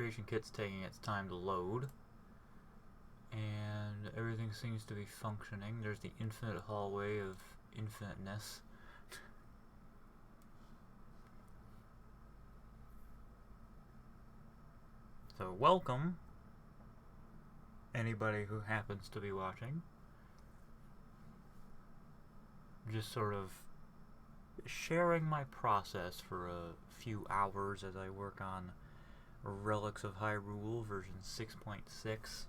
creation kit's taking its time to load. And everything seems to be functioning. There's the infinite hallway of infiniteness. So welcome, anybody who happens to be watching. Just sort of sharing my process for a few hours as I work on Relics of Hyrule version 6.6.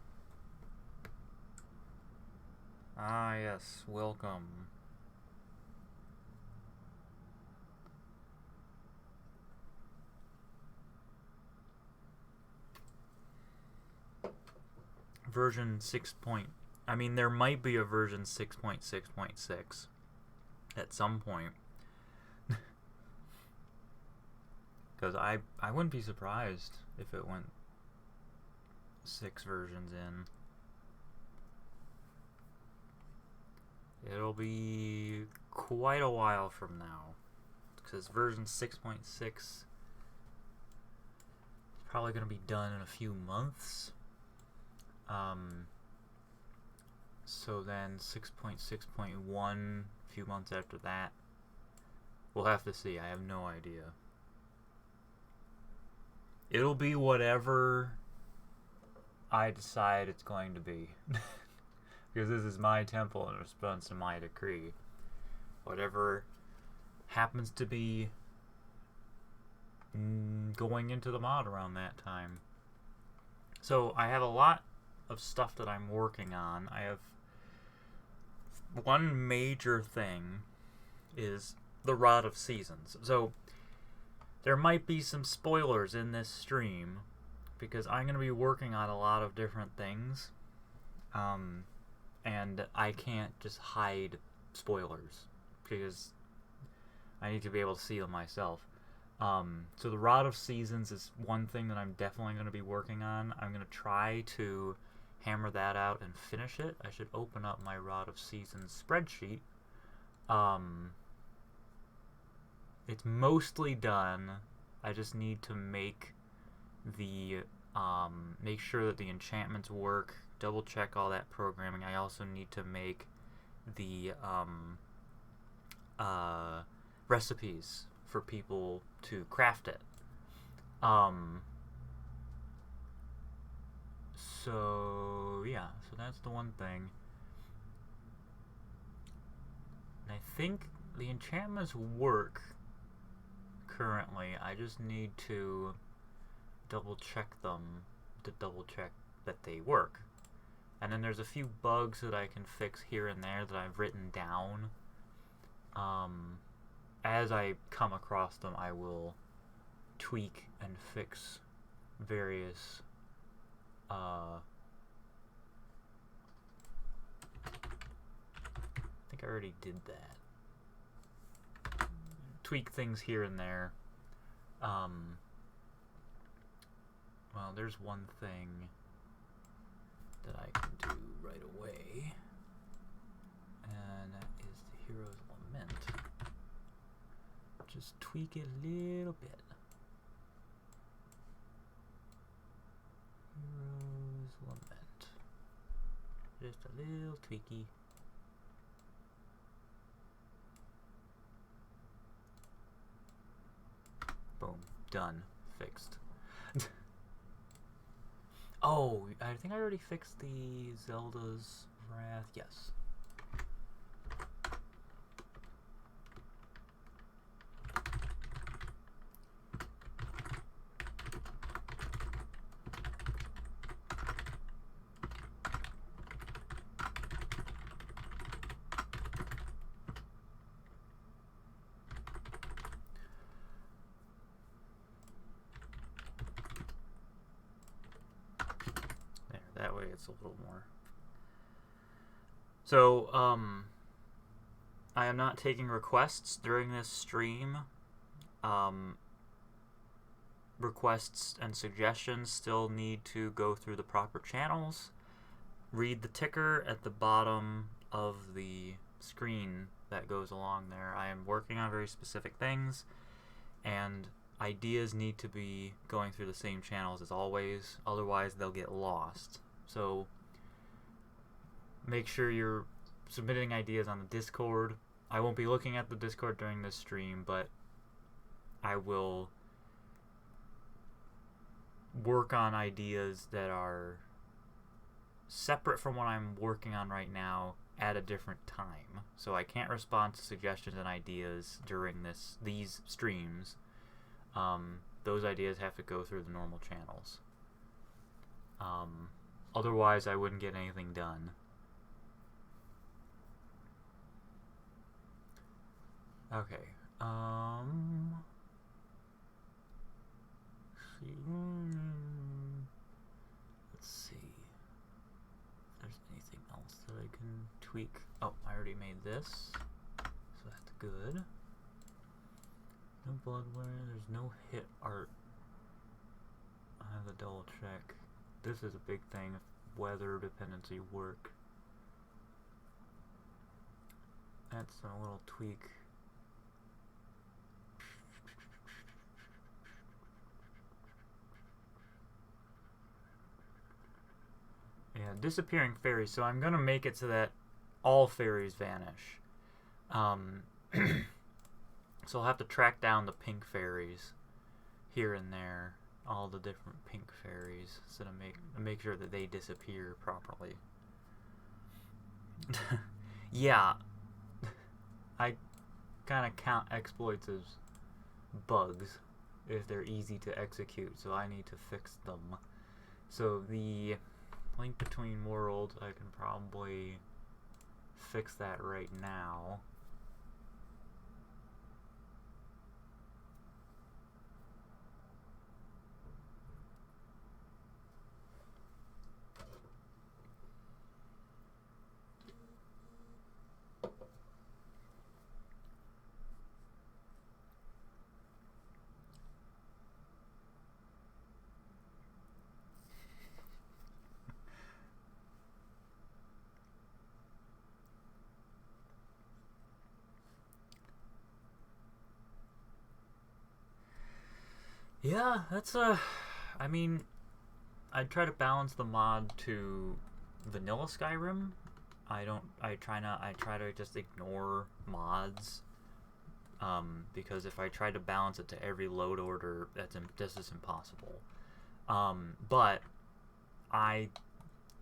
Ah yes, welcome. Version 6. I mean, there might be a version 6.6.6 at some point. Because I wouldn't be surprised if it went 6 versions in. It'll be quite a while from now. Because version 6.6 is probably going to be done in a few months. So then 6.6.1, a few months after that. We'll have to see. I have no idea. It'll be whatever I decide it's going to be. Because this is my temple in response to my decree. Whatever happens to be going into the mod around that time. So I have a lot of stuff that I'm working on. I have one major thing is the Rod of Seasons. So there might be some spoilers in this stream because I'm going to be working on a lot of different things. And I can't just hide spoilers because I need to be able to see them myself. So the Rod of Seasons is one thing that I'm definitely going to be working on. I'm going to try to hammer that out and finish it. I should open up my Rod of Seasons spreadsheet. It's mostly done. I just need to make the make sure that the enchantments work, double check all that programming. I also need to make the recipes for people to craft it. So yeah, so that's the one thing. And I think the enchantments work currently. I just need to double check them to double check that they work. And then there's a few bugs that I can fix here and there that I've written down. As I come across them, I will tweak and fix various I think I already did that. Tweak things here and there. Well, there's one thing that I can do right away, and that is the Hero's Lament. Just tweak it a little bit. Hero's Lament. Just a little tweaky. Boom. Done. Fixed. Oh, I think I already fixed the Zelda's Wrath. Yes. That way it's a little more. So, I am not taking requests during this stream. Requests and suggestions still need to go through the proper channels. Read the ticker at the bottom of the screen that goes along there. I am working on very specific things, and ideas need to be going through the same channels as always, otherwise they'll get lost. So make sure you're submitting ideas on the Discord. I won't be looking at the Discord during this stream, but I will work on ideas that are separate from what I'm working on right now at a different time. So I can't respond to suggestions and ideas during these streams. Those ideas have to go through the normal channels. Otherwise, I wouldn't get anything done. Okay. Let's see. If there's anything else that I can tweak. Oh, I already made this, so that's good. No bloodware. There's no hit art. I have to double check. This is a big thing. Weather dependency work. That's a little tweak. Yeah, disappearing fairies. So I'm gonna make it so that all fairies vanish. So I'll have to track down the pink fairies here and there, all the different pink fairies, so to make sure that they disappear properly. Yeah, I kind of count exploits as bugs if they're easy to execute, so I need to fix them. So the link between worlds, I can probably fix that right now. Yeah, that's I mean, I try to balance the mod to vanilla Skyrim. I try to just ignore mods, because if I try to balance it to every load order, this is impossible. But I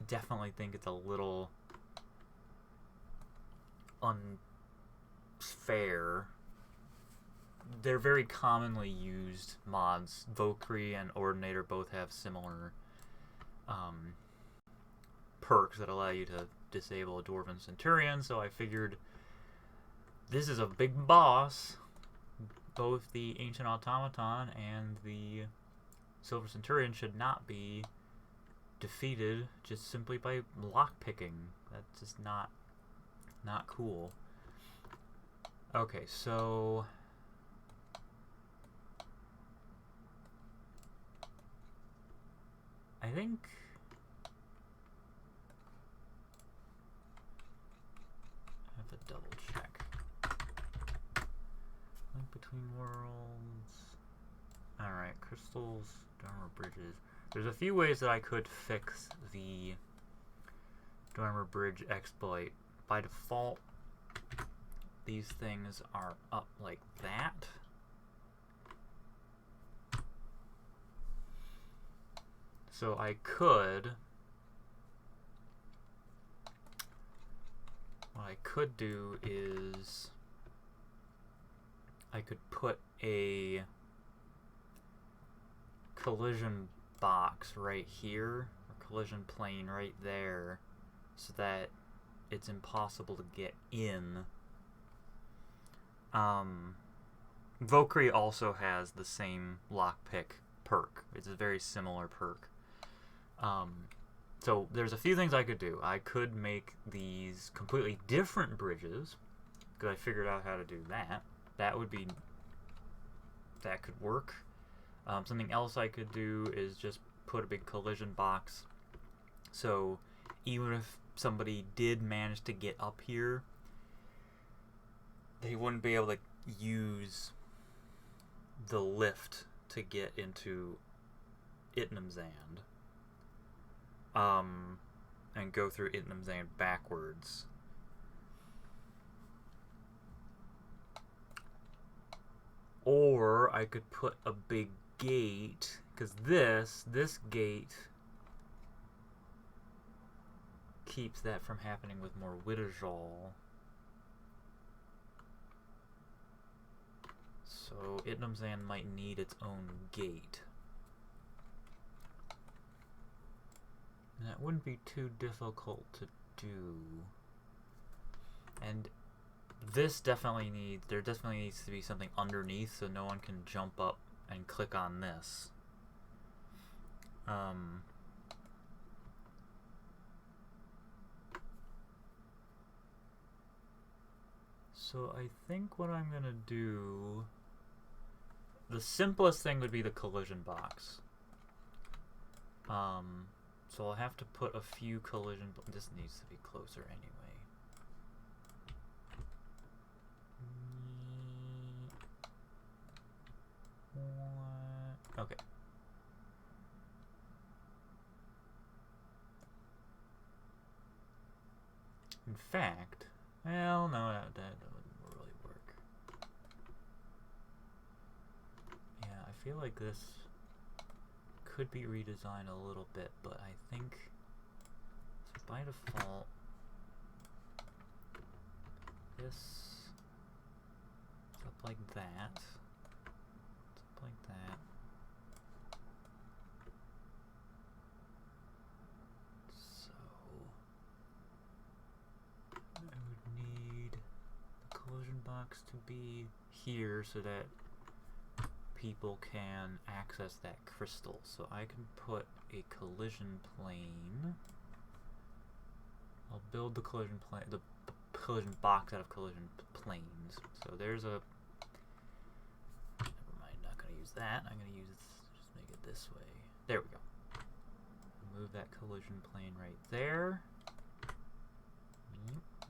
definitely think it's a little unfair. They're very commonly used mods. Valkyrie and Ordinator both have similar perks that allow you to disable a Dwarven Centurion, so I figured this is a big boss. Both the Ancient Automaton and the Silver Centurion should not be defeated just simply by lockpicking. That's just not cool. Okay, so I think I have to double check. Link between worlds. Alright, crystals, dormer bridges. There's a few ways that I could fix the dormer bridge exploit. By default, these things are up like that. So I could, what I could do is I could put a collision box right here, or collision plane right there, so that it's impossible to get in. Valkyrie also has the same lockpick perk. It's a very similar perk. So there's a few things I could do. I could make these completely different bridges, because I figured out how to do that. That could work. Something else I could do is just put a big collision box, so even if somebody did manage to get up here, they wouldn't be able to use the lift to get into Itnamzand. And go through Itnamzand backwards. Or I could put a big gate, because this gate keeps that from happening with more Widderjal. So Itnamzand might need its own gate. And that wouldn't be too difficult to do. And this definitely needs, there definitely needs to be something underneath so no one can jump up and click on this. So I think what I'm gonna do, the simplest thing would be the collision box. So I'll have to put a few collision, this needs to be closer anyway. Okay. In fact, well, no, that wouldn't really work. Yeah, I feel like this could be redesigned a little bit, but I think so by default, this is up like that. It's up like that. So I would need the collision box to be here so that people can access that crystal. So I can put a collision plane. I'll build the collision plane, the collision box out of collision planes. So there's a, never mind, not gonna use that. I'm gonna use, just make it this way. There we go. Move that collision plane right there.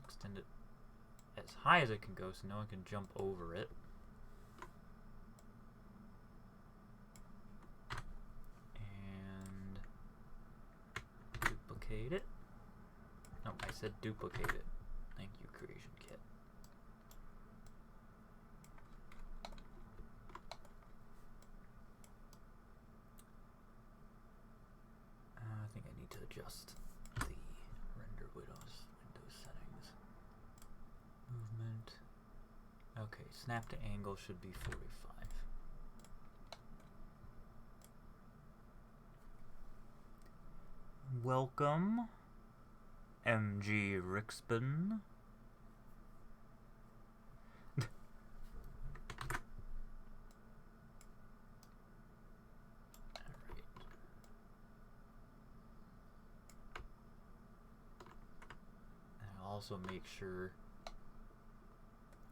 Extend it as high as it can go so no one can jump over it. Duplicate it. No, I said duplicate it. Thank you, Creation Kit. I think I need to adjust the render windows settings. Movement. Okay, snap to angle should be 45. Welcome, MG Rixbin. I'll also make sure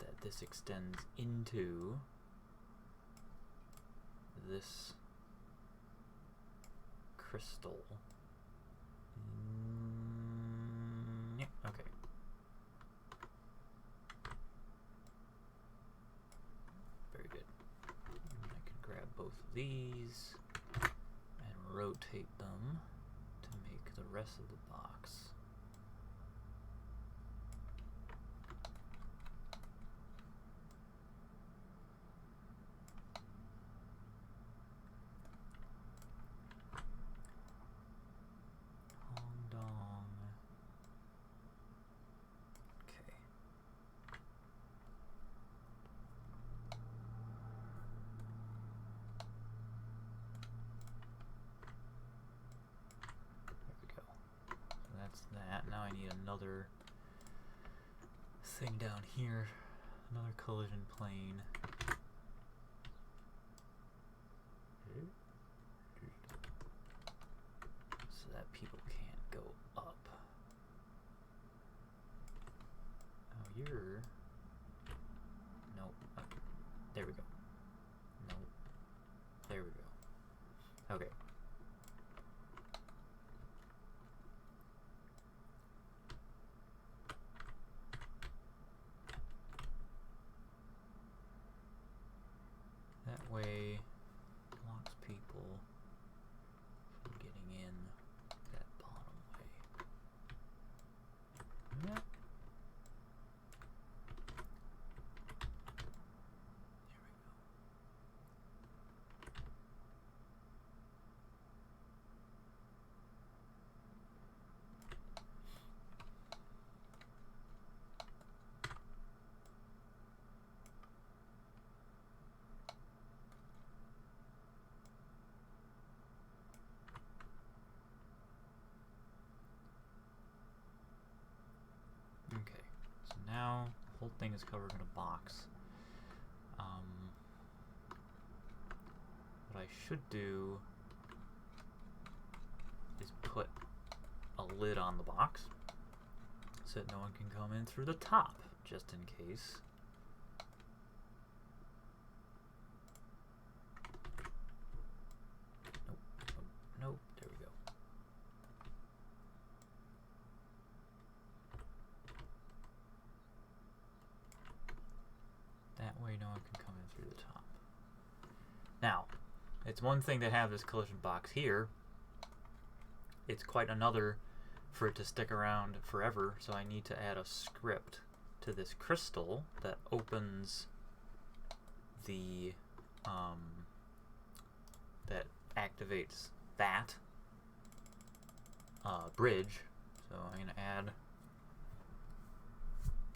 that this extends into this crystal. Yeah, okay. Very good. I can grab both of these and rotate them to make the rest of the box. That. Now I need another thing down here, another collision plane. So that people can't go up. Oh, you're... Nope. Okay. There we go. Nope. There we go. Okay. That way thing is covered in a box. What I should do is put a lid on the box so that no one can come in through the top, just in case. Nope, nope, nope, there we go. That way no one can come in through the top. Now, it's one thing to have this collision box here. It's quite another for it to stick around forever, so I need to add a script to this crystal that opens the, that activates that bridge. So I'm going to add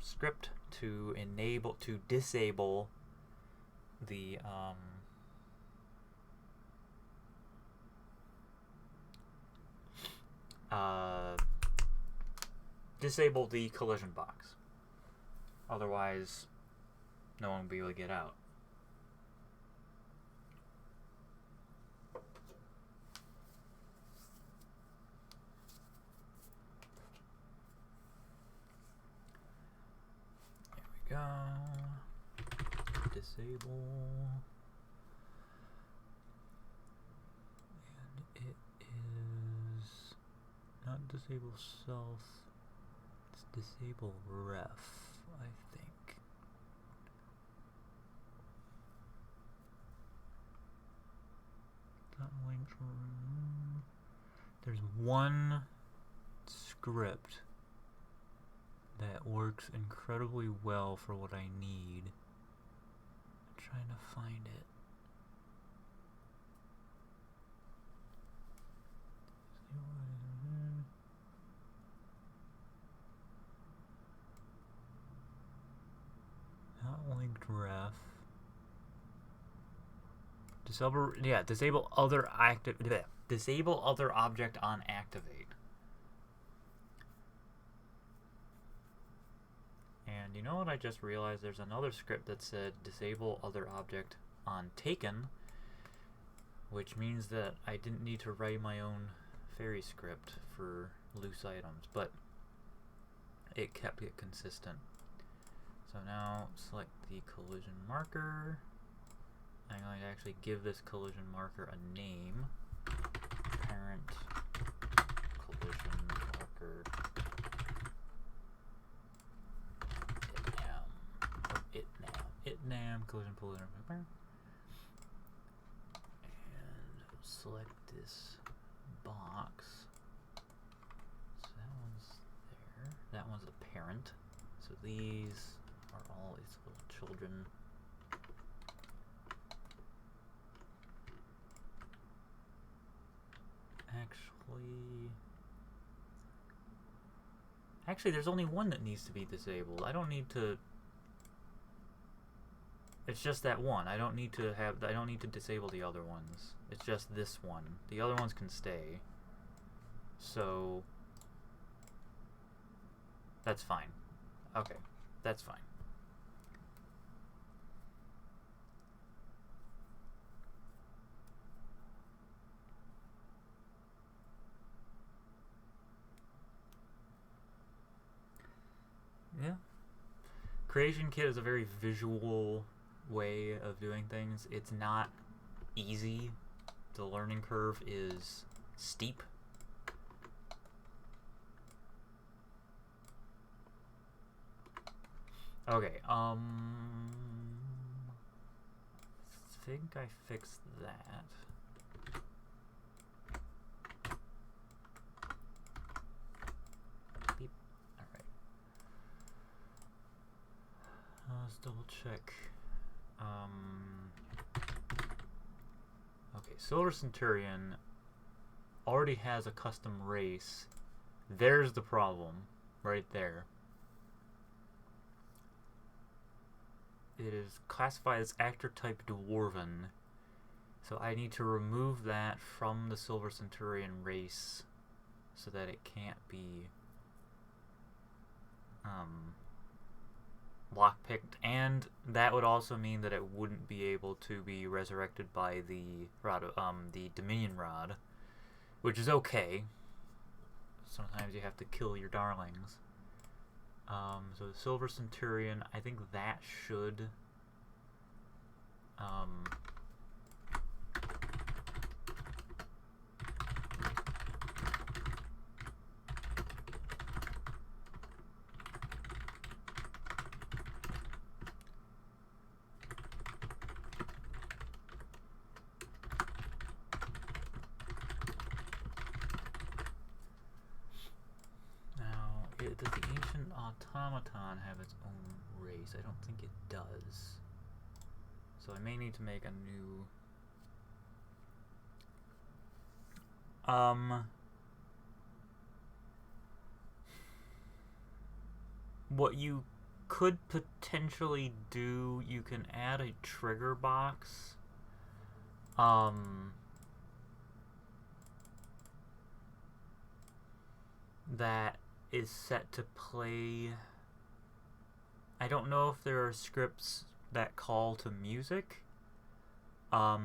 script to disable the, disable the collision box. Otherwise, no one will be able to get out. There we go. Disable. And it is not disable self. It's disable ref, I think. Not linked. There's one script that works incredibly well for what I need. I'm trying to find it. Not linked ref. Disable other disable other object on activate. And you know what I just realized? There's another script that said disable other object on taken, which means that I didn't need to write my own fairy script for loose items, but it kept it consistent. So now select the collision marker. I'm going to actually give this collision marker a name. Parent collision marker itnam collision collision marker. And select this box. So that one's there. That one's the parent. So these are all its little children. Actually, there's only one that needs to be disabled. I don't need to. It's just that one. I don't need to disable the other ones. It's just this one. The other ones can stay. So that's fine. Okay, that's fine. Yeah. Creation Kit is a very visual way of doing things. It's not easy. The learning curve is steep. Okay, I think I fixed that. Beep. Alright. Let's double check. Okay, Silver Centurion already has a custom race. There's the problem, right there. It is classified as actor type Dwarven, so I need to remove that from the Silver Centurion race so that it can't be lockpicked, and that would also mean that it wouldn't be able to be resurrected by the rod, the Dominion Rod, which is okay. Sometimes you have to kill your darlings. So the Silver Centurion, I think that should does the Ancient Automaton have its own race? I don't think it does. So I may need to make a new... What you could potentially do, you can add a trigger box. That is set to play... I don't know if there are scripts that call to music. I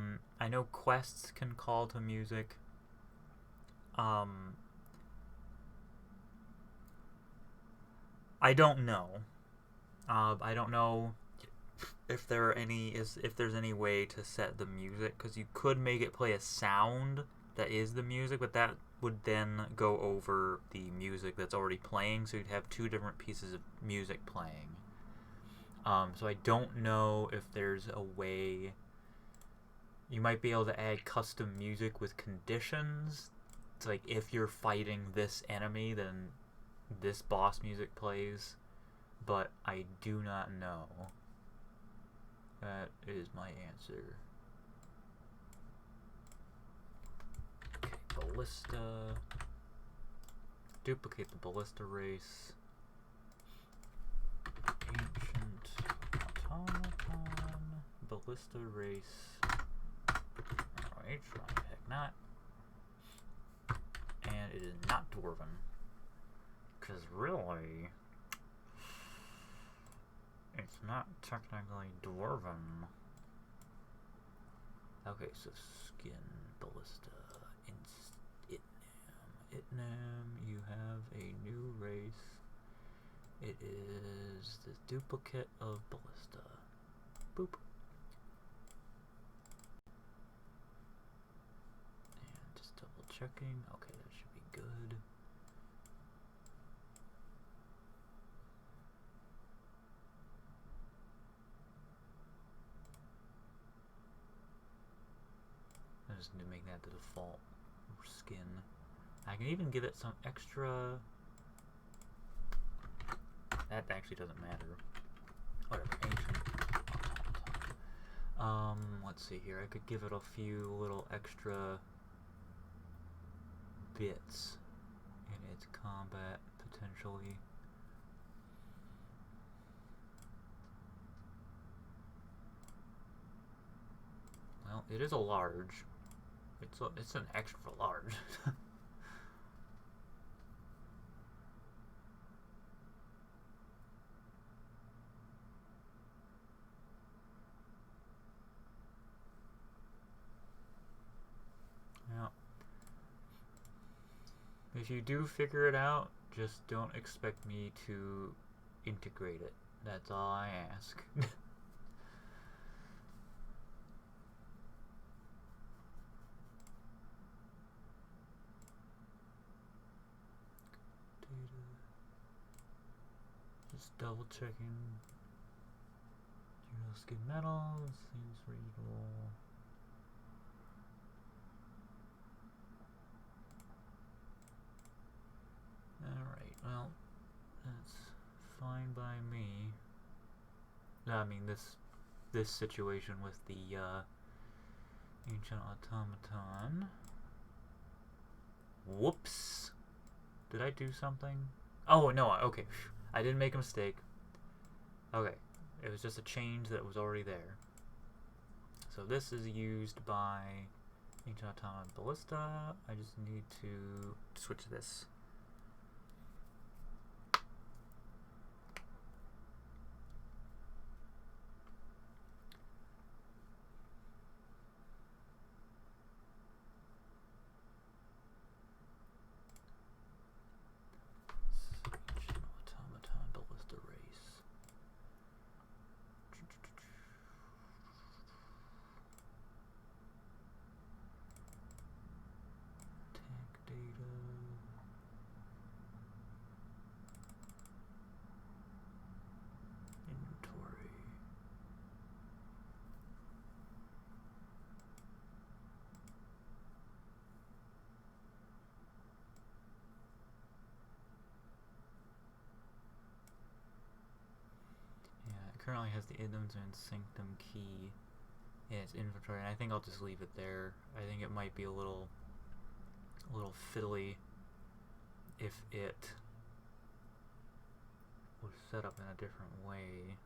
know quests can call to music. I don't know. I don't know if there are if there's any way to set the music, because you could make it play a sound that is the music, but that would then go over the music that's already playing, so you'd have two different pieces of music playing. So I don't know if there's a way... You might be able to add custom music with conditions. It's like, if you're fighting this enemy, then this boss music plays. But I do not know. That is my answer. Okay, Ballista. Duplicate the Ballista race. Ancient Automaton. Ballista race. Alright, why the heck not? And it is not Dwarven. Because really, it's not technically Dwarven. Okay, so Skin, Ballista, Itnam, you have a new race. It is the duplicate of Ballista. Boop. And just double checking. Okay, that should be good. I just need to make that the default skin. I can even give it some extra... That actually doesn't matter. Whatever, ancient. Let's see here. I could give it a few little extra bits in its combat, potentially. Well, it is a large. It's an extra large. If you do figure it out, just don't expect me to integrate it. That's all I ask. Data. Just double checking. Skin metals seems reasonable. Alright, well, that's fine by me. I mean, this situation with the Ancient Automaton. Whoops! Did I do something? Oh, no, okay. I didn't make a mistake. Okay, it was just a change that was already there. So this is used by Ancient Automaton Ballista. I just need to switch this. currently has the Idums and Sanctum key in its inventory, and I think I'll just leave it there. I think it might be a little fiddly if it was set up in a different way.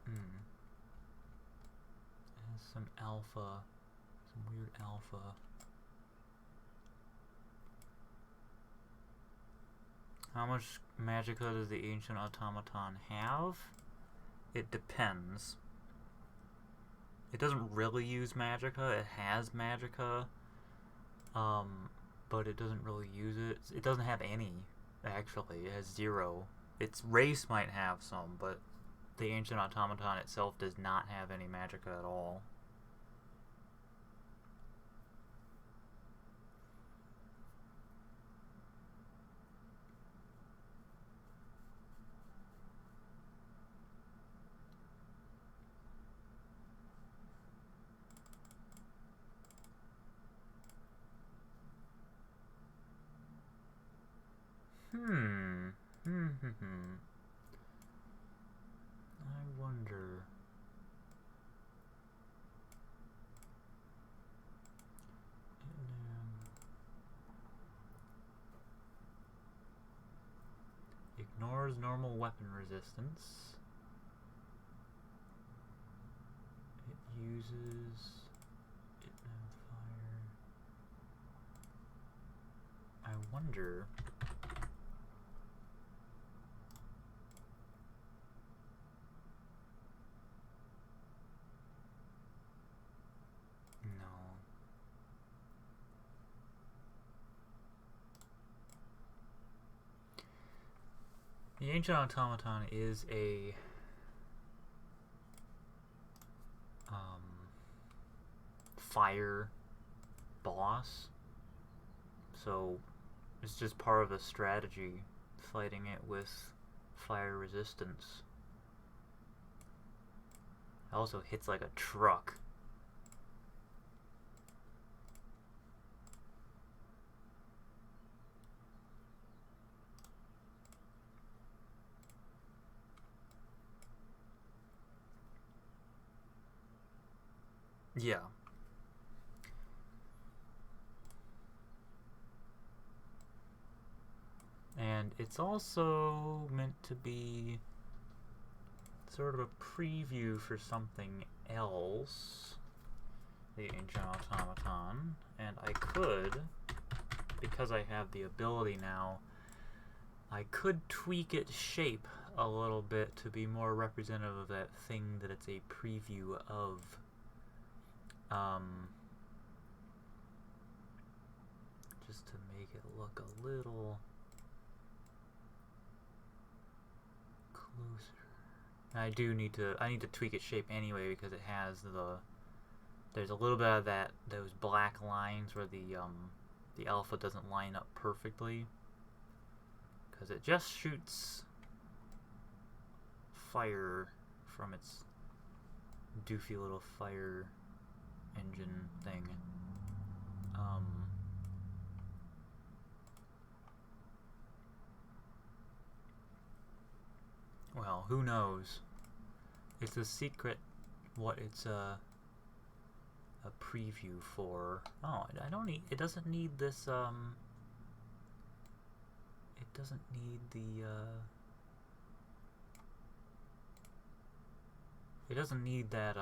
It has some alpha, some weird alpha. How much magicka does the ancient automaton have? It depends. It doesn't really use magicka. It has magicka, but it doesn't really use it. It doesn't have any, actually. It has 0. Its race might have some, but the ancient automaton itself does not have any magicka at all. I wonder. Ignores normal weapon resistance. It uses fire. I wonder. The Ancient Automaton is a fire boss, so it's just part of the strategy, fighting it with fire resistance. It also hits like a truck. Yeah. And it's also meant to be sort of a preview for something else, the Ancient Automaton, and I could, because I have the ability now, I could tweak its shape a little bit to be more representative of that thing that it's a preview of. Just to make it look a little closer. I need to tweak its shape anyway because it has there's a little bit of those black lines where the alpha doesn't line up perfectly because it just shoots fire from its doofy little fire engine thing. Well, who knows? It's a secret what it's a preview for. Oh, it doesn't need this, it doesn't need it doesn't need that,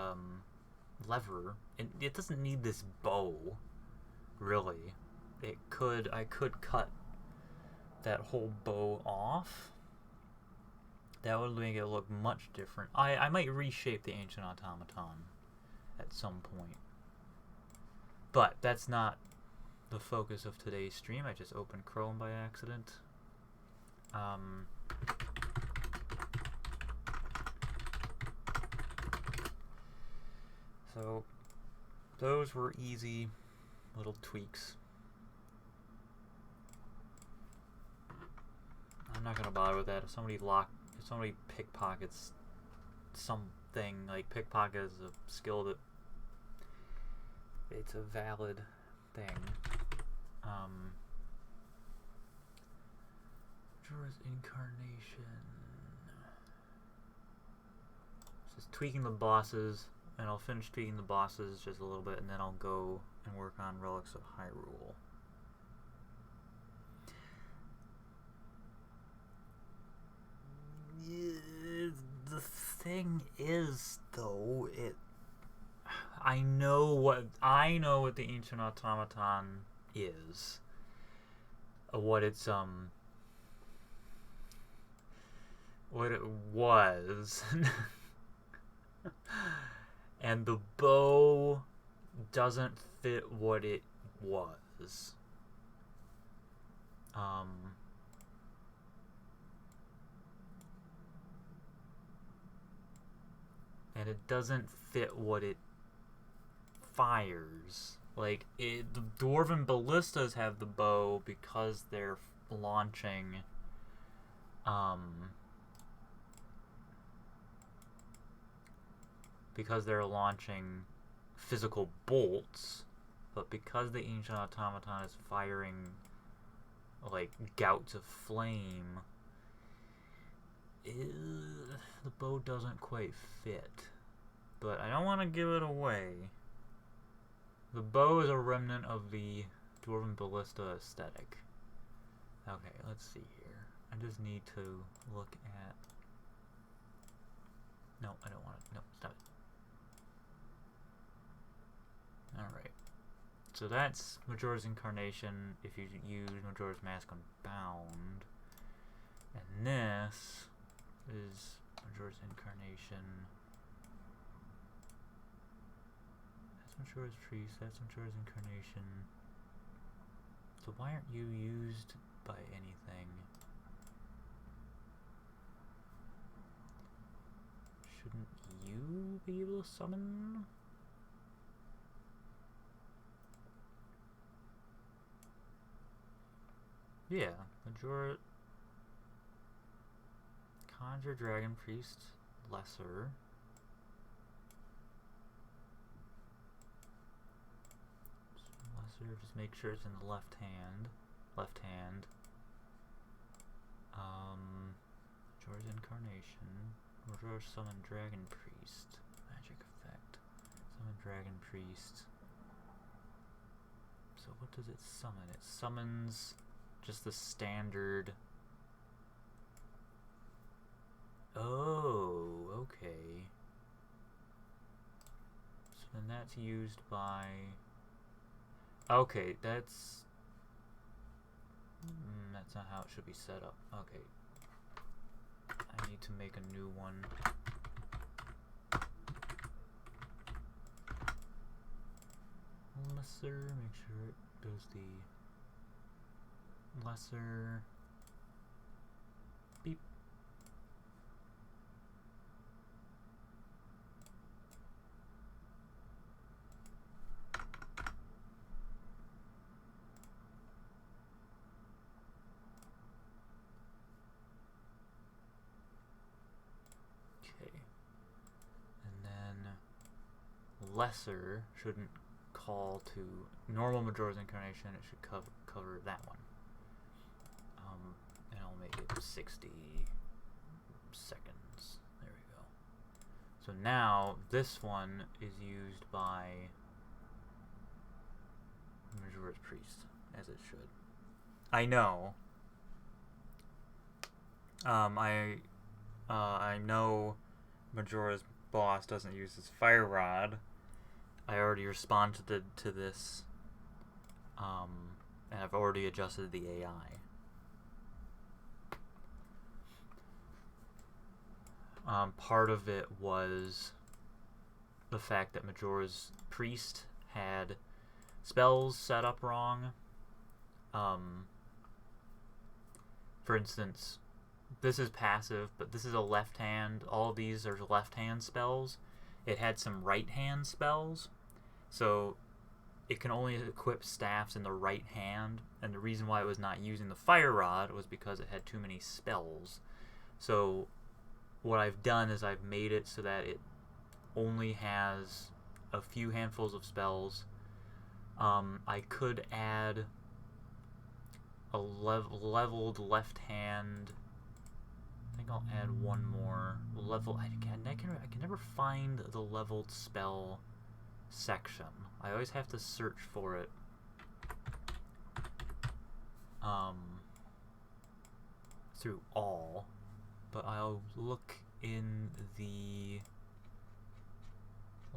lever. It doesn't need this bow, really. I could cut that whole bow off. That would make it look much different. I might reshape the Ancient Automaton at some point. But that's not the focus of today's stream. I just opened Chrome by accident. So those were easy little tweaks. I'm not gonna bother with that. If somebody pickpockets something, like pickpocket is a skill that it's a valid thing. Majora's Incarnation. Just tweaking the bosses, and I'll finish tweaking the bosses just a little bit, and then I'll go and work on Relics of Hyrule. The thing is, though, I know what the Ancient Automaton is. What it's what it was. And the bow doesn't fit what it was. And it doesn't fit what it fires. Like, the Dwarven Ballistas have the bow because they're launching, physical bolts, but because the Ancient Automaton is firing, like, gouts of flame, the bow doesn't quite fit. But I don't want to give it away. The bow is a remnant of the Dwarven Ballista aesthetic. Okay, let's see here. I just need to look at... No, I don't want to... No, stop it. Alright. So that's Majora's Incarnation if you use Majora's Mask on Bound. And this is Majora's Incarnation. That's Majora's Priest, that's Majora's Incarnation. So why aren't you used by anything? Shouldn't you be able to summon? Yeah, Majora... Conjure Dragon Priest, Lesser. Lesser, just make sure it's in the left hand. Left hand. Majora's Incarnation. Majora Summon Dragon Priest. Magic effect. Summon Dragon Priest. So what does it summon? It summons just the standard... Oh, okay. So then that's used by... Okay, that's not how it should be set up. Okay. I need to make a new one. Lesser, make sure it does the lesser. Beep. Lesser shouldn't call to normal Majora's Incarnation, it should cover that one. And I'll make it 60 seconds. There we go. So now this one is used by Majora's Priest, as it should. I know. I know Majora's boss doesn't use his fire rod. I already responded to this, and I've already adjusted the AI. Part of it was the fact that Majora's Priest had spells set up wrong. For instance, this is passive, but this is a left hand. All of these are left hand spells. It had some right hand spells, so it can only equip staffs in the right hand, and the reason why it was not using the fire rod was because it had too many spells. So what I've done is I've made it so that it only has a few handfuls of spells, I could add a leveled left hand. I think I'll add one more level. I can never find the leveled spell section. I always have to search for it. Through all, but I'll look in the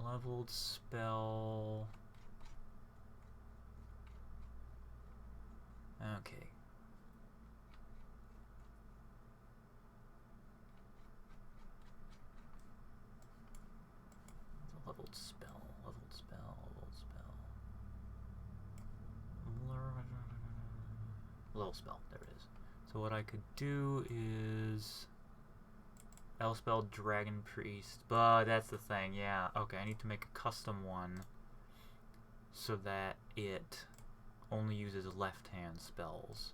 leveled spell. Okay. Leveled spell. Level spell, there it is. So what I could do is spell Dragon Priest, but that's the thing, yeah. Okay, I need to make a custom one so that it only uses left-hand spells.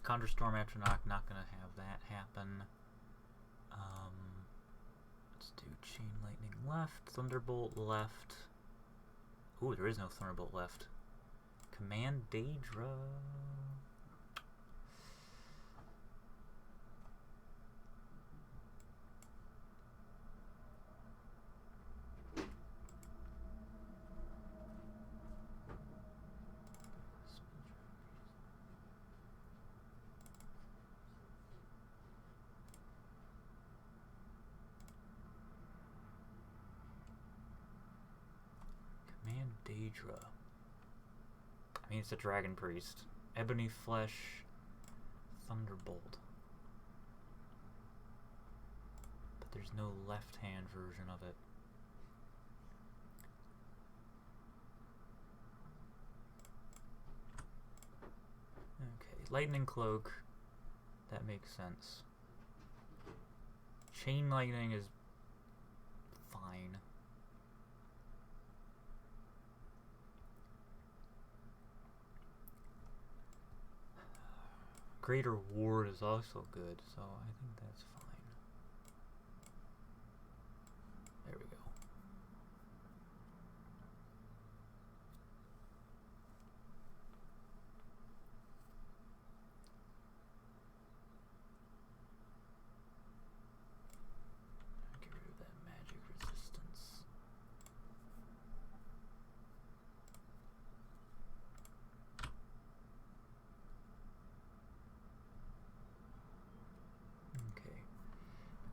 Conjure Storm Atronach, not gonna have that happen. Let's do Chain Lightning left, Thunderbolt left. Ooh, there is no Thunderbolt left. Command Daedra. Daedra. I mean, it's a Dragon Priest. Ebony Flesh, Thunderbolt. But there's no left-hand version of it. Okay, Lightning Cloak. That makes sense. Chain Lightning is fine. Greater Ward is also good, so I think that's fine. There we go. Get rid of that magic resistance.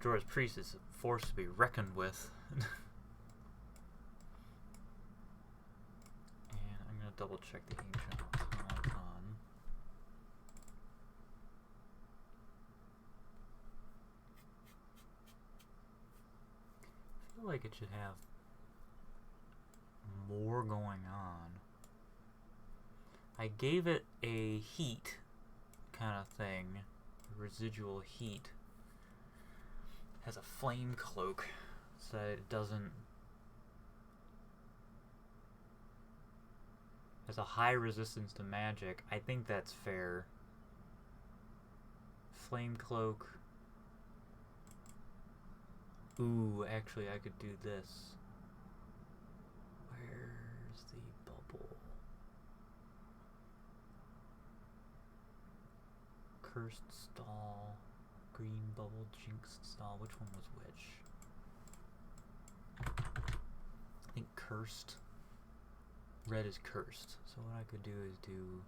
Majora's Priest is a force to be reckoned with. And I'm going to double check the ancient Automaton. I feel like it should have more going on. I gave it a heat kind of thing, residual heat. Has a flame cloak, so it doesn't. Has a high resistance to magic. I think that's fair. Flame cloak. Ooh, actually, I could do this. Where's the bubble? Cursed Stall. Green bubble, jinxed stall. Which one was which? I think cursed. Red is cursed. So what I could do is do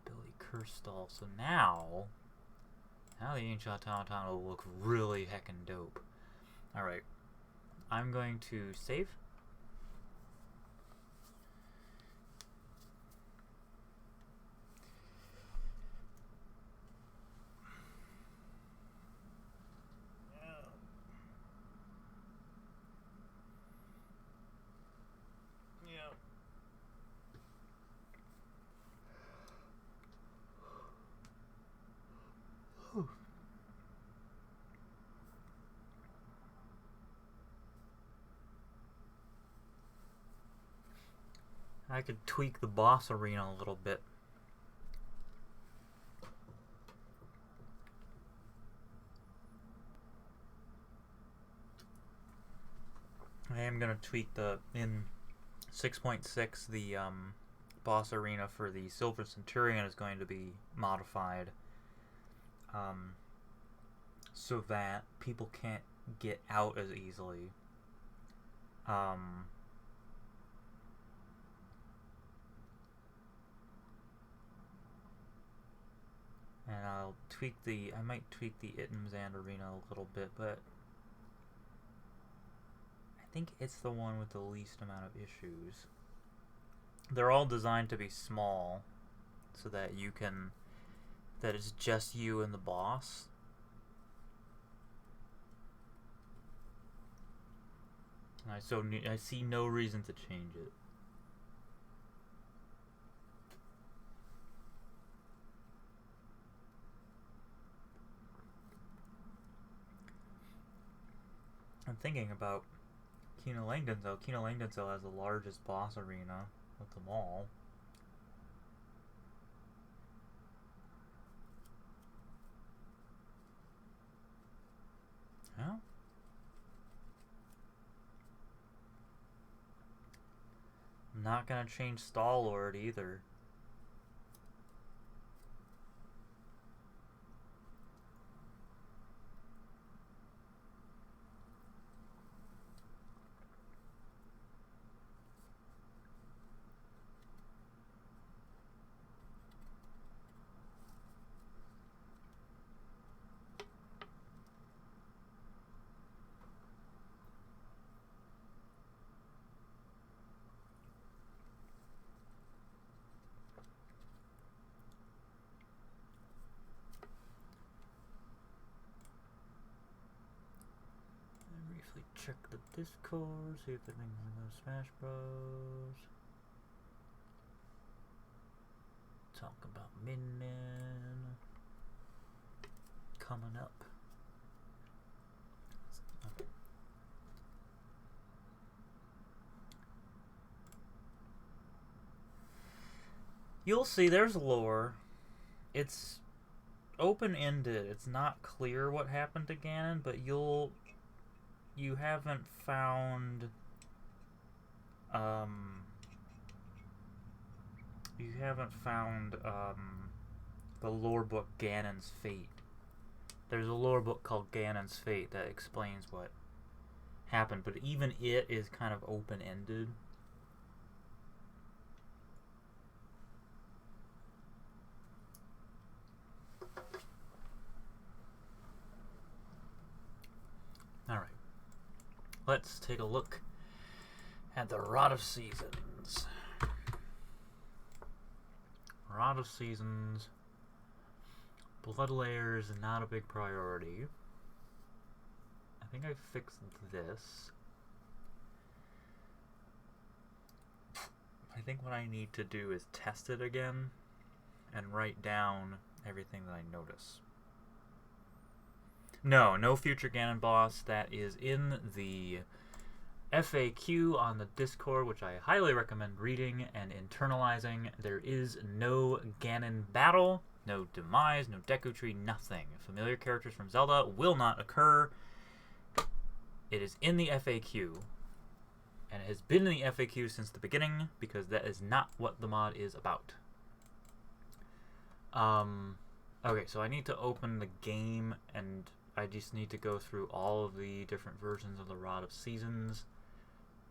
ability cursed stall. So now the ancient automaton will look really heckin' dope. Alright. I'm going to save. I could tweak the boss arena a little bit. am going to tweak in 6.6, the boss arena for the Silver Centurion is going to be modified so that people can't get out as easily. And I might tweak the Itmzand arena a little bit, but I think it's the one with the least amount of issues. They're all designed to be small, so that that it's just you and the boss. And I see no reason to change it. I'm thinking about Kina Langdonzell. Kina Langdonzell has the largest boss arena of them all. Huh? I'm not gonna change Stalwart either. Check the Discord, see if anything's in the Smash Bros. Talk about Minion coming up. Okay. You'll see there's lore. It's open-ended. It's not clear what happened to Ganon, but you haven't found the lore book Ganon's Fate. There's a lore book called Ganon's Fate that explains what happened, but even it is kind of open-ended. Alright. Let's take a look at the Rod of Seasons. Rod of Seasons. Blood layers is not a big priority. I think I fixed this. I think what I need to do is test it again and write down everything that I notice. No future Ganon boss. That is in the FAQ on the Discord, which I highly recommend reading and internalizing. There is no Ganon battle, no demise, no Deku Tree, nothing. Familiar characters from Zelda will not occur. It is in the FAQ, and it has been in the FAQ since the beginning, because that is not what the mod is about. Okay, so I need to open the game, and I just need to go through all of the different versions of the Rod of Seasons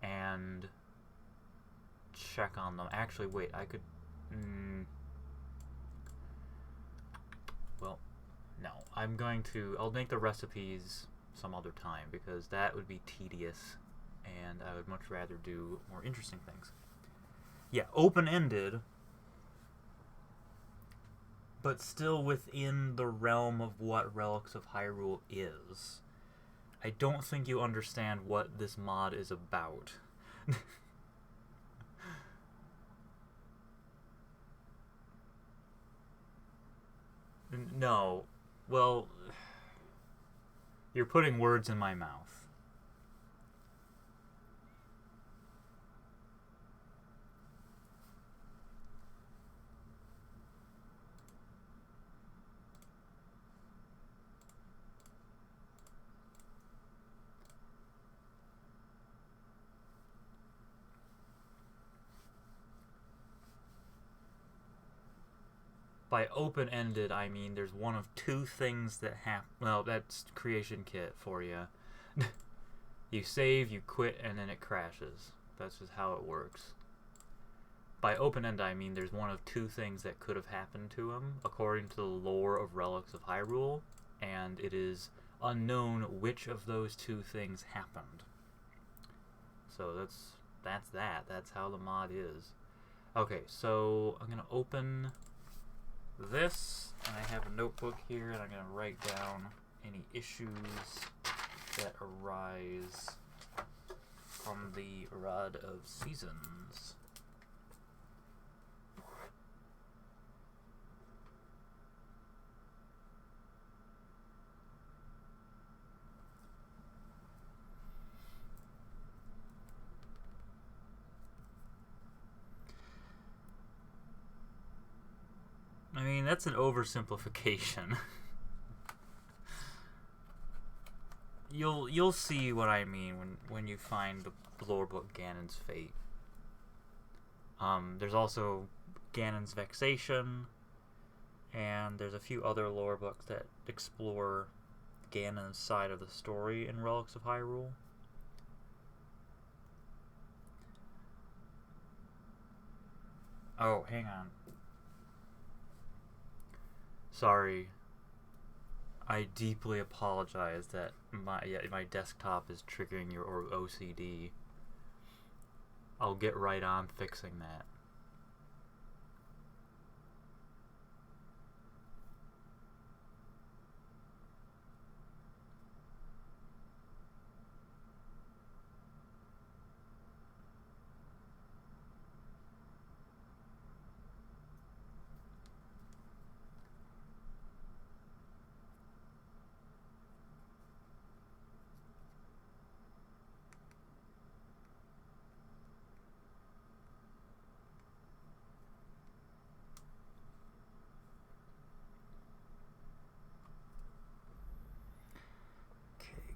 and check on them. Actually, wait, I could... well, no. I'll make the recipes some other time, because that would be tedious, and I would much rather do more interesting things. Yeah, open-ended, but still within the realm of what Relics of Hyrule is. I don't think you understand what this mod is about. No. Well, you're putting words in my mouth. By open-ended, I mean there's one of two things that happen. Well, that's creation kit for you. You save, you quit, and then it crashes. That's just how it works. By open-ended, I mean there's one of two things that could have happened to him, according to the lore of Relics of Hyrule, and it is unknown which of those two things happened. So that's that. That's how the mod is. Okay, so I'm gonna open this, and I have a notebook here, and I'm gonna write down any issues that arise from the Rod of Seasons. I mean, that's an oversimplification. You'll see what I mean when you find the lore book Ganon's Fate. There's also Ganon's Vexation, and there's a few other lore books that explore Ganon's side of the story in Relics of Hyrule. Oh, hang on. Sorry. I deeply apologize that my desktop is triggering your OCD. I'll get right on fixing that.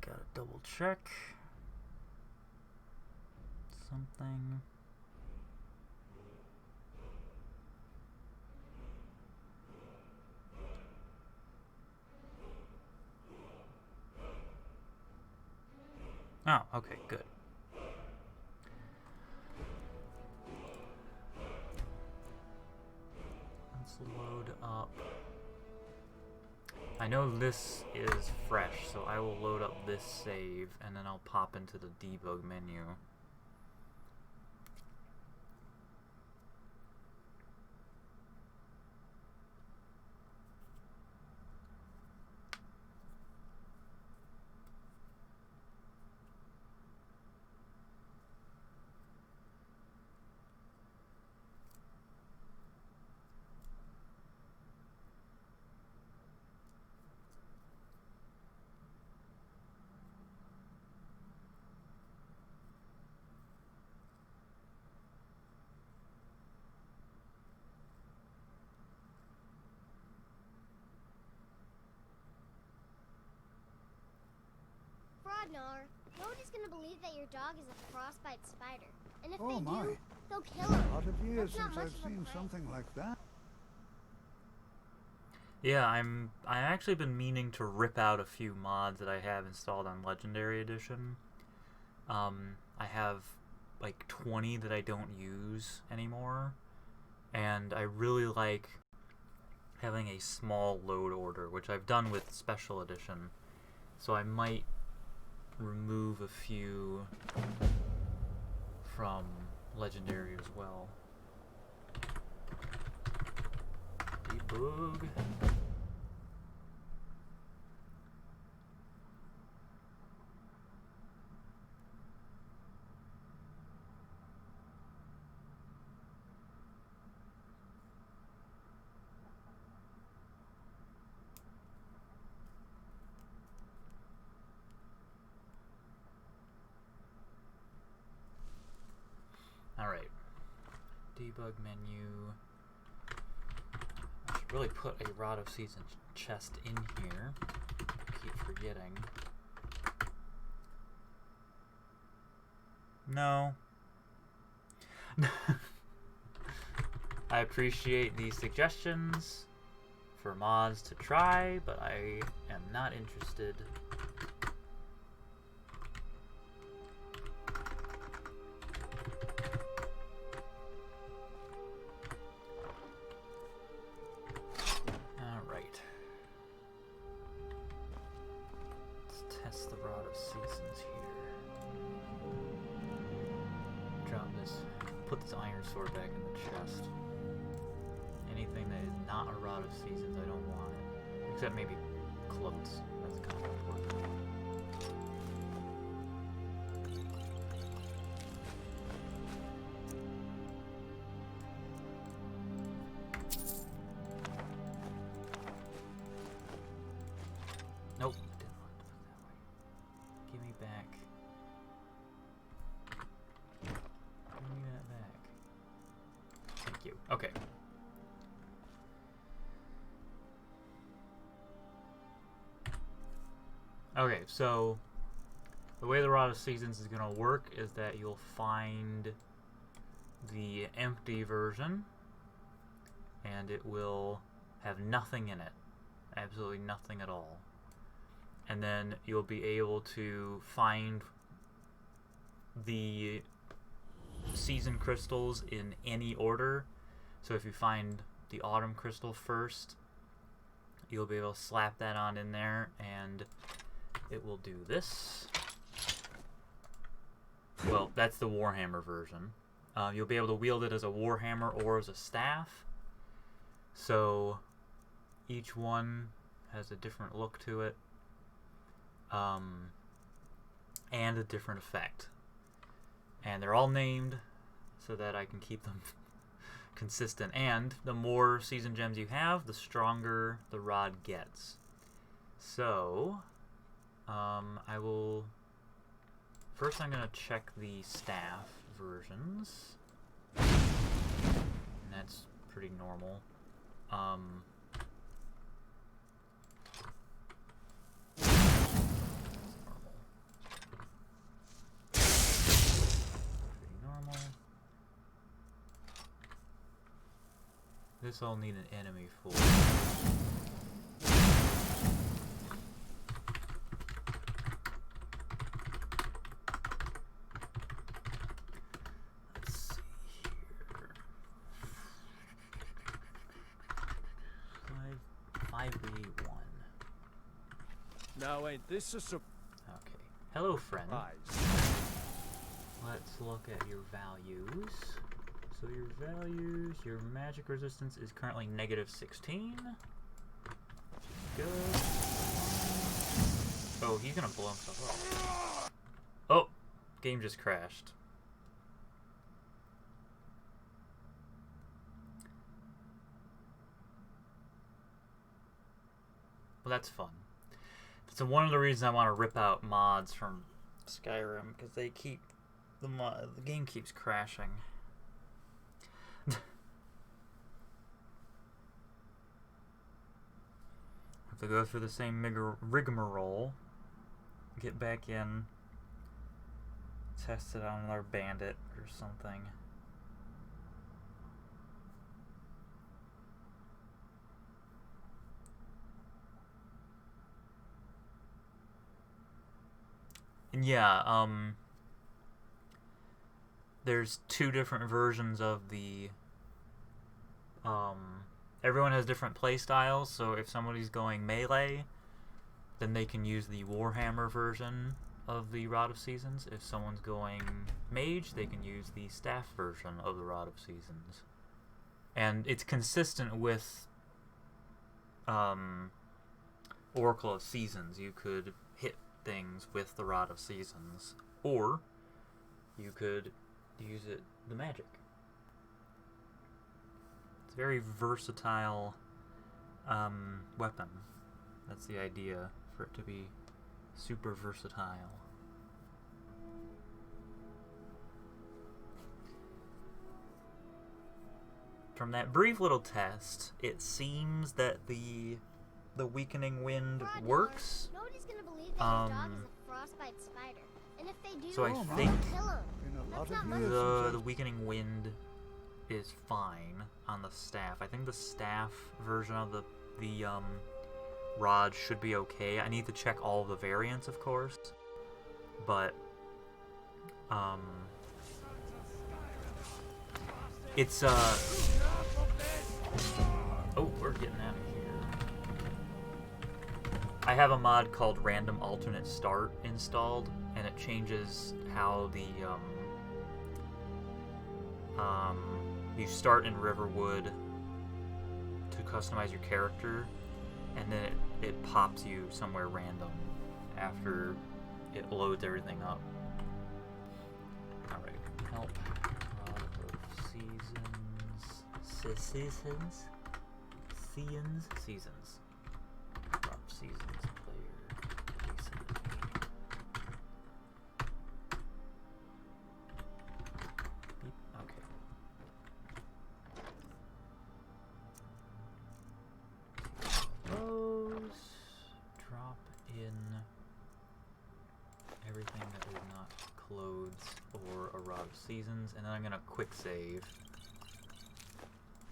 Gotta double check something. Oh, okay, good. Let's load up. I know this is fresh, so I will load up this save, and then I'll pop into the debug menu. Rodnar, nobody's gonna believe that your dog is a frostbite spider. And if Oh they my. do, they'll kill him. A lot of years That's not since much I've of a seen prank. something like that. Yeah, I actually been meaning to rip out a few mods that I have installed on Legendary Edition. I have like 20 that I don't use anymore, and I really like having a small load order, which I've done with Special Edition. So I might remove a few from Legendary as well. Debug. Alright. Debug menu. I should really put a Rod of Seasons chest in here. I keep forgetting. No. I appreciate these suggestions. for mods to try, but I am not interested. Alright. Let's test the Rod of Seasons here. Drop this. Put this iron sword back in the chest. Anything that is not a Rod of Seasons, I don't want it. Except maybe clothes. That's kind of important. Nope, didn't want to do it that way. Give me back. Give me that back. Thank you. Okay. Okay, so the way the Rod of Seasons is going to work is that you'll find the empty version, and it will have nothing in it. Absolutely nothing at all. And then you'll be able to find the season crystals in any order. So if you find the autumn crystal first, you'll be able to slap that on in there, and it will do this. Well, that's the Warhammer version. You'll be able to wield it as a Warhammer or as a staff. So each one has a different look to it. And a different effect. And they're all named so that I can keep them consistent. And the more season gems you have, the stronger the rod gets. So I will... First I'm going to check the staff versions. And that's pretty normal. This I'll need an enemy for. Let's see here. 5v1. Now ain't this a surprise? Okay. Hello, friend. Let's look at your values. So your values, your magic resistance is currently -16. Good. Oh, he's gonna blow himself up. Oh, game just crashed. Well, that's fun. That's one of the reasons I want to rip out mods from Skyrim, because they keep the game keeps crashing. Have to go through the same rigmarole, get back in, test it on our bandit or something. And yeah, there's two different versions of the everyone has different play styles, so if somebody's going melee, then they can use the Warhammer version of the Rod of Seasons. If someone's going mage, they can use the staff version of the Rod of Seasons. And it's consistent with Oracle of Seasons. You could hit things with the Rod of Seasons, or you could use the magic. Very versatile weapon. That's the idea, for it to be super versatile. From that brief little test, it seems that the weakening wind works. Nobody's gonna believe that your dog is a frostbite spider. And if they do, So I think kill him. the weakening wind is fine on the staff. I think the staff version of the the rod should be okay. I need to check all the variants, of course, but it's oh, we're getting out of here. I have a mod called Random Alternate Start installed, and it changes how the you start in Riverwood to customize your character, and then it pops you somewhere random after it loads everything up. Alright, help. Seasons. Drop seasons player. Okay. Those drop in everything that is not clothes or a rod of seasons, and then I'm gonna quick save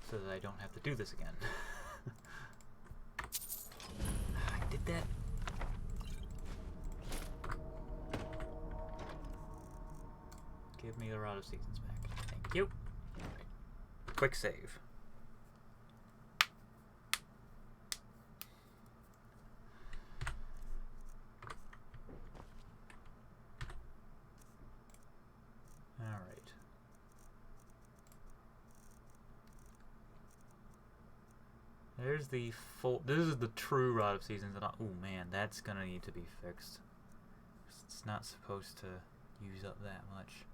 so that I don't have to do this again. I did that. Give me the Rod of Seasons back. Thank you. Alright. Quick save. Alright. There's the full. This is the true Rod of Seasons, and oh man, that's gonna need to be fixed. It's not supposed to use up that much.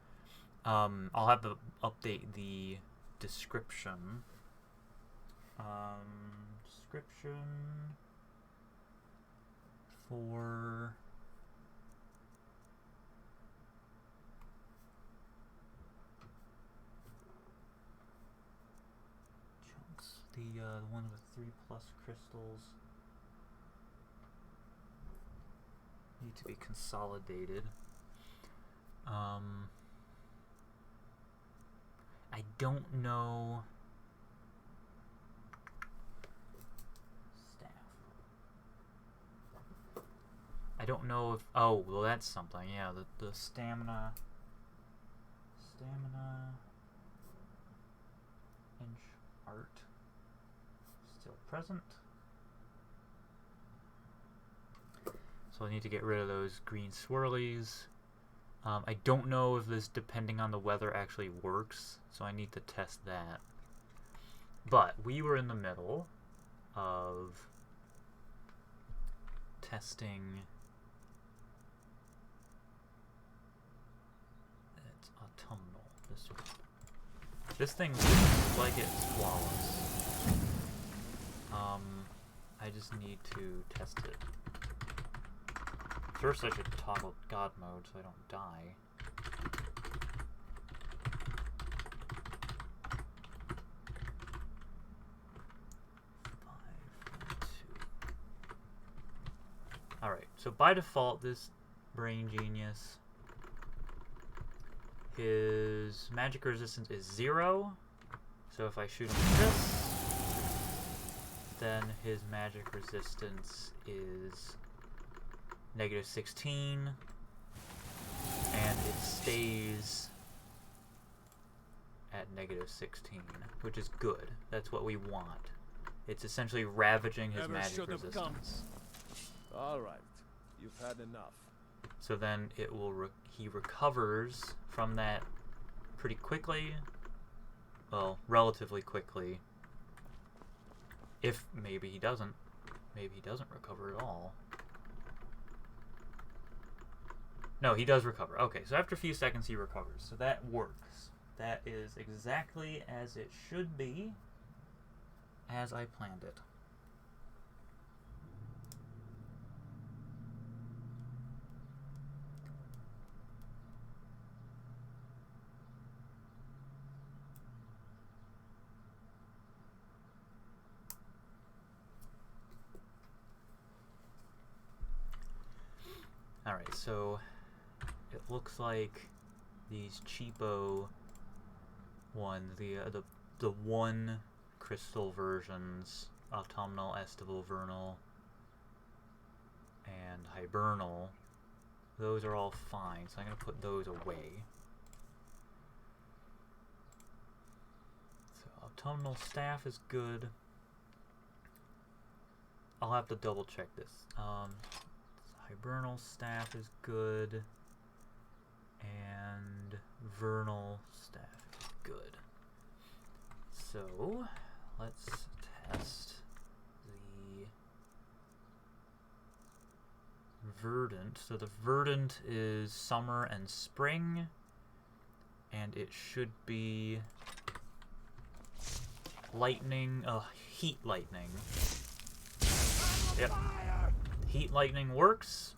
I'll have to update the description. Description for. The one with 3+ crystals need to be consolidated. I don't know. Staff. I don't know if. Oh, well, that's something. Yeah, the stamina. Inch art. Still present. So I need to get rid of those green swirlies. I don't know if this, depending on the weather, actually works, so I need to test that. But we were in the middle of testing. It's autumnal. This thing looks like it's flawless. I just need to test it. First I should toggle God mode so I don't die. Alright, so by default this brain genius, his magic resistance is 0. So if I shoot him with this, then his magic resistance is -16, and it stays at -16, which is good. That's what we want. It's essentially ravaging his magic resistance. Alright, you've had enough. So then it will he recovers from that pretty quickly. Well, relatively quickly. If maybe he doesn't. Maybe he doesn't recover at all. No, he does recover. Okay, so after a few seconds he recovers. So that works. That is exactly as it should be, as I planned it. Alright, so it looks like these cheapo ones, the 1 crystal versions autumnal, estival, vernal, and hibernal. Those are all fine, so I'm going to put those away. So autumnal staff is good. I'll have to double check this. Hibernal staff is good. And vernal staff is good. So let's test the verdant. So the verdant is summer and spring, and it should be lightning, heat lightning. Yep. Heat lightning works.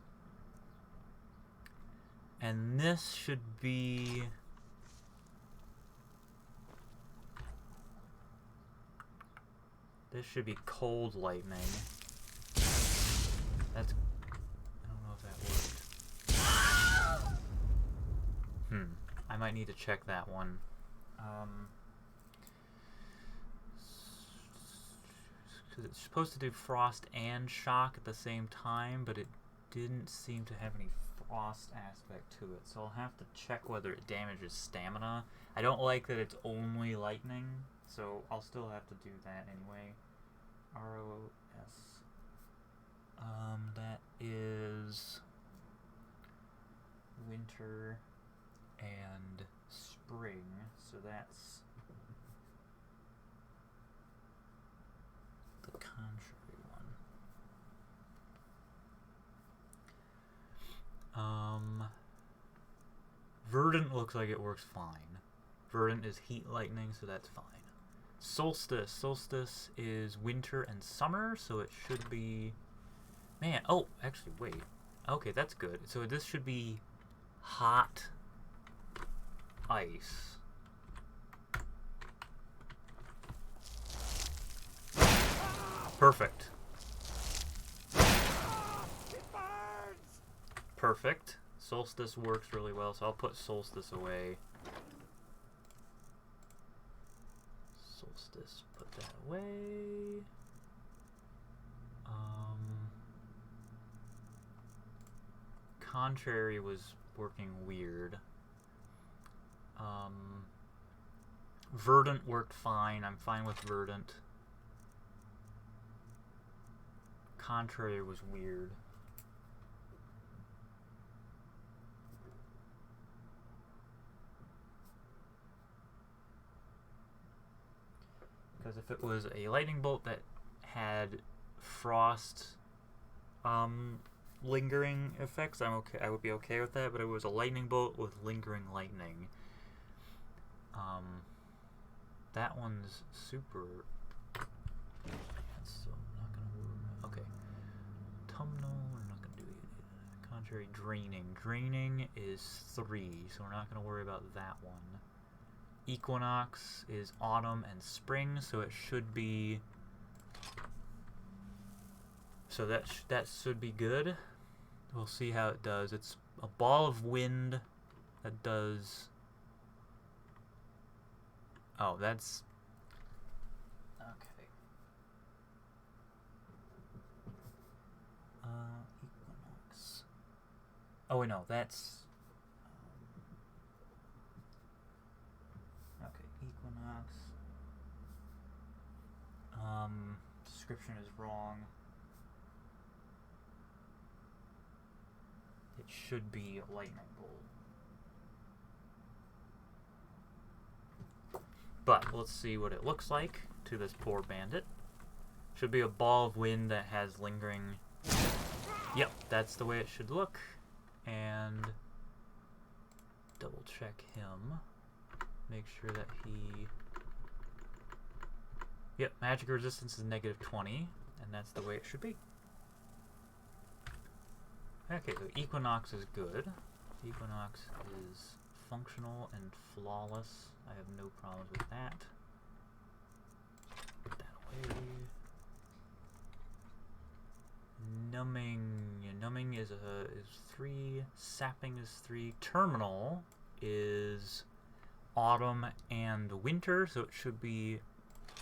And this should be... This should be cold lightning. That's... I don't know if that worked. I might need to check that one. Because it's supposed to do frost and shock at the same time, but it didn't seem to have any frost aspect to it, so I'll have to check whether it damages stamina. I don't like that it's only lightning, so I'll still have to do that anyway. ROS. That is winter and spring, so that's the contrary one. Verdant looks like it works fine. Verdant is heat lightning, so that's fine. Solstice. Solstice is winter and summer, so it should be... Man, oh, actually, wait. Okay, that's good. So this should be hot ice. Perfect. Perfect. Solstice works really well, so I'll put Solstice away. Solstice, put that away. Contrary was working weird. Verdant worked fine. I'm fine with Verdant. Contrary was weird. Because if it was a lightning bolt that had frost lingering effects, I would be okay with that, but it was a lightning bolt with lingering lightning. That one's super... So I'm not gonna worry. Okay. Autumnal, we're not gonna do it. Contrary, draining. Draining is 3, so we're not gonna worry about that one. Equinox is autumn and spring, so it should be... So that should be good. We'll see how it does. It's a ball of wind that does... Oh, that's... Okay. Equinox. Oh, wait, no, that's... Okay, Equinox. Description is wrong. It should be a lightning bolt. But let's see what it looks like to this poor bandit. Should be a ball of wind that has lingering... Yep, that's the way it should look. And double check him. Make sure that he... Yep, magic resistance is -20, and that's the way it should be. Okay, so Equinox is good. Equinox is functional and flawless. I have no problems with that. Put that away. Numbing. Numbing is 3. Sapping is 3. Terminal is autumn and winter, so it should be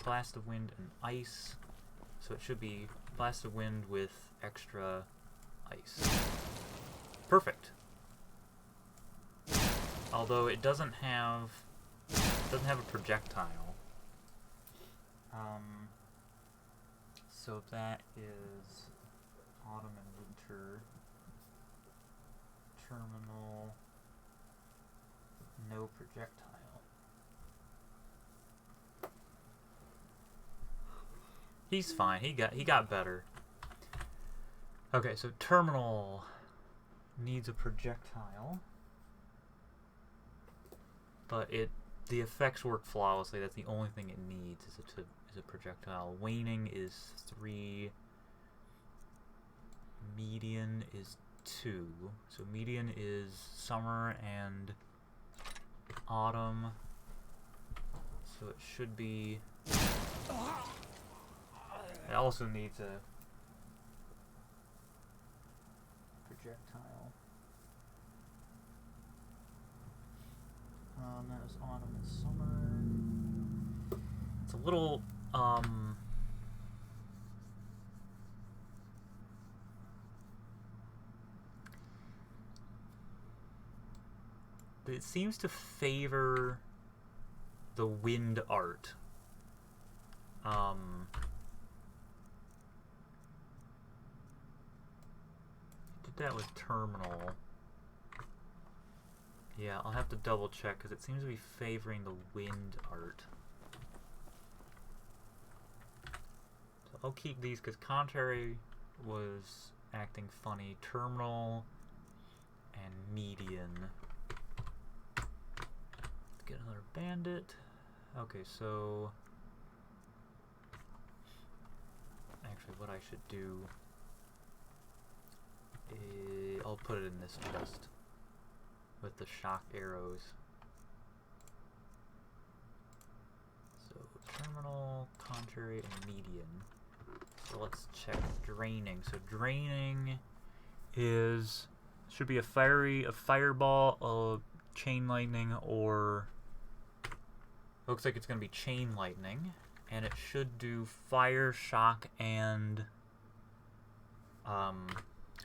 blast of wind and ice. So it should be blast of wind with extra ice. Perfect. Although it doesn't have a projectile. So that is autumn and winter. Terminal. No projectile. He's fine. He got better. Okay, so terminal needs a projectile. But the effects work flawlessly. That's the only thing it needs is a projectile. Waning is 3. Median is 2. So median is summer and autumn. So it should be. It also needs a projectile. That was autumn and summer. It's a little, it seems to favor the wind art. Did that with terminal. Yeah, I'll have to double check because it seems to be favoring the wind art. So I'll keep these because contrary was acting funny. Terminal and median. Let's get another bandit. Okay, so actually what I should do is I'll put it in this chest with the shock arrows. So terminal, contrary, and median. So let's check draining. So draining should be a fireball, a chain lightning, or looks like it's gonna be chain lightning, and it should do fire, shock, and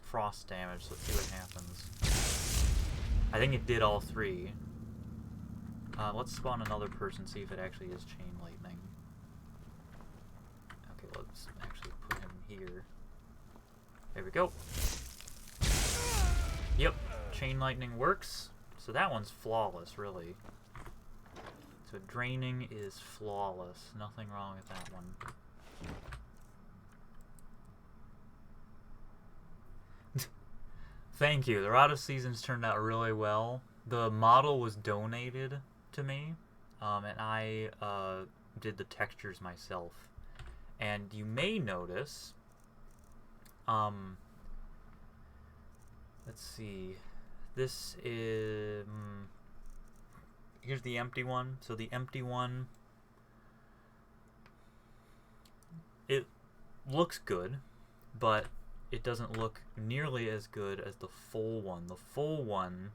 frost damage. So let's see what happens. I think it did all 3. Let's spawn another person, see if it actually is chain lightning. Okay, let's actually put him here. There we go. Yep, chain lightning works. So that one's flawless, really. So draining is flawless. Nothing wrong with that one. Thank you. The Rod of Seasons turned out really well. The model was donated to me, and I did the textures myself. And you may notice, let's see, this is, here's the empty one. So the empty one, it looks good, but it doesn't look nearly as good as the full one. The full one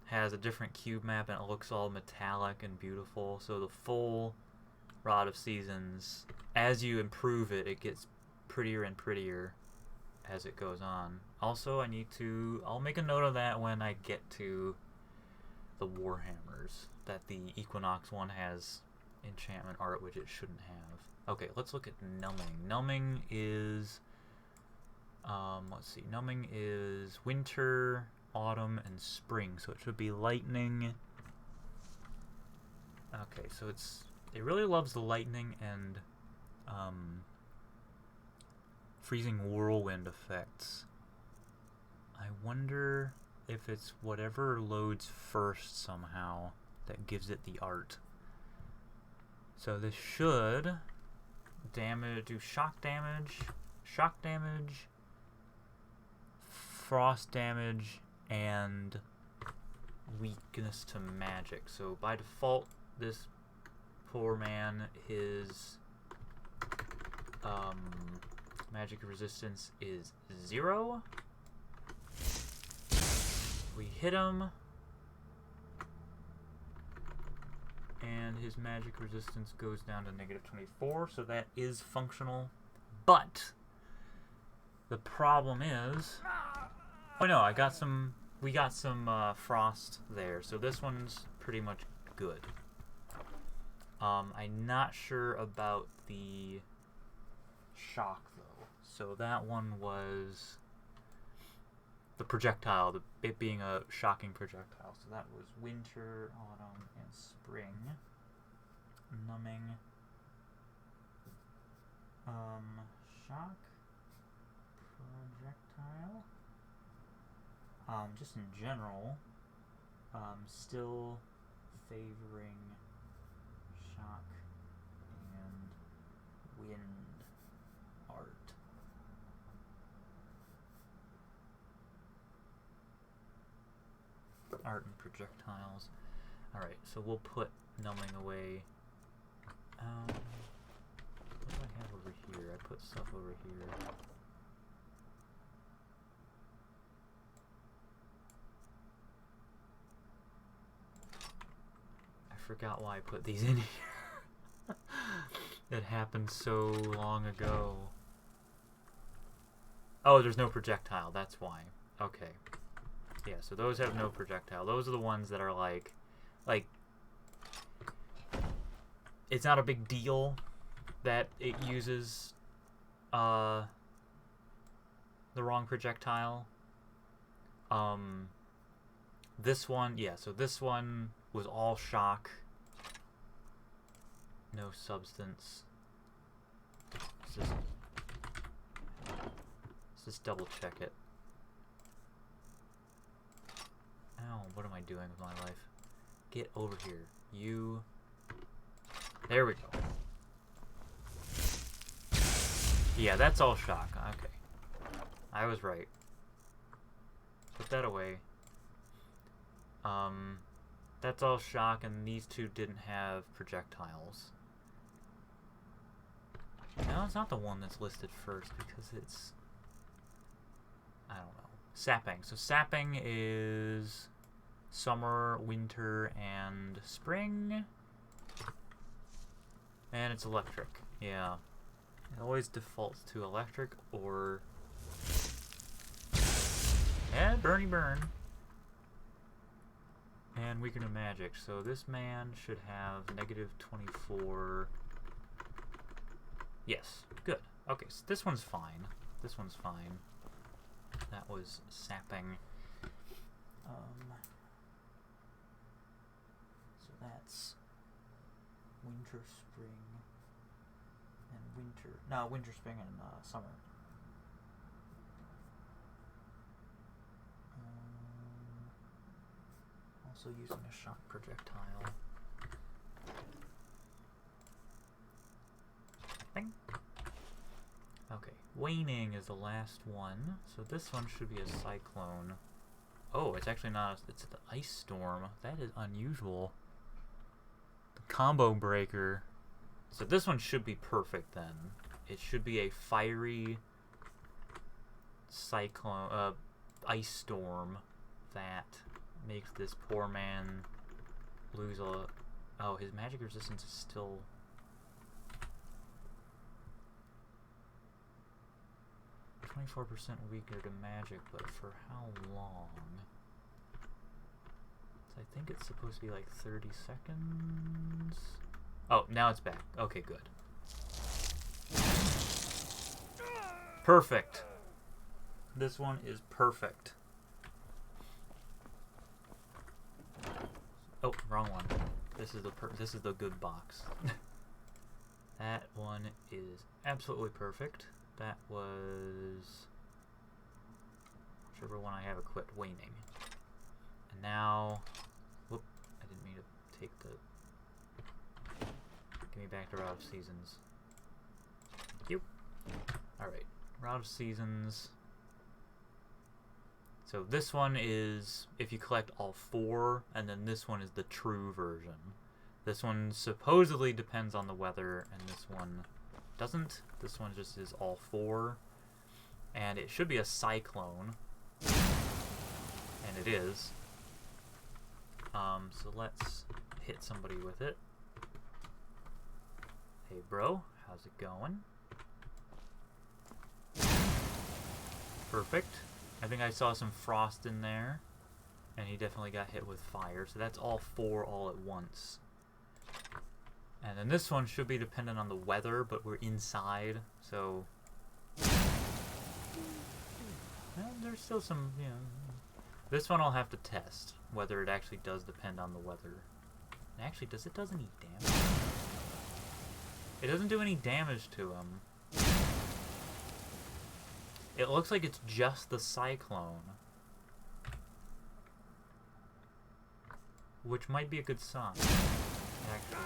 has a different cube map and it looks all metallic and beautiful. So the full Rod of Seasons, as you improve it, it gets prettier and prettier as it goes on. Also, I'll make a note of that when I get to the Warhammers, that the Equinox one has enchantment art, which it shouldn't have. Okay, let's look at numbing. Numbing is let's see, numbing is winter, autumn, and spring, so it should be lightning. Okay, so it really loves the lightning and freezing whirlwind effects. I wonder if it's whatever loads first somehow that gives it the art. So this should do shock damage, frost damage, and weakness to magic. So by default, this poor man, his magic resistance is 0. We hit him, and his magic resistance goes down to -24, so that is functional. But the problem is, oh no, we got some frost there, so this one's pretty much good. I'm not sure about the shock though. So that one was the projectile, it being a shocking projectile. So that was winter, autumn, and spring. Numbing. Shock projectile. Just in general, still favoring shock and wind art. Art and projectiles. Alright, so we'll put numbing away. What do I have over here? I put stuff over here. I forgot why I put these in here. It happened so long ago. Oh, there's no projectile, that's why. Okay. Yeah, so those have no projectile. Those are the ones that are like, it's not a big deal that it uses the wrong projectile. This one, yeah, so this one was all shock. No substance. Let's just double check it. Ow, what am I doing with my life? Get over here. You... There we go. Yeah, that's all shock. Okay. I was right. Put that away. That's all shock, and these two didn't have projectiles. No, it's not the one that's listed first, because it's... I don't know. Sapping. So sapping is summer, winter, and spring. And it's electric. Yeah. It always defaults to electric or... Yeah, Bernie burn. And weaken to magic. So this man should have -24. Yes. Good. Okay, so this one's fine. This one's fine. That was sapping. So that's winter, spring, and winter. No, winter, spring, and summer. Also using a shock projectile. Bing. Okay, waning is the last one. So this one should be a cyclone. Oh, it's actually not. It's the ice storm. That is unusual. The combo breaker. So this one should be perfect then. It should be a fiery cyclone, ice storm that makes this poor man lose a... Oh, his magic resistance is still... .24% weaker to magic, but for how long? So I think it's supposed to be like 30 seconds. Oh, now it's back. Okay, good. Perfect. This one is perfect. Oh, wrong one. This is the good box. That one is absolutely perfect. That was whichever one I have equipped, waning. And now, whoop! I didn't mean to take the. Give me back to Route of Seasons. Thank you. All right, Route of Seasons. So this one is if you collect all 4, and then this one is the true version. This one supposedly depends on the weather, and this one doesn't. This one just is all 4. And it should be a cyclone. And it is. So let's hit somebody with it. Hey bro, how's it going? Perfect. I think I saw some frost in there. And he definitely got hit with fire. So that's all 4 all at once. And then this one should be dependent on the weather, but we're inside, so... Well, there's still some, you know... This one I'll have to test, whether it actually does depend on the weather. And actually, does any damage? It doesn't do any damage to him. It looks like it's just the cyclone. Which might be a good sign, actually.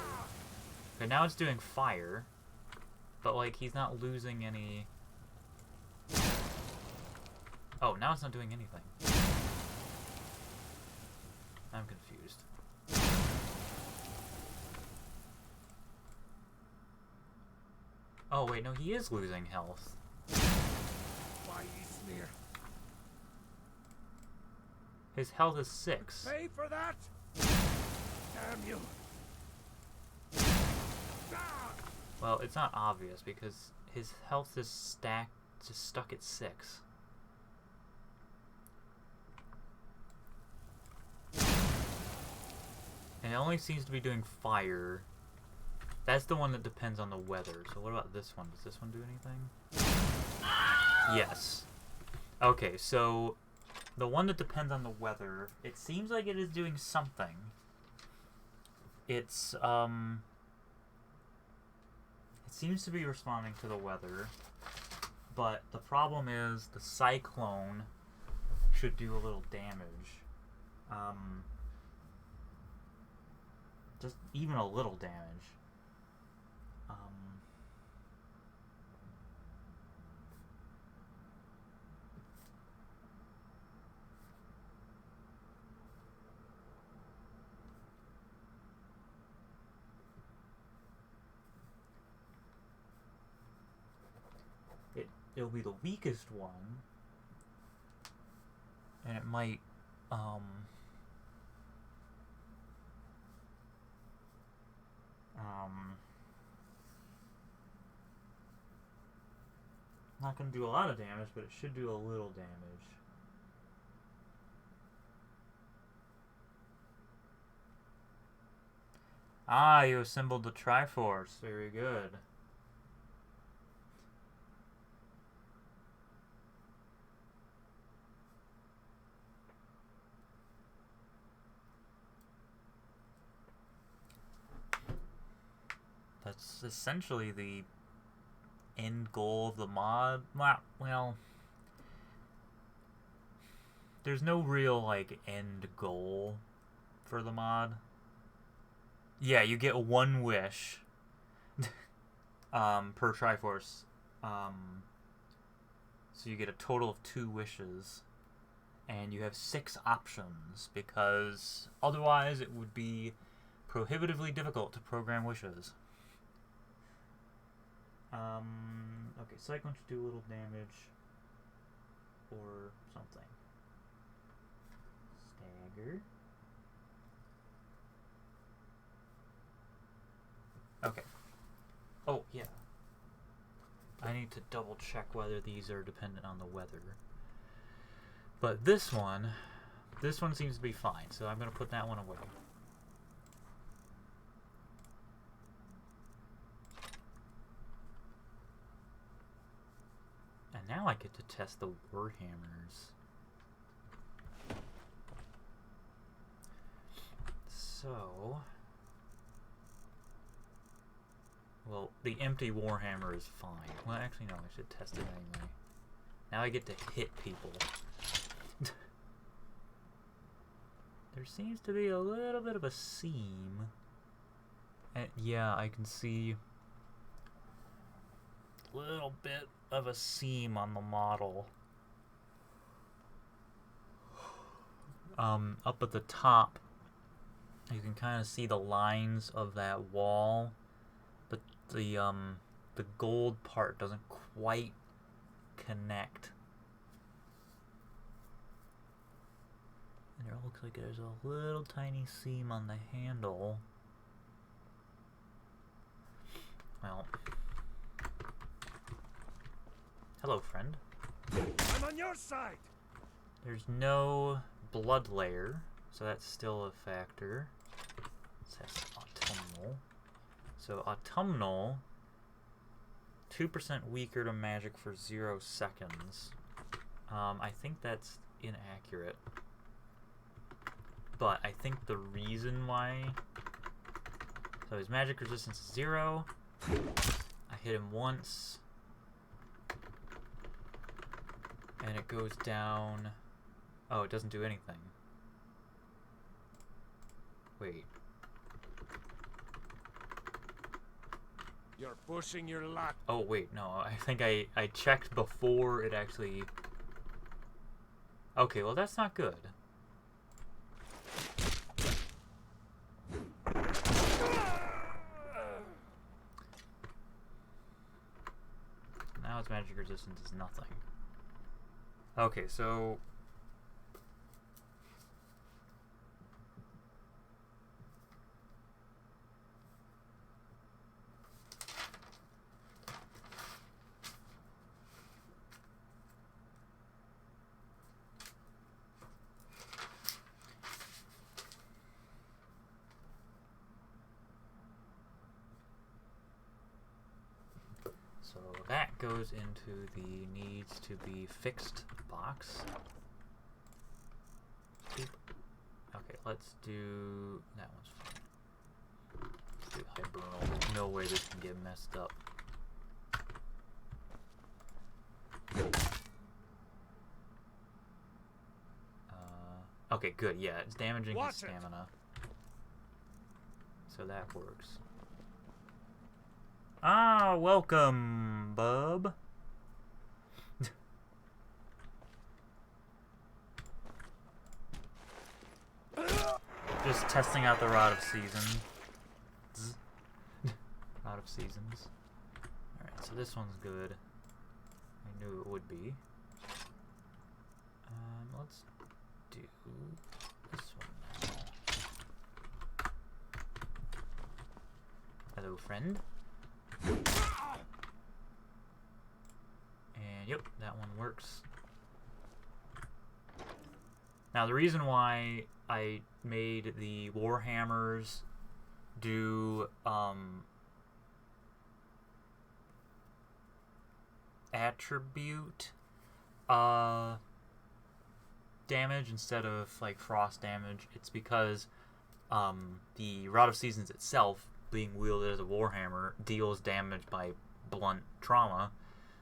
Okay, now it's doing fire, but like he's not losing any... Oh, now it's not doing anything. I'm confused. Oh wait, no, he is losing health. Why you smear? His health is 6. Pay for that? Damn you! Well, it's not obvious because his health is stuck at 6. And it only seems to be doing fire. That's the one that depends on the weather. So what about this one? Does this one do anything? Yes. Okay, so the one that depends on the weather, it seems like it is doing something. It's, it seems to be responding to the weather, but the problem is the cyclone should do a little damage. Just even a little damage. It'll be the weakest one, and it might, not going to do a lot of damage, but it should do a little damage. Ah, you assembled the Triforce. Very good. That's essentially the end goal of the mod. Well, there's no real, like, end goal for the mod. Yeah, you get 1 wish per Triforce. So you get a total of 2 wishes. And you have 6 options, because otherwise it would be prohibitively difficult to program wishes. Okay, Cyclone should do a little damage. Or something. Stagger. Okay. Oh, yeah. I need to double check whether these are dependent on the weather. But this one seems to be fine, so I'm going to put that one away. And now I get to test the Warhammers. So... Well, the empty Warhammer is fine. Well, actually, no, I should test it anyway. Now I get to hit people. There seems to be a little bit of a seam. And yeah, I can see a little bit of a seam on the model. Up at the top, you can kind of see the lines of that wall, but the gold part doesn't quite connect. And it looks like there's a little tiny seam on the handle. Well, hello, friend. I'm on your side. There's no blood layer, so that's still a factor. That's autumnal. So autumnal, 2% weaker to magic for 0 seconds. I think that's inaccurate. But I think the reason why... So his magic resistance is 0. I hit him once. And it goes down... Oh, it doesn't do anything. Wait. You're pushing your luck. Oh, wait, no. I think I checked before it actually... Okay, well that's not good. Now its magic resistance is nothing. Okay, so... So that goes into the needs to be fixed box. Boop. Okay, let's do that one's fine. Let's do Hybernal. There's no way this can get messed up. Okay, good. Yeah, it's damaging his stamina. So that works. Ah, welcome, bub. Just testing out the Rod of Seasons. Rod of Seasons. Alright, so this one's good. I knew it would be. Let's do this one now. Hello, friend. And yep, that one works. Now the reason why I made the Warhammers do attribute damage instead of like frost damage, it's because the Rod of Seasons itself, being wielded as a Warhammer, deals damage by blunt trauma.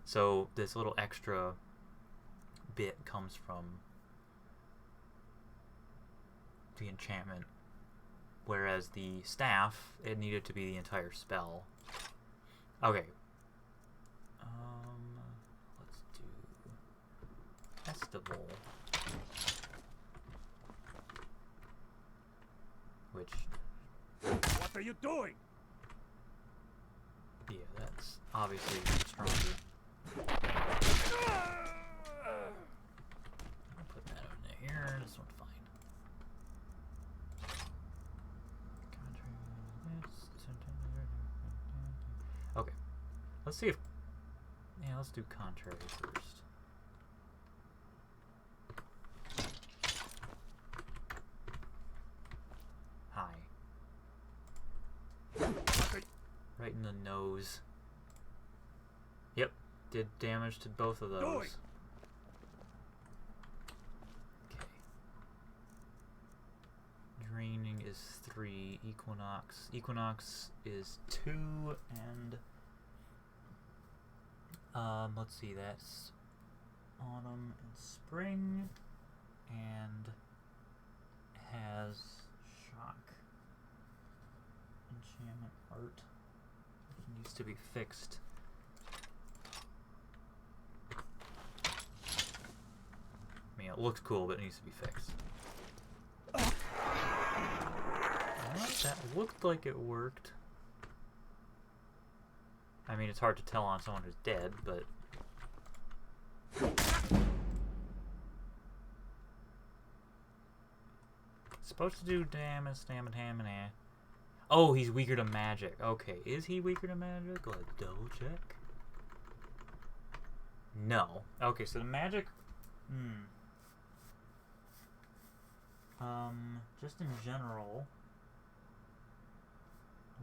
So this little extra bit comes from the enchantment, whereas the staff, it needed to be the entire spell. Okay. Let's do Festival, which... What are you doing? Yeah, that's obviously stronger. I'll put that over here. This one's fine. Okay. Let's see if... Yeah, let's do contrary first. Hi. Right in the nose. Yep, did damage to both of those. Okay. Draining is 3. Equinox. Equinox is 2, and let's see, that's autumn and spring, and has shock. Enchantment art. It needs to be fixed. I mean, it looks cool, but it needs to be fixed. Alright, that looked like it worked. I mean, it's hard to tell on someone who's dead, but... It's supposed to do damage. Oh, he's weaker to magic. Okay, is he weaker to magic? Let's double check. No. Okay, so the magic... just in general,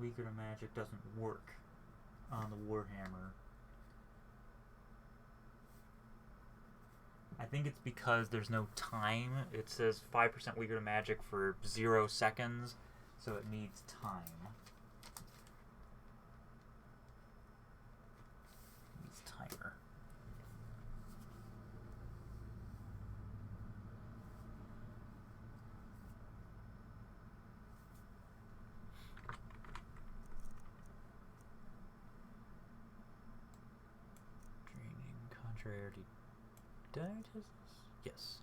weaker to magic doesn't work on the Warhammer. I think it's because there's no time. It says 5% weaker to magic for 0 seconds, so it needs time. It needs timer. Draining contrary. Did I test this? Yes.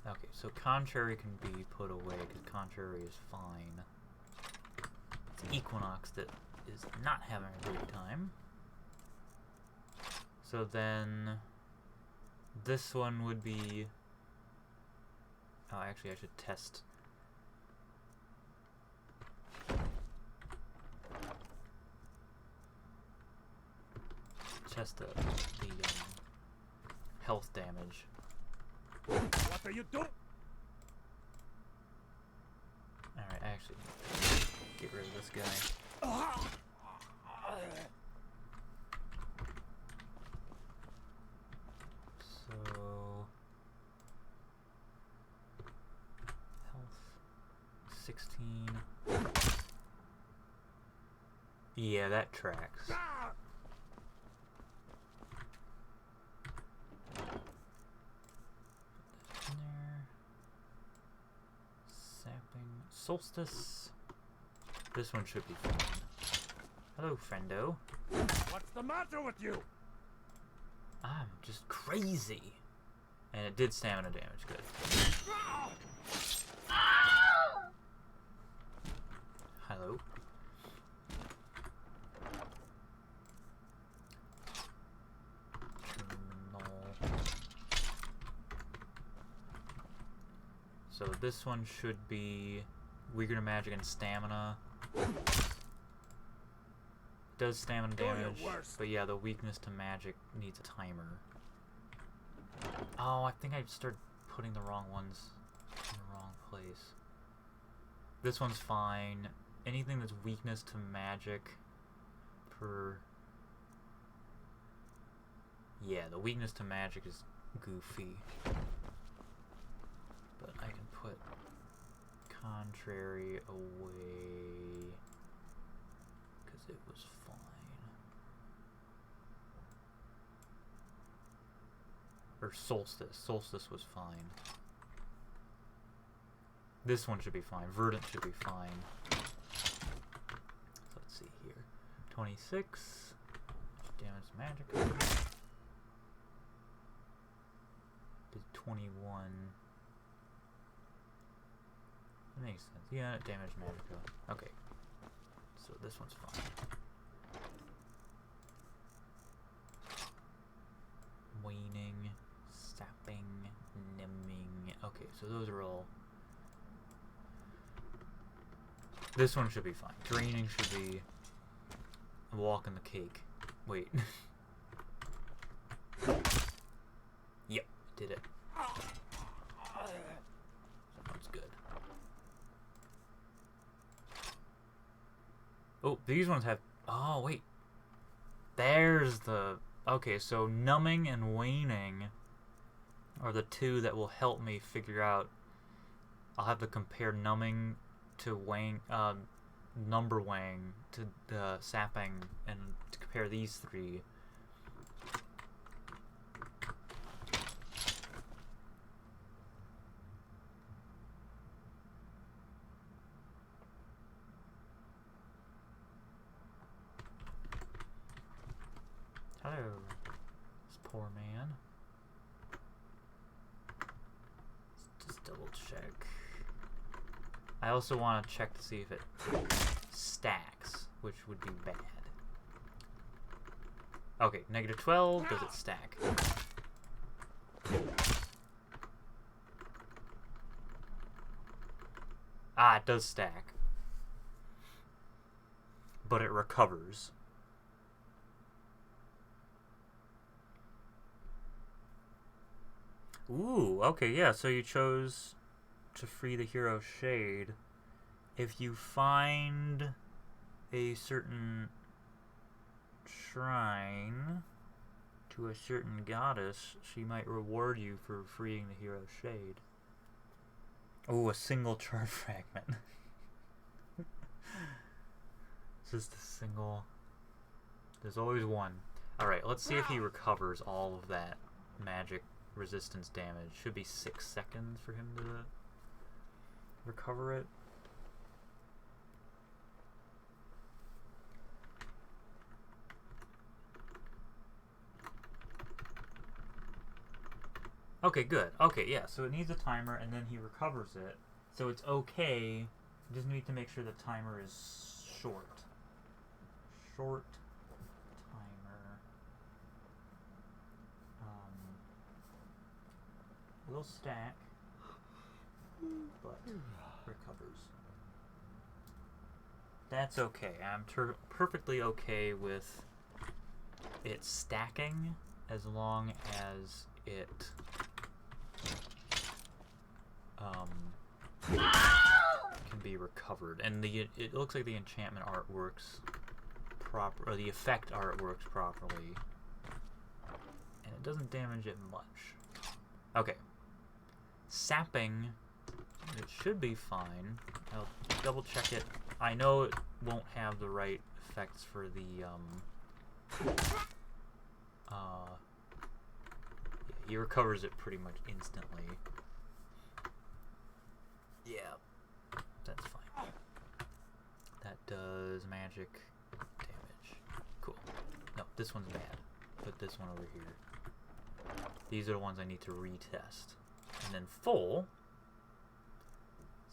Okay, so contrary can be put away because contrary is fine. It's Equinox that is not having a great time. So then this one would be... Oh, actually I should test... Test the health damage. What are you doing? Alright, actually, get rid of this guy. So, health 16. Yeah, that tracks. Solstice. This one should be fine. Hello, friendo. What's the matter with you? I'm just crazy. And it did stamina damage, good. Hello. So this one should be weaker to magic and stamina. Does stamina damage, but yeah, the weakness to magic needs a timer. Oh, I think I started putting the wrong ones in the wrong place. This one's fine. Anything that's weakness to magic per... Yeah, the weakness to magic is goofy. But I can put contrary away because it was fine. Or solstice. Solstice was fine. This one should be fine. Verdant should be fine. Let's see here. 26. Damage magic. Did 21. That makes sense. Yeah, damage magic. Okay. So this one's fine. Waning, sapping, nimming. Okay, so those are all... This one should be fine. Draining should be a walk in the cake. Wait. Yep, did it. That one's good. Oh, these ones have... Oh, wait. There's the... Okay, so numbing and waning are the two that will help me figure out... I'll have to compare numbing to wang... number wang to the sapping and to compare these three. Hello, this poor man. Let's just double check. I also want to check to see if it stacks, which would be bad. Okay, negative 12, does it stack? Ah, it does stack. But it recovers. Ooh, okay, yeah, so you chose to free the hero Shade. If you find a certain shrine to a certain goddess, she might reward you for freeing the hero Shade. Oh, a single charm fragment. Just a single... There's always one. Alright, let's see if he recovers all of that magic resistance damage. Should be 6 seconds for him to recover it. Okay, good. Okay, yeah, so it needs a timer, and then he recovers it. So it's okay. You just need to make sure the timer is short. Short timer. Will stack, but recovers. That's okay. I'm perfectly okay with it stacking as long as it can be recovered. And it looks like the enchantment art works proper, or the effect art works properly, and it doesn't damage it much. Okay. Sapping, it should be fine. I'll double check it. I know it won't have the right effects for the he recovers it pretty much instantly. Yeah, that's fine. That does magic damage. Cool. No, this one's bad. Put this one over here. These are the ones I need to retest. And then full.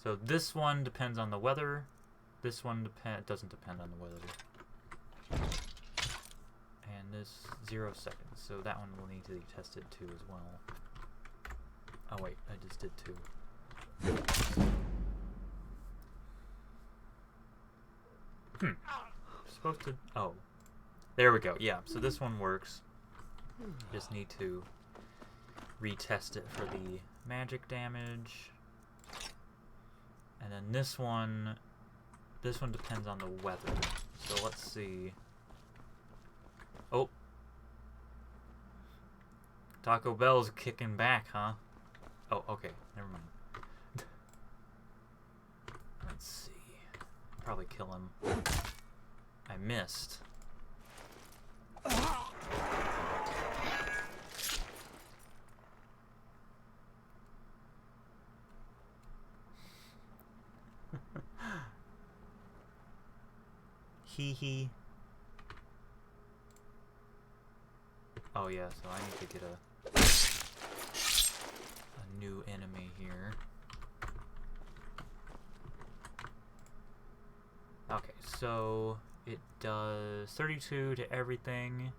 So this one depends on the weather. This one doesn't depend on the weather. And this 0 seconds. So that one will need to be tested too as well. Oh wait, I just did 2. Supposed to... Oh. There we go. Yeah, so this one works. Just need to retest it for the magic damage. And then this one depends on the weather. So let's see. Oh. Taco Bell's kicking back, huh? Oh, okay. Never mind. Let's see. Probably kill him. I missed. Hee hee. Oh yeah, so I need to get a new enemy here. Okay, so it does 32 to everything.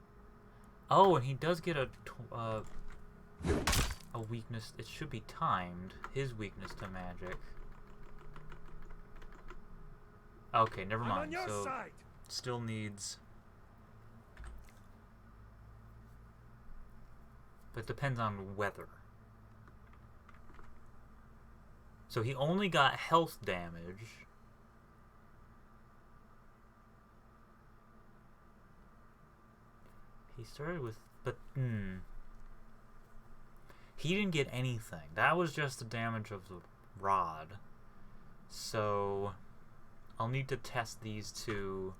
Oh, and he does get a weakness. It should be timed. His weakness to magic. Okay, never mind. I'm on your so side. still needs. But it depends on weather. So he only got health damage. He started with, but he didn't get anything. That was just the damage of the rod. So I'll need to test these two.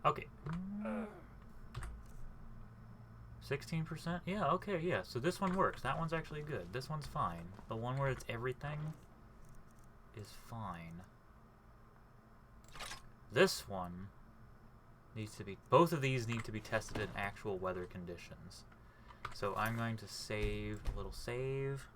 Okay. 16%? Yeah, okay, yeah. So this one works. That one's actually good. This one's fine. The one where it's everything is fine. This one needs to be... Both of these need to be tested in actual weather conditions. So I'm going to save a little save.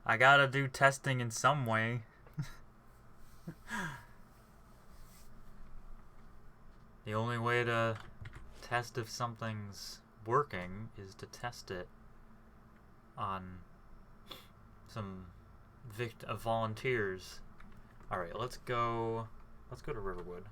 I gotta do testing in some way. The only way to test if something's working is to test it on some volunteers. Alright, let's go to Riverwood.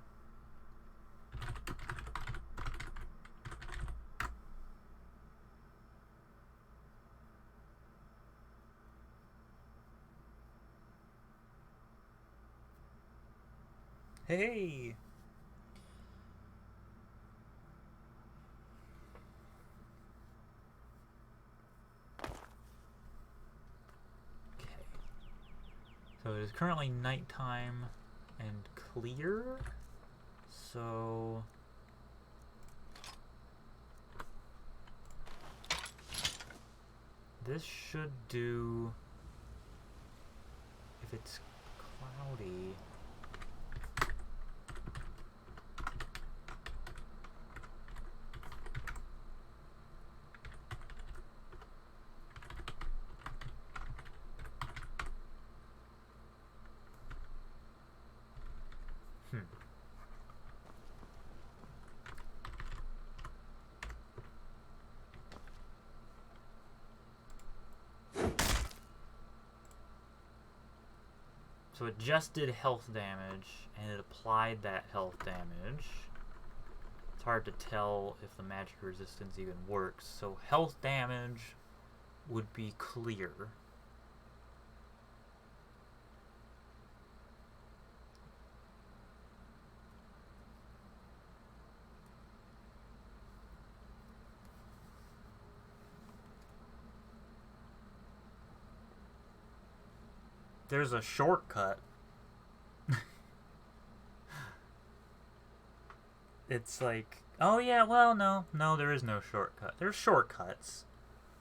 Hey! Okay. So it is currently nighttime and clear. So this should do if it's cloudy. So it just did health damage, and it applied that health damage. It's hard to tell if the magic resistance even works. So health damage would be clear. There's a shortcut. It's like, oh yeah, well, no, there is no shortcut. There's shortcuts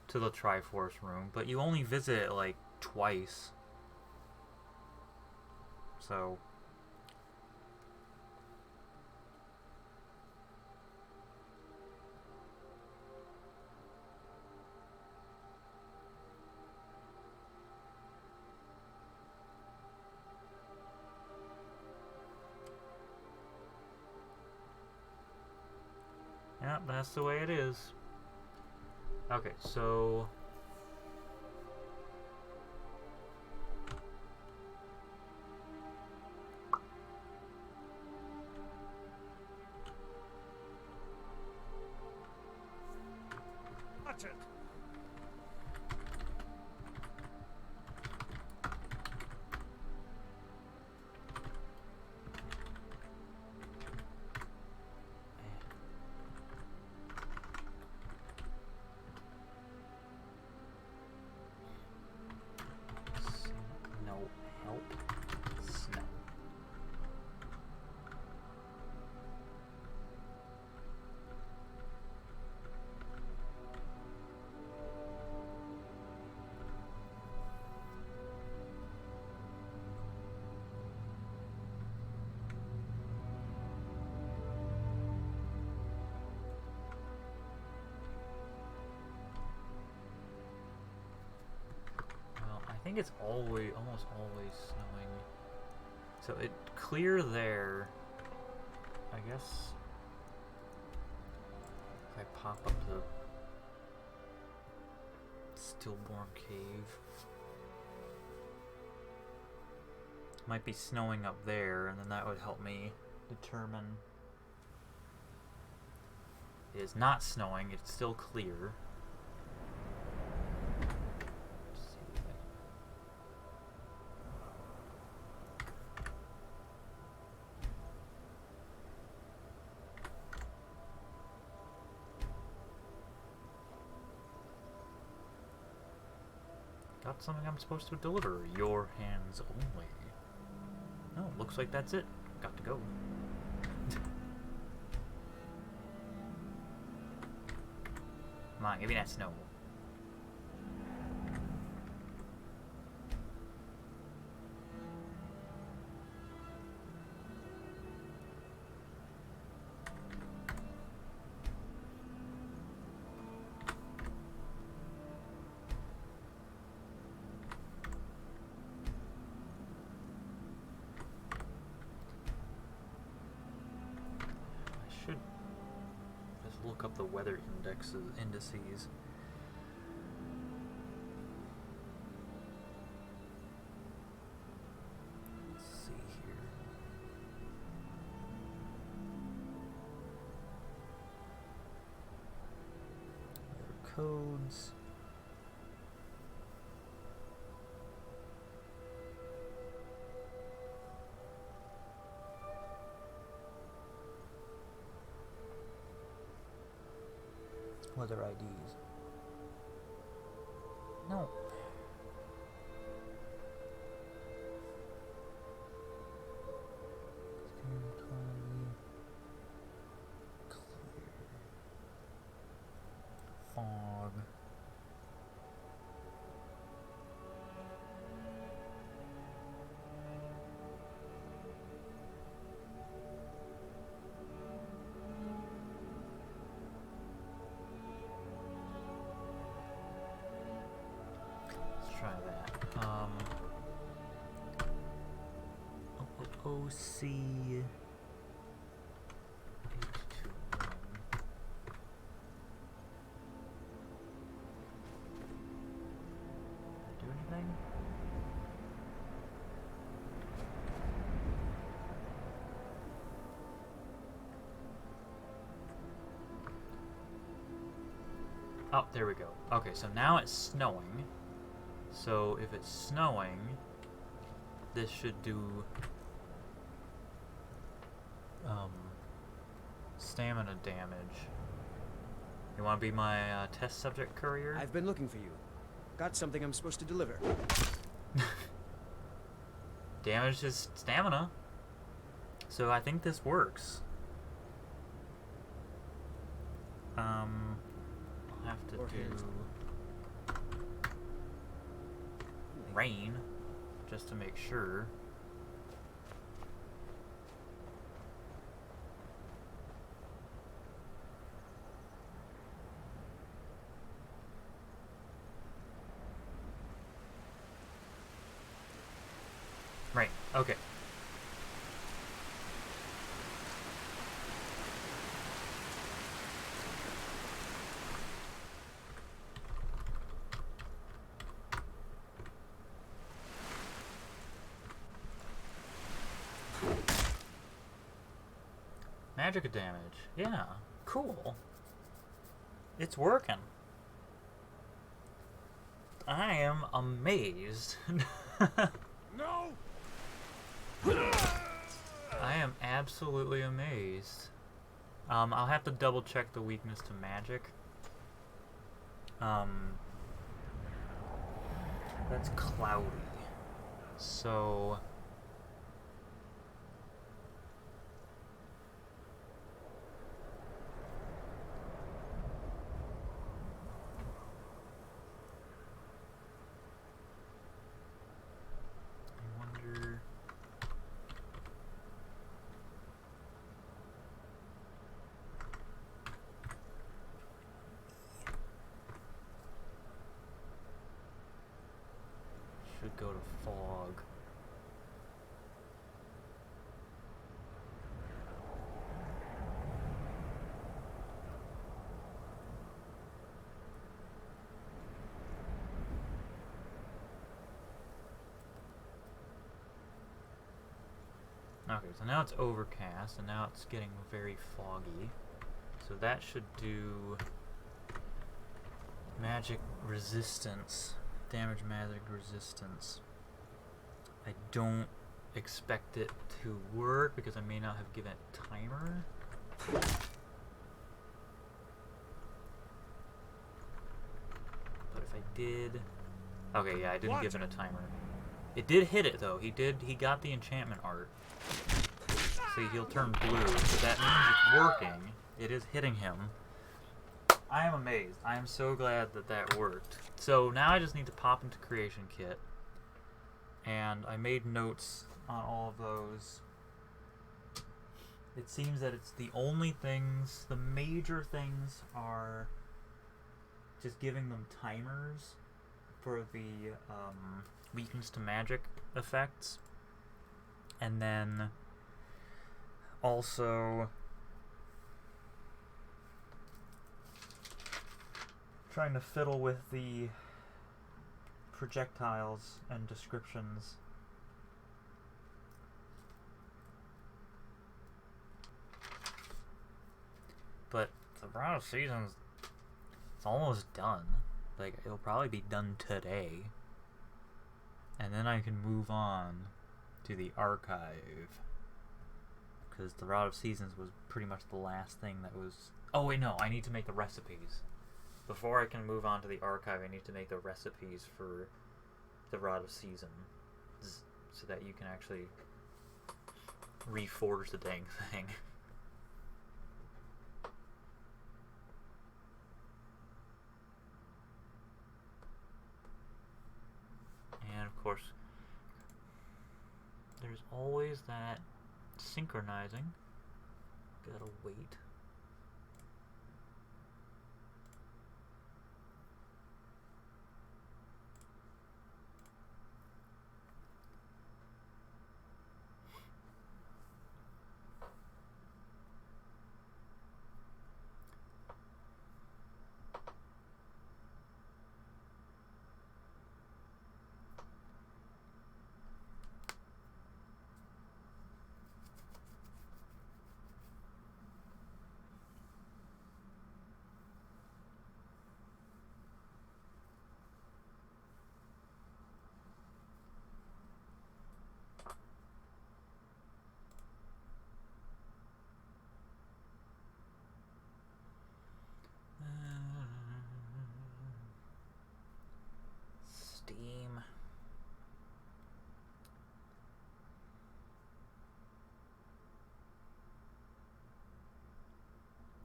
to the Triforce room, but you only visit it like twice. So yeah, that's the way it is. Okay, so Watch it. no help. Snow. Well, I think it's almost always snowing. So it clear there. I guess if I pop up to Stillborn Cave, might be snowing up there, and then that would help me determine. It is not snowing. It's still clear. Let's see if I- Got something I'm supposed to deliver. Your hands only. Oh, looks like that's it. Got to go. Come on, give me that snow. the weather indices. Let's see here. Weather codes. Weather IDs. No. Clear. Fog. Try that. OC 821. Did I do anything? Oh, there we go. Okay, so now it's snowing. So if it's snowing, this should do stamina damage. You want to be my test subject courier? I've been looking for you. Got something I'm supposed to deliver. Damage is stamina. So I think this works. I'll have to do rain just to make sure. Right, okay. Magic damage. Yeah, cool. It's working. I am amazed. No! I am absolutely amazed. I'll have to double check the weakness to magic. That's cloudy. So I wonder. Should go to fog. Okay, so now it's overcast, and now it's getting very foggy. So that should do magic resistance. Damage magic resistance. I don't expect it to work because I may not have given it timer. But if I did... Okay, yeah, I didn't give it a timer. It did hit it though. He got the enchantment art. See, he'll turn blue. So that means it's working. It is hitting him. I am amazed. I am so glad that that worked. So now I just need to pop into Creation Kit. And I made notes on all of those. It seems that it's the only things, the major things are just giving them timers for the weakness to magic effects. And then also trying to fiddle with the projectiles and descriptions. But the Round of Seasons, it's almost done. Like, it'll probably be done today. And then I can move on to the archive. Because the Round of Seasons was pretty much the last thing that was... Oh, wait, no. I need to make the recipes. Before I can move on to the archive, I need to make the recipes for the Rod of Seasons. So that you can actually reforge the dang thing. And of course, there's always that synchronizing. Gotta wait. Steam.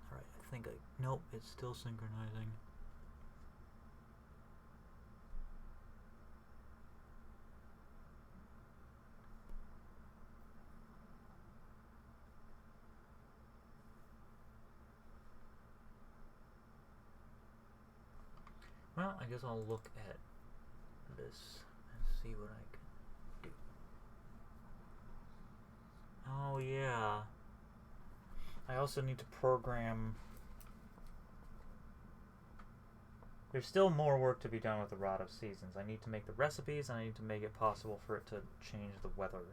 Alright, I think nope, it's still synchronizing. Well, I guess I'll look at this and see what I can do. Oh yeah. I also need to program... There's still more work to be done with the Rod of Seasons. I need to make the recipes, and I need to make it possible for it to change the weather.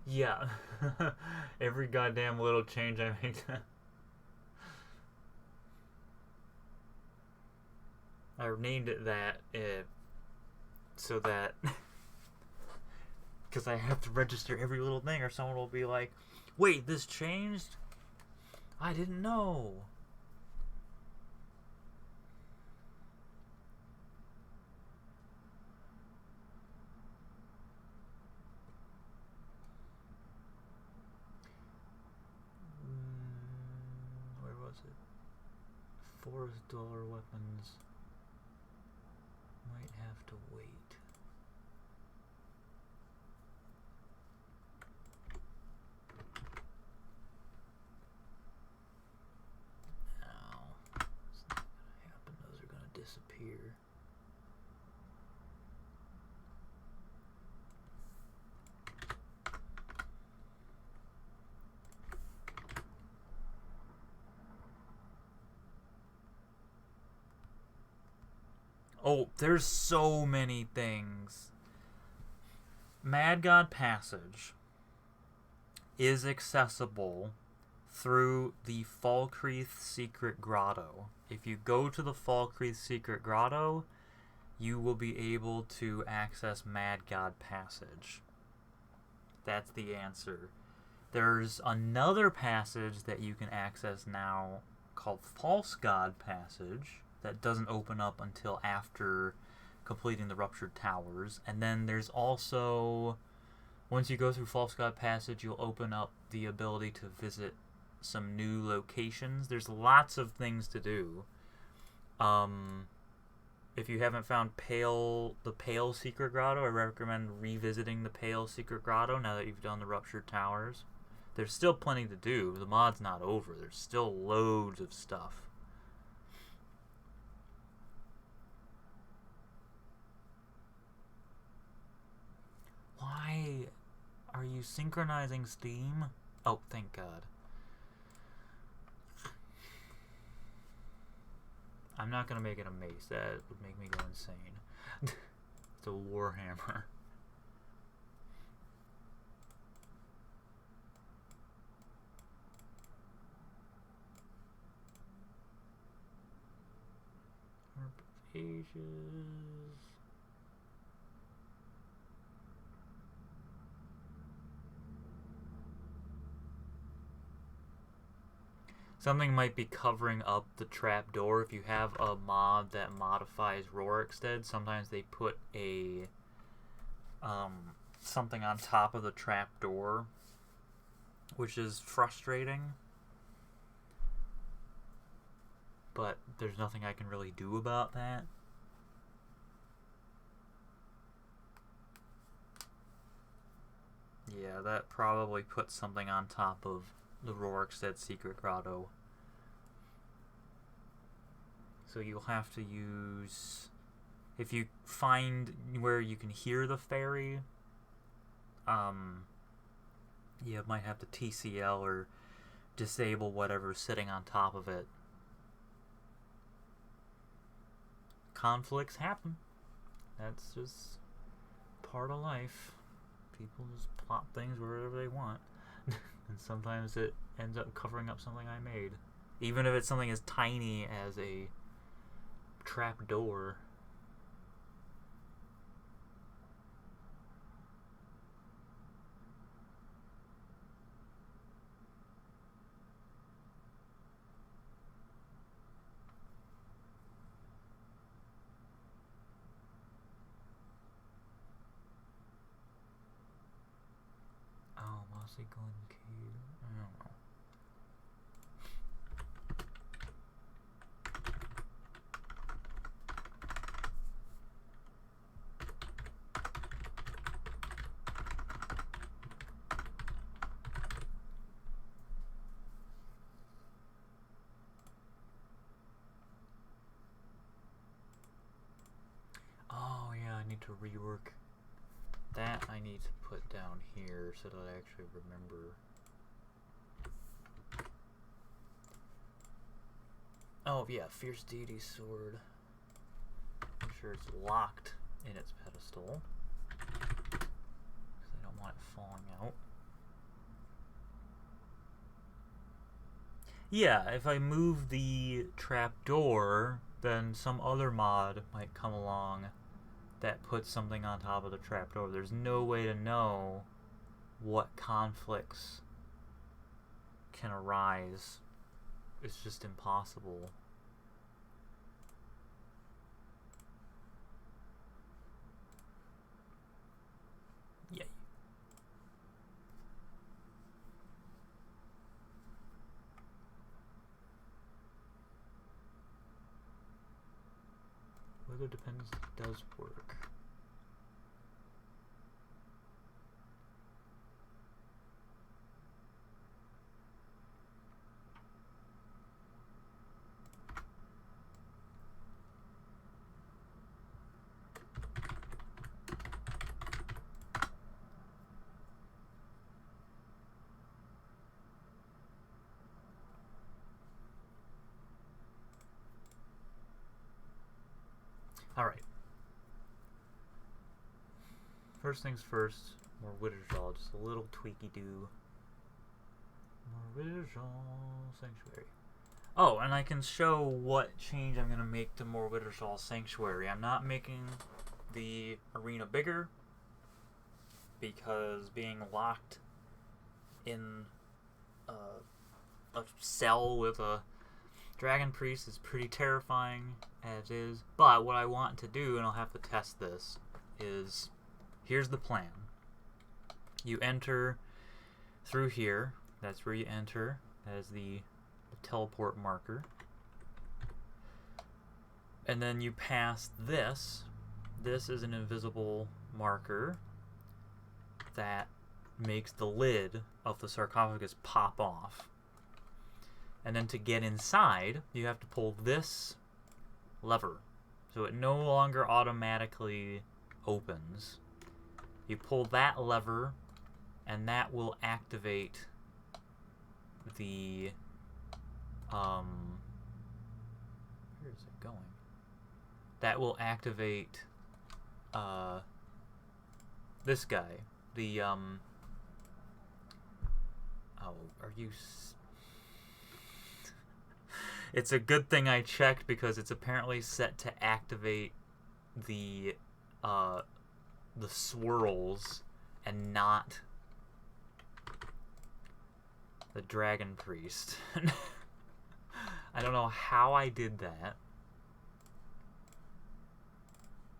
Yeah. Every goddamn little change I make. I named it that so that because I have to register every little thing or someone will be like, wait, this changed? I didn't know. Where was it? Forest Dweller weapons might have to wait. No, it's not gonna happen. Those are gonna disappear. Oh, there's so many things. Mad God Passage is accessible through the Falkreath Secret Grotto. If you go to the Falkreath Secret Grotto, you will be able to access Mad God Passage. That's the answer. There's another passage that you can access now called False God Passage that doesn't open up until after completing the Ruptured Towers. And then there's also, once you go through False God Passage, you'll open up the ability to visit some new locations. There's lots of things to do. if you haven't found the Pale Secret Grotto, I recommend revisiting the Pale Secret Grotto now that you've done the Ruptured Towers. There's still plenty to do. The mod's not over. There's still loads of stuff. Why are you synchronizing Steam? Oh, thank God. I'm not gonna make it a mace. That would make me go insane. It's a warhammer. Pages. Something might be covering up the trapdoor. If you have a mod that modifies Rorikstead, sometimes they put a something on top of the trapdoor, which is frustrating. But there's nothing I can really do about that. Yeah, that probably puts something on top of the Rorikstead Secret Grotto. So you'll have to use... If you find where you can hear the fairy, you might have to TCL or disable whatever's sitting on top of it. Conflicts happen. That's just part of life. People just plop things wherever they want. And sometimes it ends up covering up something I made. Even if it's something as tiny as a trap door. Oh, Mossy Glen Cave. I don't know. Oh yeah, I need to rework that. I need to put down here so that I actually remember. Oh yeah, Fierce Deity Sword. Make sure it's locked in its pedestal, because I don't want it falling out. Yeah, if I move the trapdoor, then some other mod might come along that puts something on top of the trapdoor. There's no way to know what conflicts can arise. It's just impossible. Yay. Weather dependency does work. Alright. First things first, more Witherjaw, just a little tweaky-do. More Witherjaw Sanctuary. Oh, and I can show what change I'm going to make to more Witherjaw Sanctuary. I'm not making the arena bigger, because being locked in a cell with a Dragon Priest is pretty terrifying as is. But what I want to do, and I'll have to test this, is here's the plan. You enter through here. That's where you enter. That is the teleport marker. And then you pass this. This is an invisible marker that makes the lid of the sarcophagus pop off. And then to get inside, you have to pull this lever. So it no longer automatically opens. You pull that lever, and that will activate the... where is it going? That will activate this guy. The, oh, are you... It's a good thing I checked because it's apparently set to activate the swirls and not the Dragon Priest. I don't know how I did that.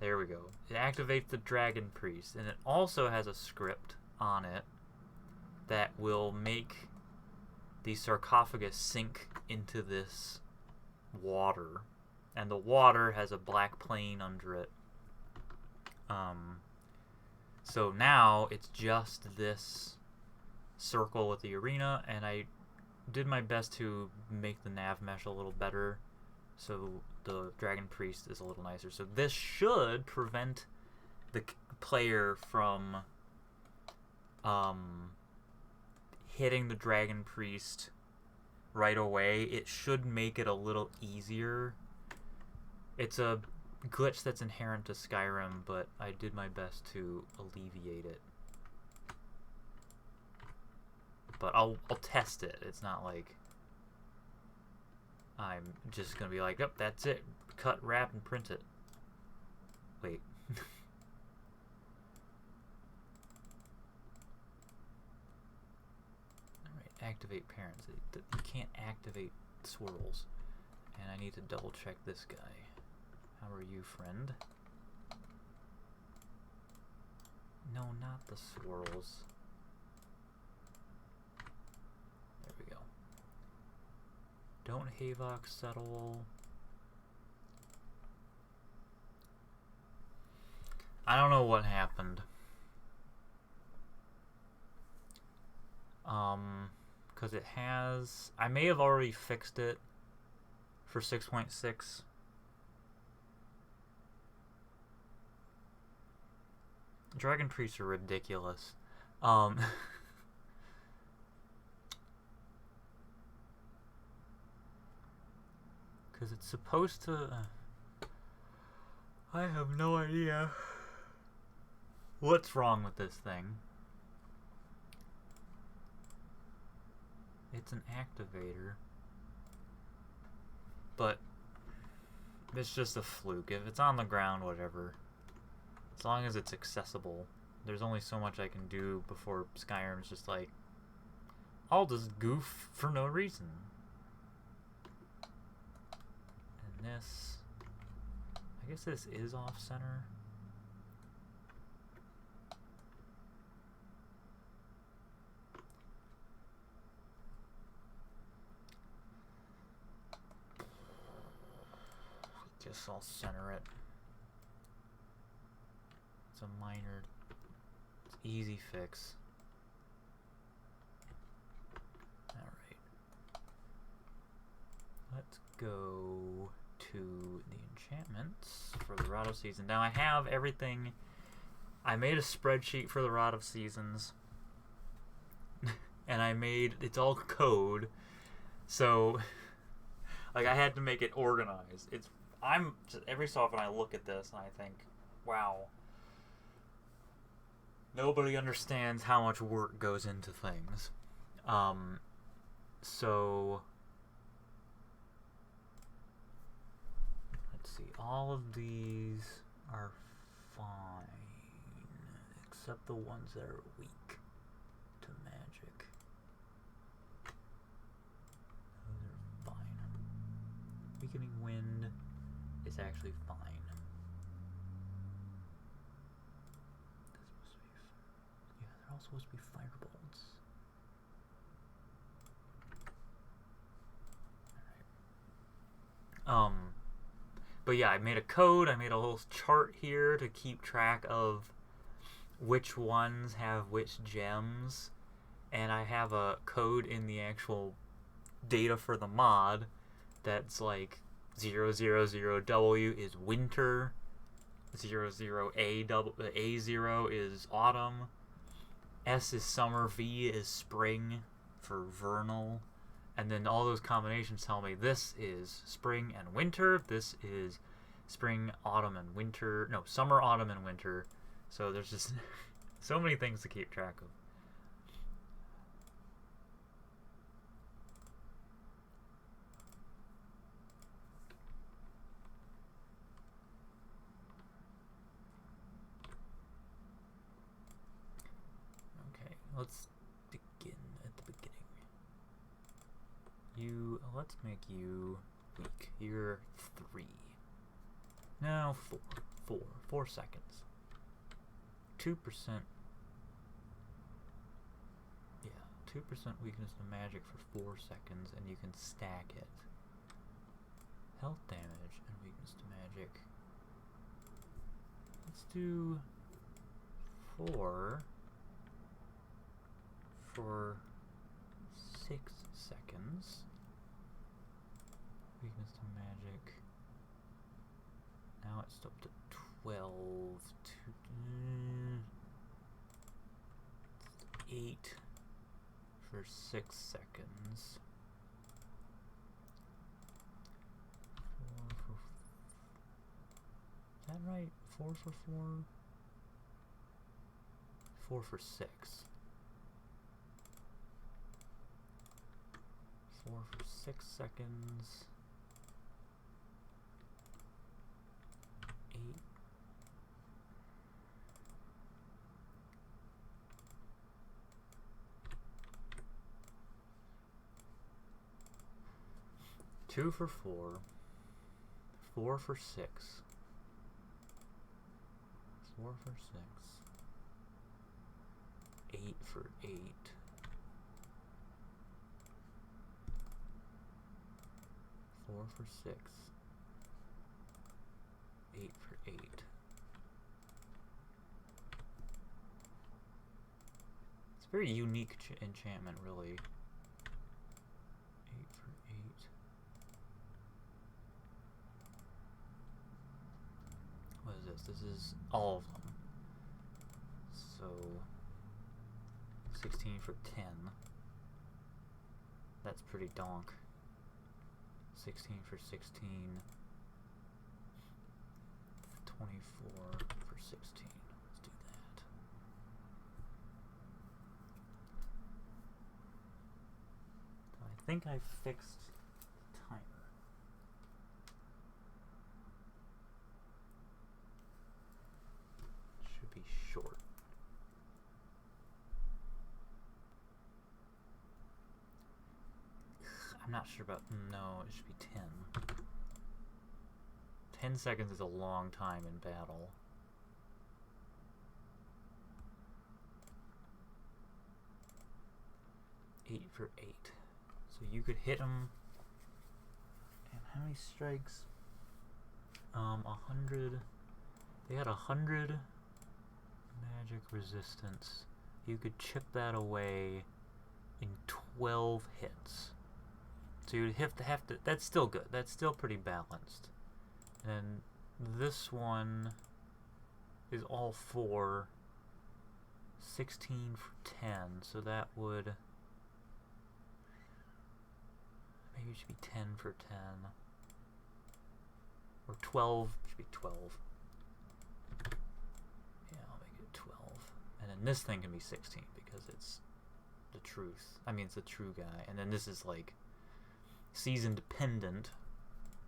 There we go. It activates the Dragon Priest, and it also has a script on it that will make the sarcophagus sink into this water, and the water has a black plane under it. So now it's just this circle with the arena, and I did my best to make the nav mesh a little better so the Dragon Priest is a little nicer. So this should prevent the player from hitting the Dragon Priest right away. It should make it a little easier. It's a glitch that's inherent to Skyrim, but I did my best to alleviate it. But I'll test it. It's not like I'm just gonna be like, oh, that's it. Cut, wrap, and print it. Wait. Alright, activate parents. You can't activate swirls. And I need to double check this guy. How are you, friend? No, not the swirls. There we go. Don't Havok settle. I don't know what happened. Because it has... I may have already fixed it for 6.6. Dragon Priests are ridiculous. Because it's supposed to... I have no idea what's wrong with this thing. It's an activator. But it's just a fluke. If it's on the ground, whatever. As long as it's accessible. There's only so much I can do before Skyrim's just like, I'll just goof for no reason. And this... I guess this is off-center. Guess I'll center it. It's a minor... It's easy fix. Alright. Let's go to the enchantments for the Rod of Seasons. Now I have everything. I made a spreadsheet for the Rod of Seasons. And I made... It's all code. So... Like, I had to make it organized. It's... I'm... Just, every so often I look at this and I think, wow. Nobody understands how much work goes into things. So... Let's see. All of these are fine. Except the ones that are weak to magic. Those are fine. Weakening wind is actually fine. They're all supposed to be firebolts. But yeah, I made a code. I made a little chart here to keep track of which ones have which gems. And I have a code in the actual data for the mod that's like 000W is winter, 00A0 is autumn, S is summer, V is spring for vernal, and then all those combinations tell me this is spring and winter, this is spring, autumn, and winter, no, summer, autumn, and winter. So there's just so many things to keep track of. Let's begin at the beginning. Let's make you weak. You're 3. No, 4. 4 seconds. 2%. Yeah, 2% weakness to magic for 4 seconds, and you can stack it. Health damage and weakness to magic. Let's do 4. For 6 seconds. Weakness to magic. Now it's up to 12. 8 for 6 seconds. 4 for... Is that right? 4 for 4? 4 for 6. 4 for 6 seconds. 8. Two for 4. 4 for 6. 4 for 6. 8 for 8. 4 for 6. 8 for 8. It's a very unique enchantment, really. 8 for 8. What is this? This is all of them. So 16 for 10. That's pretty donk. 16 for 16, 24 for 16. Let's do that. So I think I fixed the timer. It should be short. I'm not sure about... No, it should be 10. 10 seconds is a long time in battle. Eight for 8. So you could hit him... And how many strikes? 100... They had 100 magic resistance. You could chip that away in 12 hits. So you'd have to, that's still good. That's still pretty balanced. And this one is all 4. 16 for 10. So that would, maybe it should be 10 for 10. Or 12, it should be 12. Yeah, I'll make it 12. And then this thing can be 16 because it's the truth. I mean, it's the true guy. And then this is like season dependent,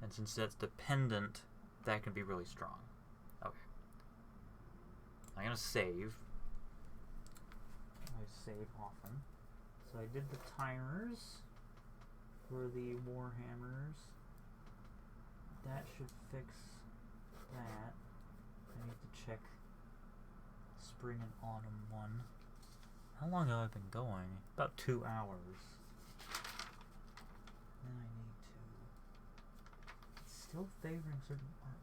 and since that's dependent, that can be really strong. Okay. I'm gonna save. I save often. So I did the timers for the Warhammers. That should fix that. I need to check spring and autumn one. How long have I been going? About 2 hours. Then I need to still favoring certain art.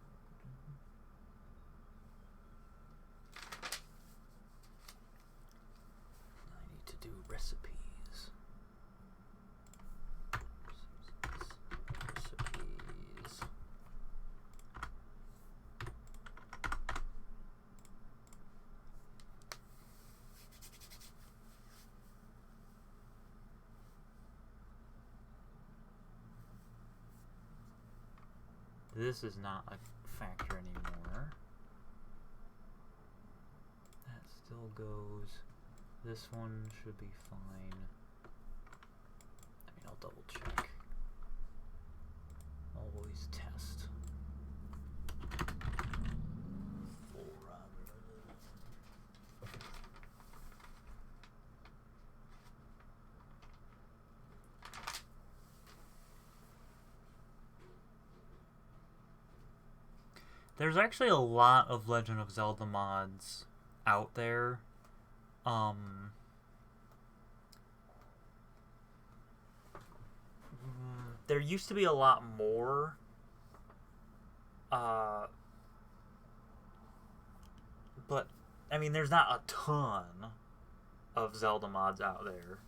I need to do recipes. Recipes. This is not a factor anymore. That still goes. This one should be fine. I mean, I'll double check. Always test. There's actually a lot of Legend of Zelda mods out there. There used to be a lot more. But, I mean, there's not a ton of Zelda mods out there.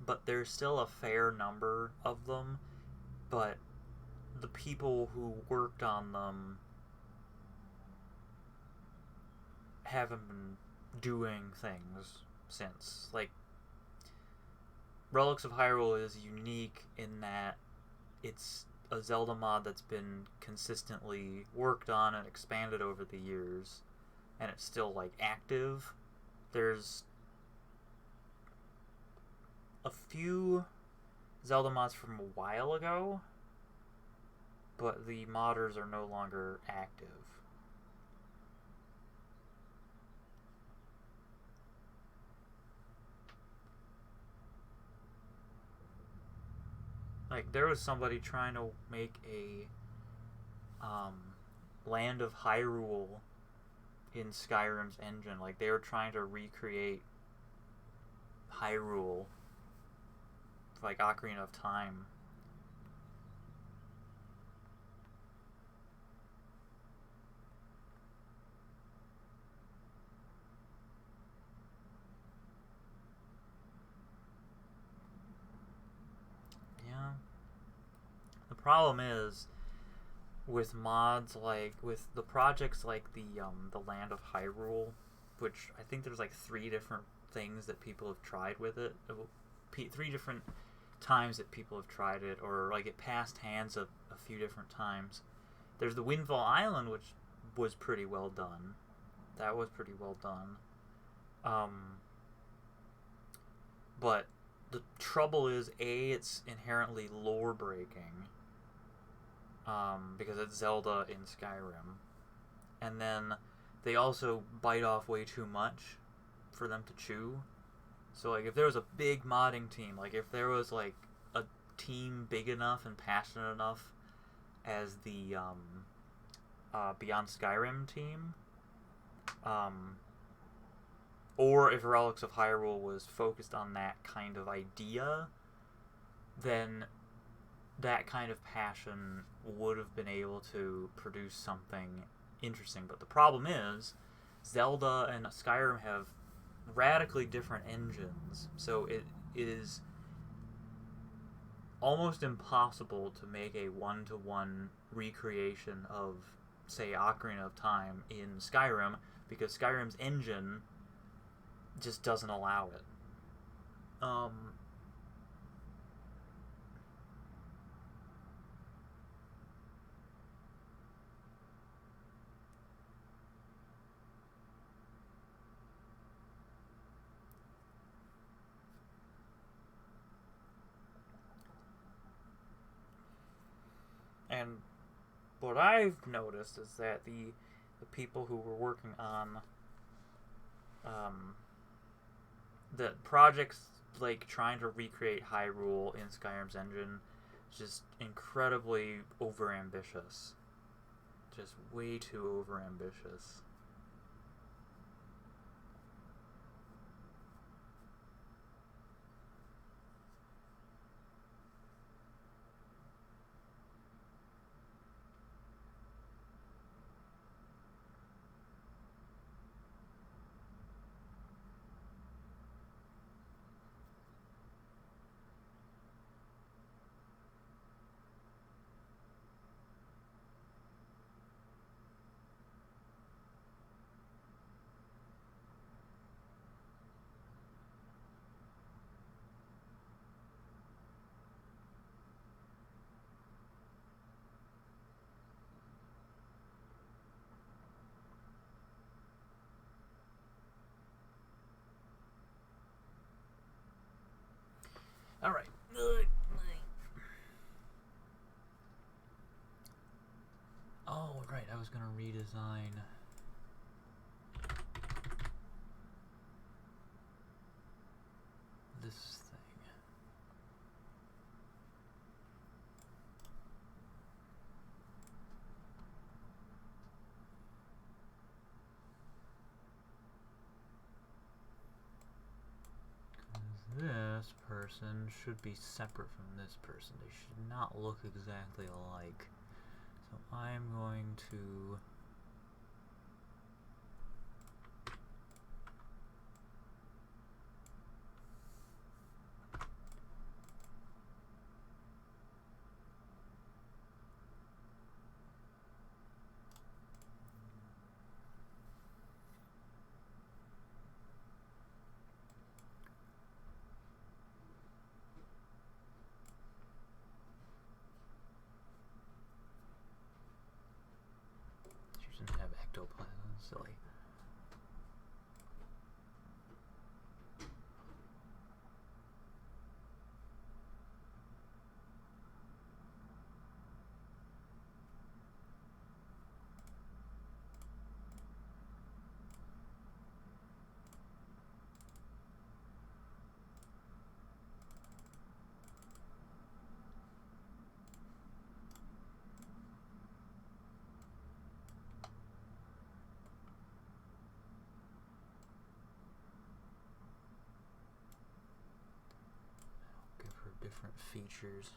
But there's still a fair number of them. But the people who worked on them haven't been doing things since. Like, Relics of Hyrule is unique in that it's a Zelda mod that's been consistently worked on and expanded over the years, and it's still, like, active. There's a few Zelda mods from a while ago, but the modders are no longer active. Like, there was somebody trying to make a Land of Hyrule in Skyrim's engine. Like, they were trying to recreate Hyrule, like Ocarina of Time. The problem is with mods, like with the projects like the Land of Hyrule, which I think there's like 3 different things that people have tried with it. 3 different times that people have tried it, or like it passed hands a few different times. There's the Windfall Island, which was pretty well done. That was pretty well done. But the trouble is, A, it's inherently lore breaking. Because it's Zelda in Skyrim. And then they also bite off way too much for them to chew. So, like, if there was a big modding team, like, if there was, like, a team big enough and passionate enough as the, Beyond Skyrim team, or if Relics of Hyrule was focused on that kind of idea, then that kind of passion would have been able to produce something interesting. But the problem is, Zelda and Skyrim have radically different engines, so it is almost impossible to make a one-to-one recreation of, say, Ocarina of Time in Skyrim, because Skyrim's engine just doesn't allow it. And what I've noticed is that the people who were working on the projects, like trying to recreate Hyrule in Skyrim's engine, is just incredibly overambitious. Just way too overambitious. Alright. Oh, right, I was gonna redesign this thing. This person should be separate from this person. They should not look exactly alike. So I'm going to shouldn't have ectoplasm. Silly. Give her different features.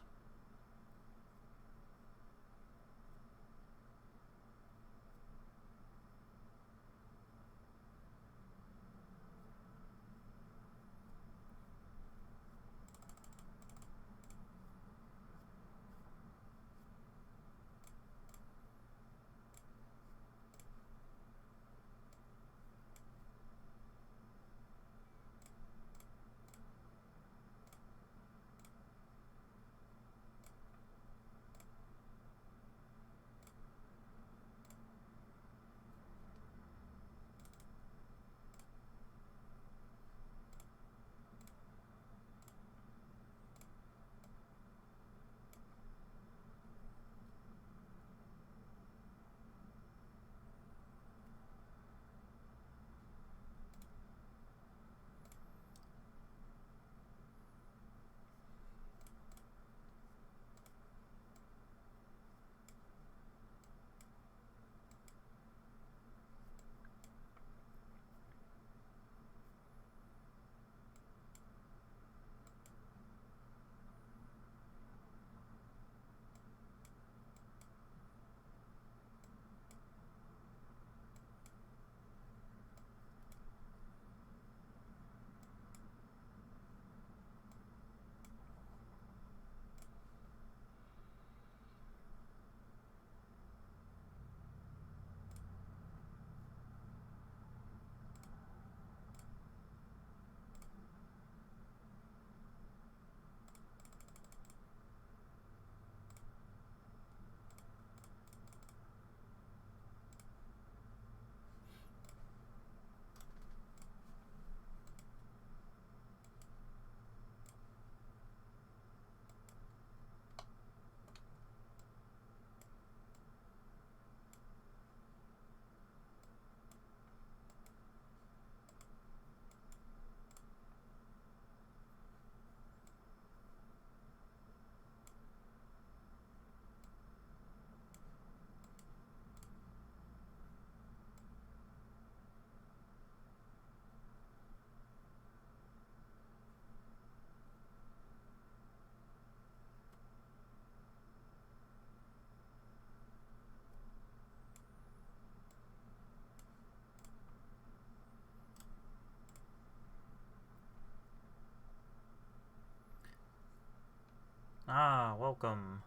Ah, welcome.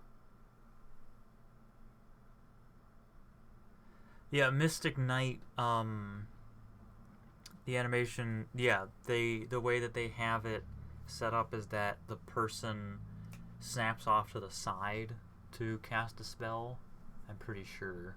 Yeah, Mystic Knight, the animation, yeah, the way that they have it set up is that the person snaps off to the side to cast a spell, I'm pretty sure.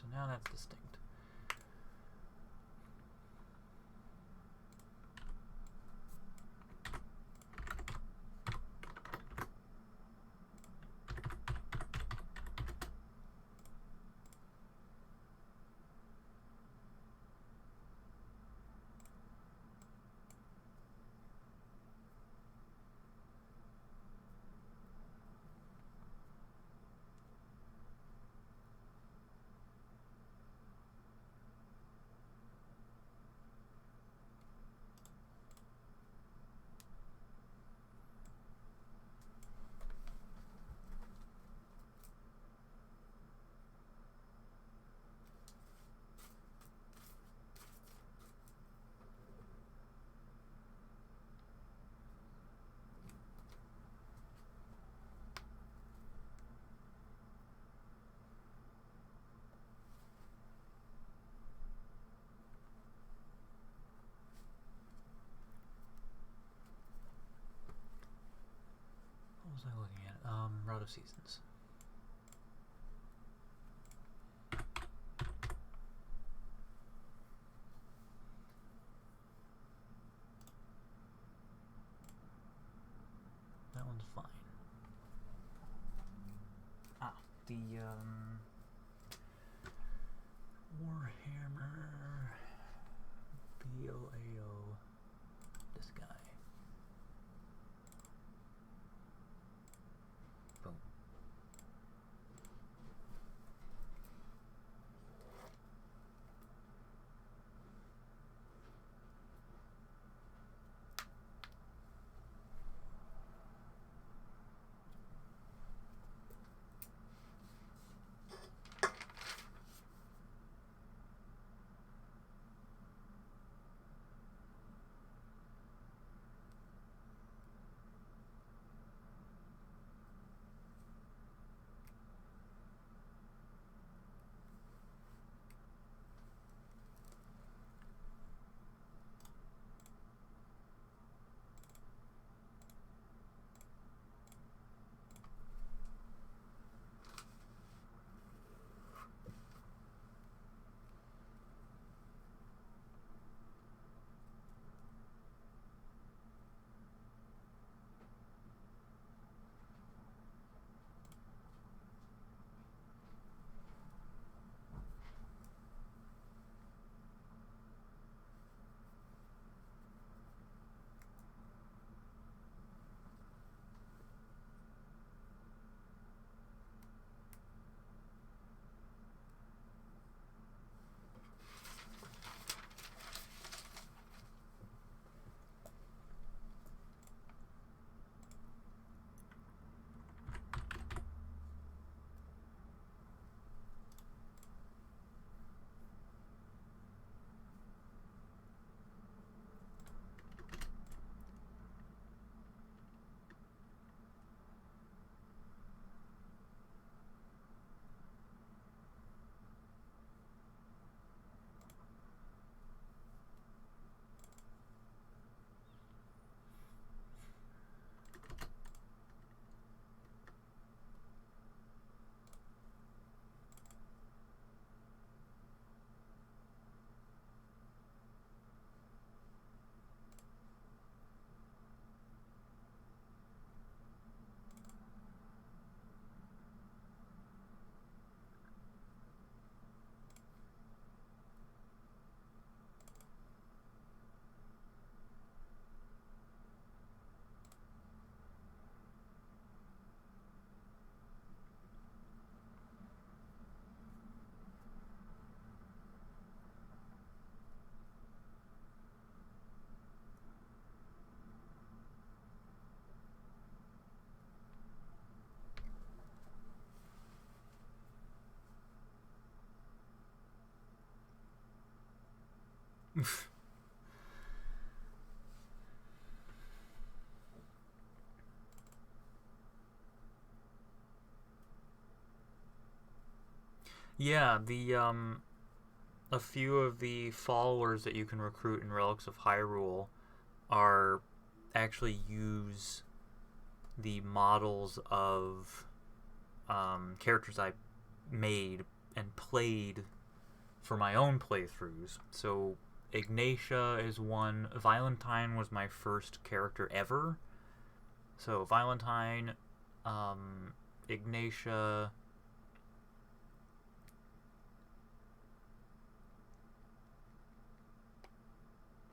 so now that's distinct. What was I looking at? Route of Seasons. That one's fine. Ah, the Warhammer BOAO. This guy. Boom. Yeah, the a few of the followers that you can recruit in Relics of Hyrule are actually use the models of characters I made and played for my own playthroughs. So Ignatia is one. Valentine was my first character ever. So Valentine, Ignatia.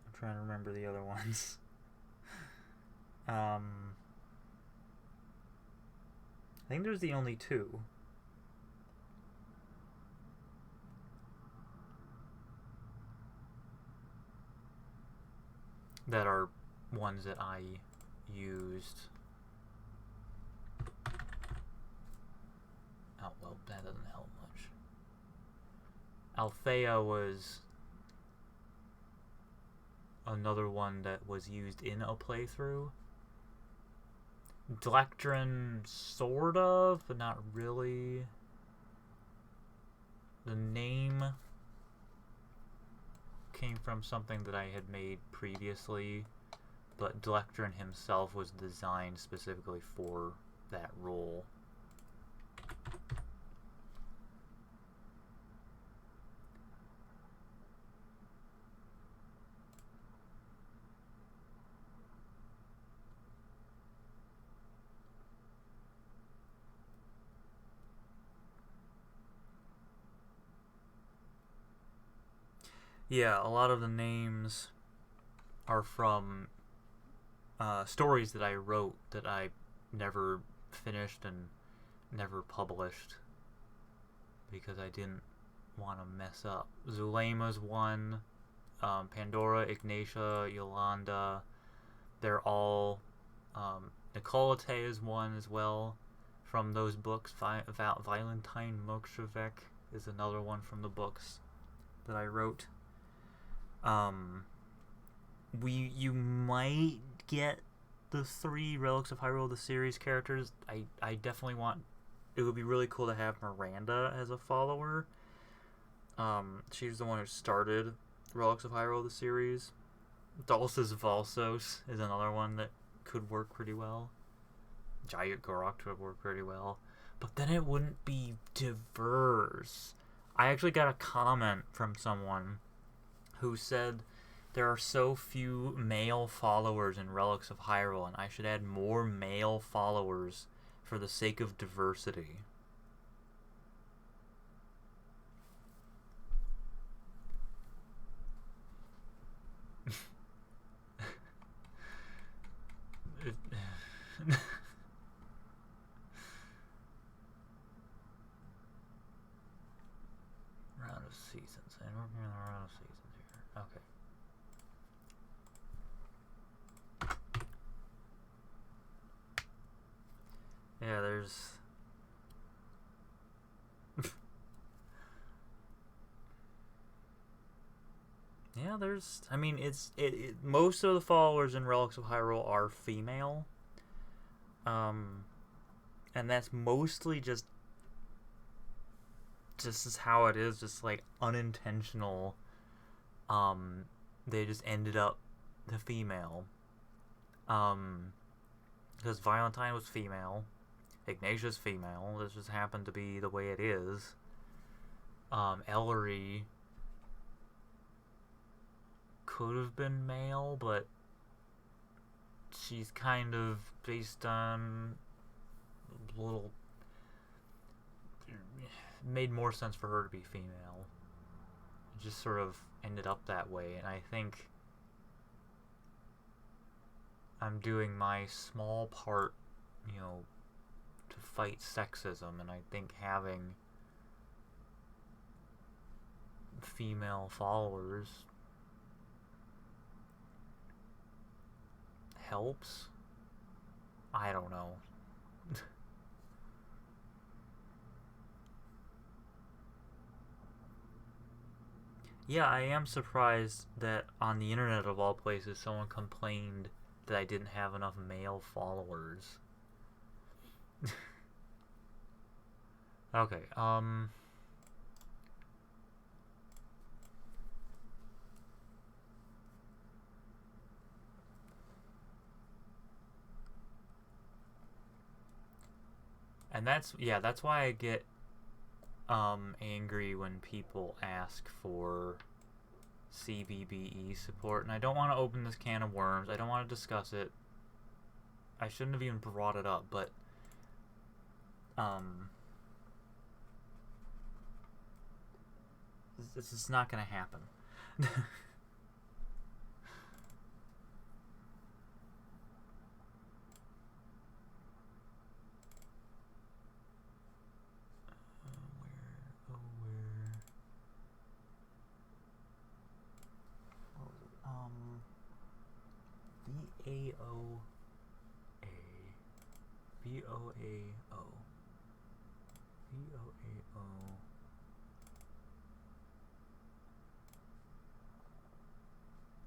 I'm trying to remember the other ones. I think there's the only two. That are ones that I used. Oh, well, that doesn't help much. Althea was another one that was used in a playthrough. Dlectrin, sort of, but not really. The name came from something that I had made previously, but Dlectrin himself was designed specifically for that role. Yeah, a lot of the names are from stories that I wrote that I never finished and never published because I didn't want to mess up. Zulema's one, Pandora, Ignatia, Yolanda, they're all, Nicolete is one as well from those books. Valentine Mokshevek is another one from the books that I wrote. You might get the 3 Relics of Hyrule the series characters. I definitely want. It would be really cool to have Miranda as a follower. She's the one who started Relics of Hyrule the series. Dulce's Valsos is another one that could work pretty well. Giant Gorok would work pretty well, but then it wouldn't be diverse. I actually got a comment from someone who said there are so few male followers in Relics of Hyrule, and I should add more male followers for the sake of diversity. Round of seasons. And we're in the round of seasons here. Okay. Yeah, there's yeah, there's I mean most of the followers in Relics of Hyrule are female. And that's mostly just is how it is, just like unintentional. They just ended up the female. Because Valentine was female, Ignatia's female. This just happened to be the way it is. Ellery could have been male, but she's kind of based on a little. Made more sense for her to be female. It just sort of ended up that way, and I think I'm doing my small part, to fight sexism, and I think having female followers helps. I don't know. Yeah, I am surprised that on the internet of all places someone complained that I didn't have enough male followers. Okay, and that's why I get angry when people ask for CBBE support, and I don't want to open this can of worms. I don't want to discuss it. I shouldn't have even brought it up, but this is not gonna happen. V-A-O-A. V-O-A-O. V-O-A-O.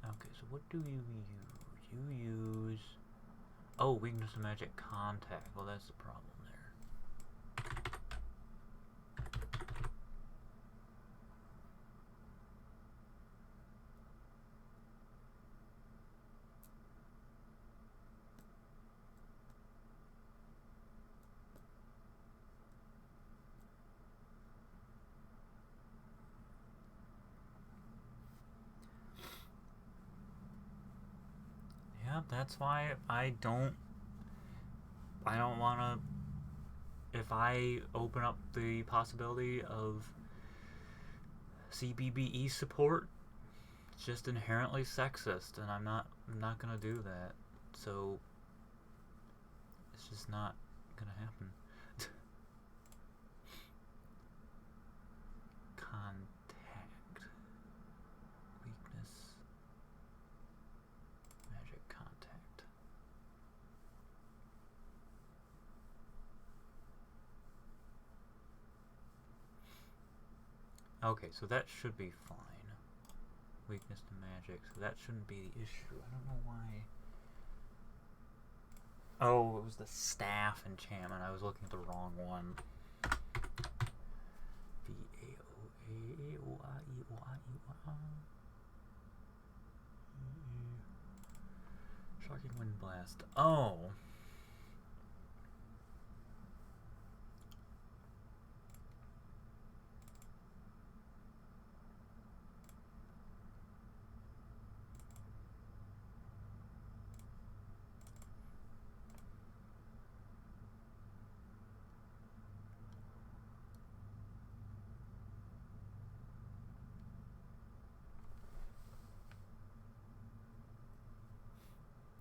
Okay, so what do you use? You use... Oh, weakness to magic contact. Well, that's the problem there. Yeah, that's why I don't want to... If I open up the possibility of CBBE support, it's just inherently sexist, and I'm not gonna do that. So it's just not gonna happen. Contact. Weakness. Magic contact. Okay, so that should be fine. Weakness to magic, so that shouldn't be the issue. I don't know why. Oh, it was the staff enchantment. I was looking at the wrong one. V-A-O-A-O-I-E-O-I-E-O-I. Shocking wind blast. Oh.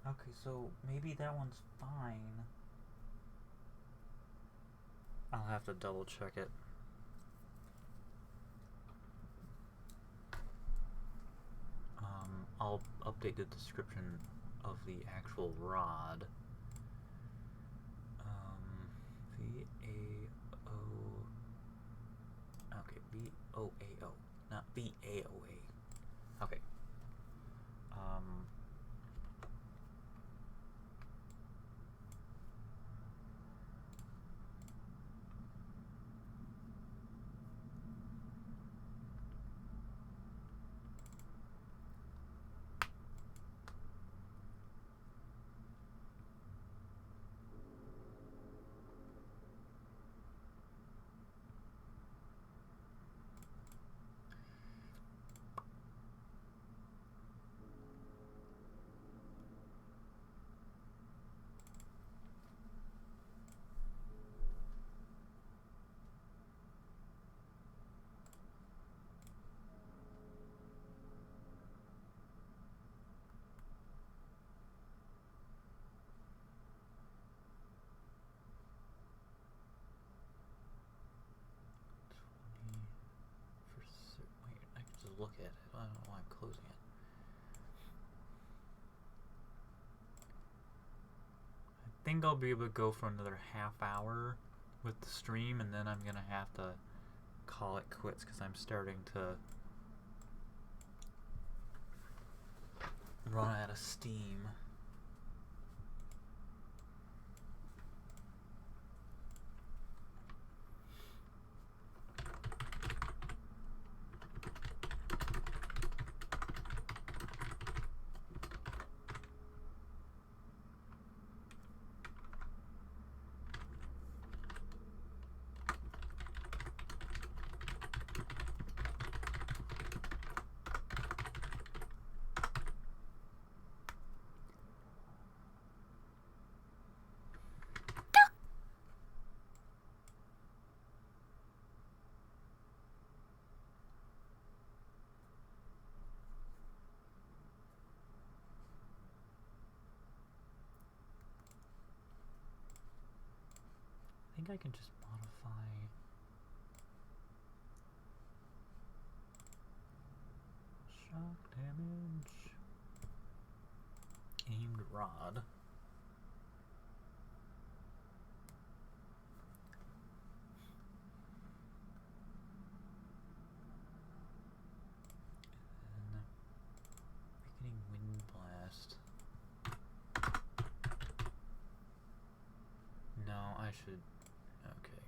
Okay, so maybe that one's fine. I'll have to double check it. I'll update the description of the actual rod. V-A-O... Okay, V-O-A-O, not V-A-O-A. Okay. Look at it. I don't know why I'm closing it. I think I'll be able to go for another half hour with the stream, and then I'm gonna have to call it quits because I'm starting to run out of steam. think I can just modify shock damage, aimed rod. And wind blast. No, I should. Okay.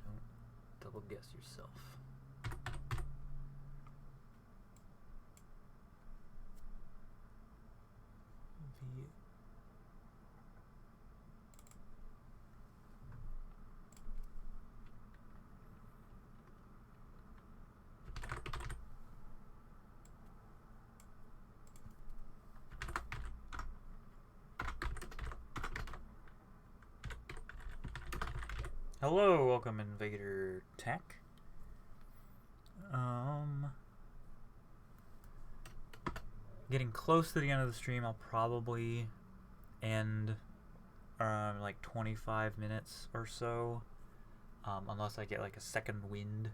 Don't double guess yourself. V. Hello, welcome Invader Tech. Getting close to the end of the stream. I'll probably end like 25 minutes or so, unless I get like a second wind.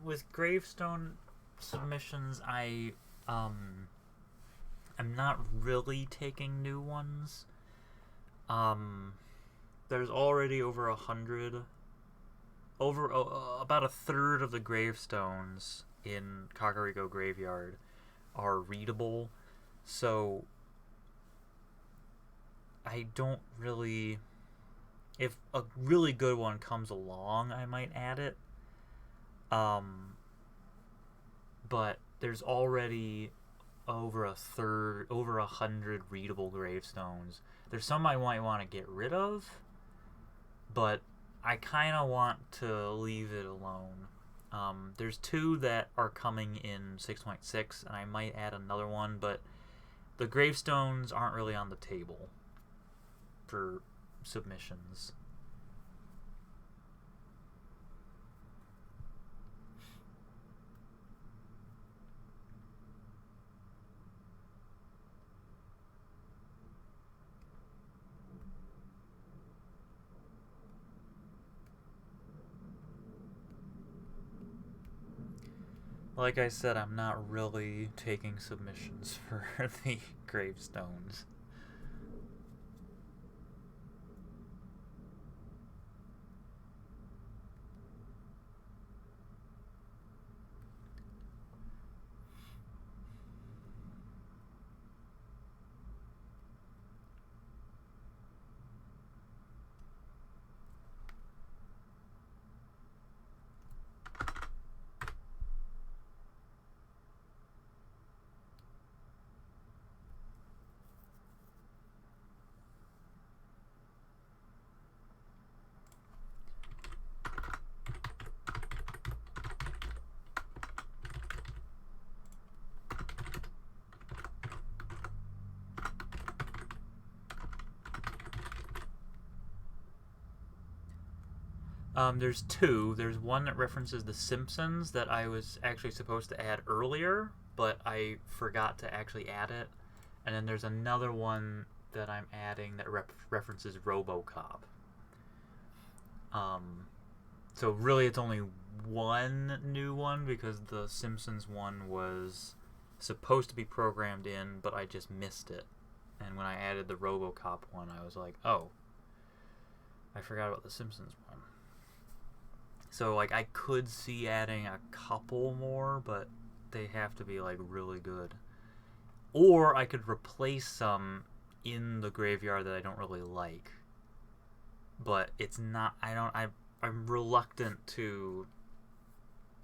With gravestone submissions, I'm not really taking new ones. There's already over 100, about a third of the gravestones in Kakariko Graveyard are readable, so I don't really. If a really good one comes along, I might add it. But there's already over 100 readable gravestones. There's some I might want to get rid of, but I kind of want to leave it alone. There's 2 that are coming in 6.6, and I might add another one, but the gravestones aren't really on the table for submissions. Like I said, I'm not really taking submissions for the gravestones. There's 2. There's one that references The Simpsons that I was actually supposed to add earlier, but I forgot to actually add it. And then there's another one that I'm adding that references RoboCop. So really it's only one new one, because the Simpsons one was supposed to be programmed in, but I just missed it. And when I added the RoboCop one, I was like, oh, I forgot about the Simpsons one. So, like, I could see adding a couple more, but they have to be, like, really good. Or I could replace some in the graveyard that I don't really like. But it's not, I'm reluctant to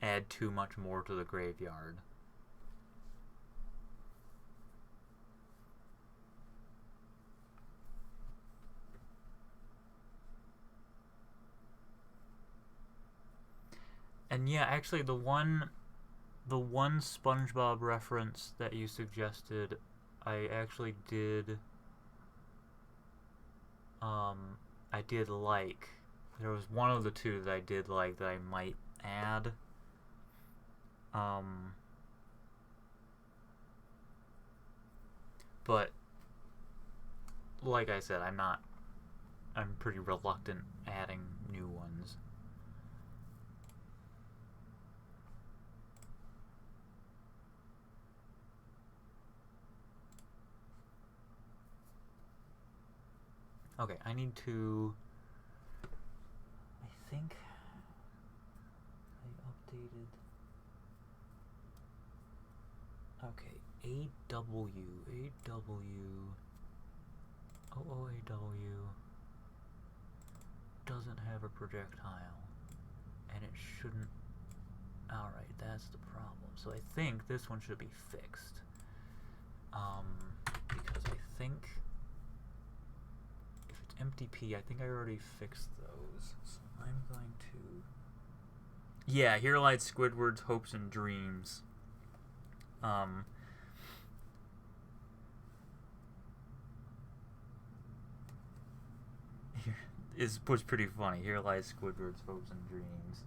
add too much more to the graveyard. And yeah, actually the one SpongeBob reference that you suggested, I actually did I did like. There was one of the two that I did like that I might add. But like I said, I'm pretty reluctant adding new ones. Okay, I need to... I think I updated... Okay, OOAW doesn't have a projectile, and it shouldn't... Alright, that's the problem. So I think this one should be fixed. Because I think... MTP, I think I already fixed those. So I'm going to... Yeah, Here Lies Squidward's Hopes and Dreams. Was pretty funny. Here Lies Squidward's Hopes and Dreams.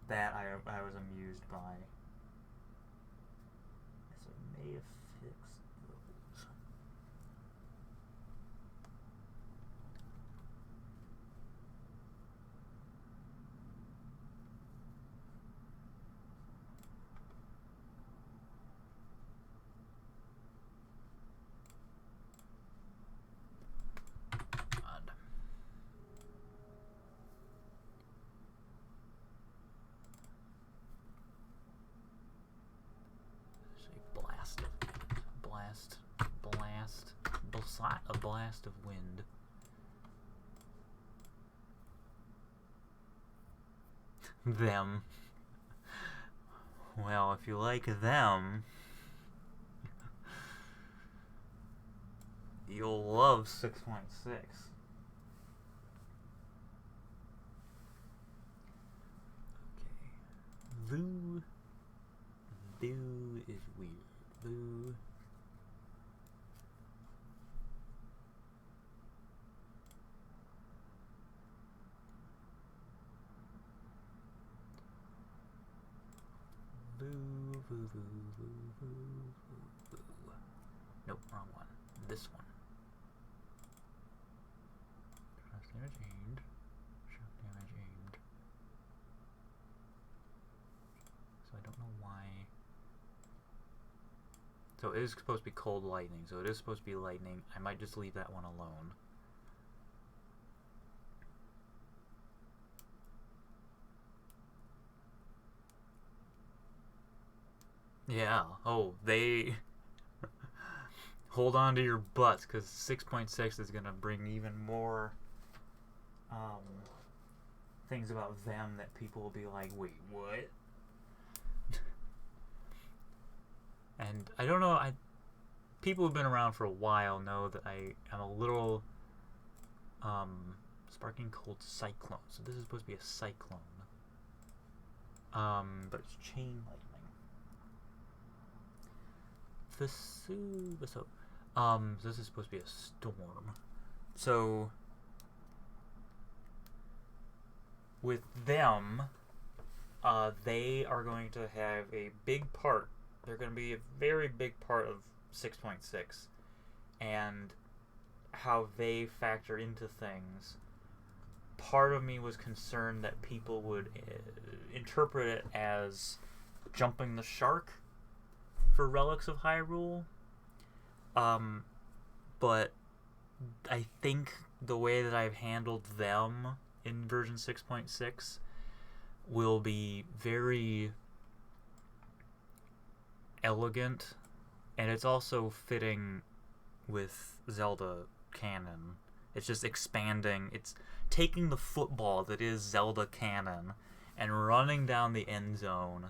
That I was amused by. So I may have fixed those. A blast of wind. Them. Well, if you like them, you'll love 6.6. Okay. Lou is weird. Lou. Nope, wrong one. This one. Shock damage aimed. Shock damage aimed. So I don't know why. So it is supposed to be cold lightning. So it is supposed to be lightning. I might just leave that one alone. Yeah. Oh, they... Hold on to your butts, because 6.6 is going to bring even more things about them that people will be like, wait, what? And I don't know, people who've been around for a while know that I am a little sparking cold cyclone. So this is supposed to be a cyclone. But it's chain lightning. This is supposed to be a storm. So with them, they are going to have a big part. They're going to be a very big part of 6.6, and how they factor into things. Part of me was concerned that people would interpret it as jumping the shark for Relics of Hyrule. But I think the way that I've handled them in version 6.6 will be very elegant, and it's also fitting with Zelda canon. It's just expanding, it's taking the football that is Zelda canon and running down the end zone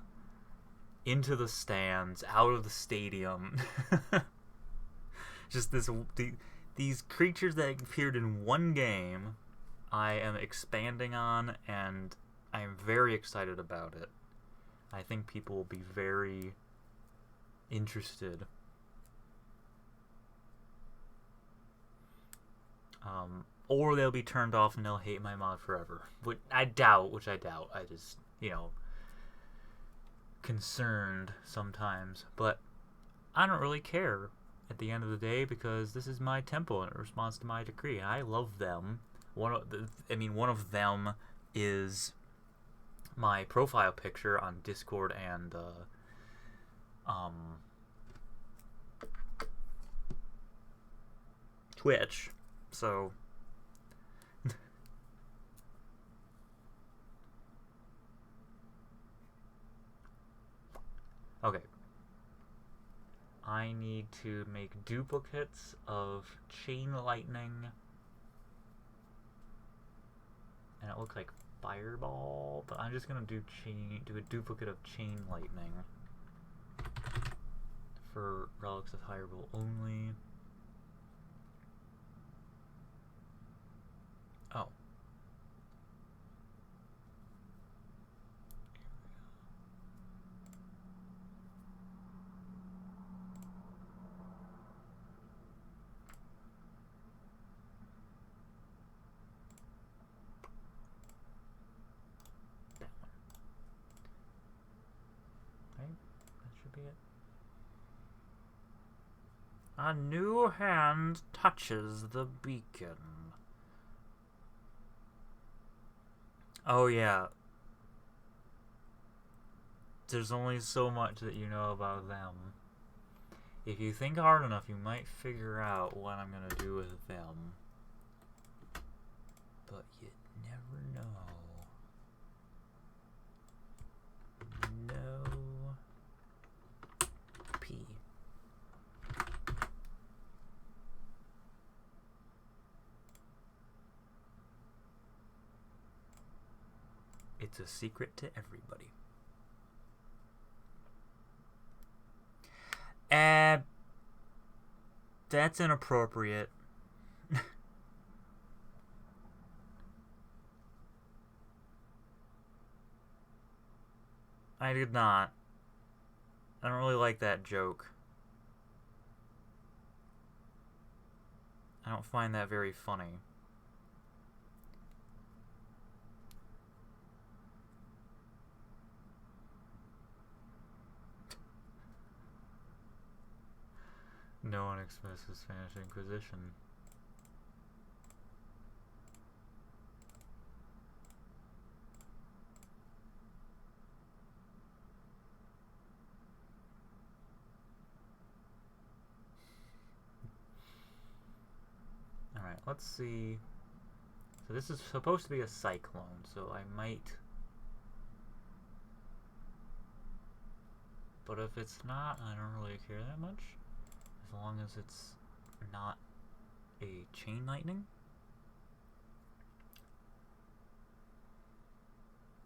into the stands, out of the stadium. Just these creatures that appeared in one game, I am expanding on, and I I am very excited about it. I think people will be very interested. Or they'll be turned off and they'll hate my mod forever. Which I doubt. I just, concerned sometimes. But I don't really care at the end of the day because this is my temple and it responds to my decree. I love them. One of them is my profile picture on Discord and Twitch. So okay. I need to make duplicates of chain lightning. And it looks like fireball, but I'm just gonna do a duplicate of chain lightning for Relics of Hyrule only. Oh. Be it. A new hand touches the beacon. Oh yeah. There's only so much that you know about them. If you think hard enough, you might figure out what I'm gonna do with them. But you never know. No. It's a secret to everybody. That's inappropriate. I did not. I don't really like that joke. I don't find that very funny. No one expects the Spanish Inquisition. Alright, let's see. So this is supposed to be a cyclone, so I might... But if it's not, I don't really care that much. As long as it's not a chain lightning.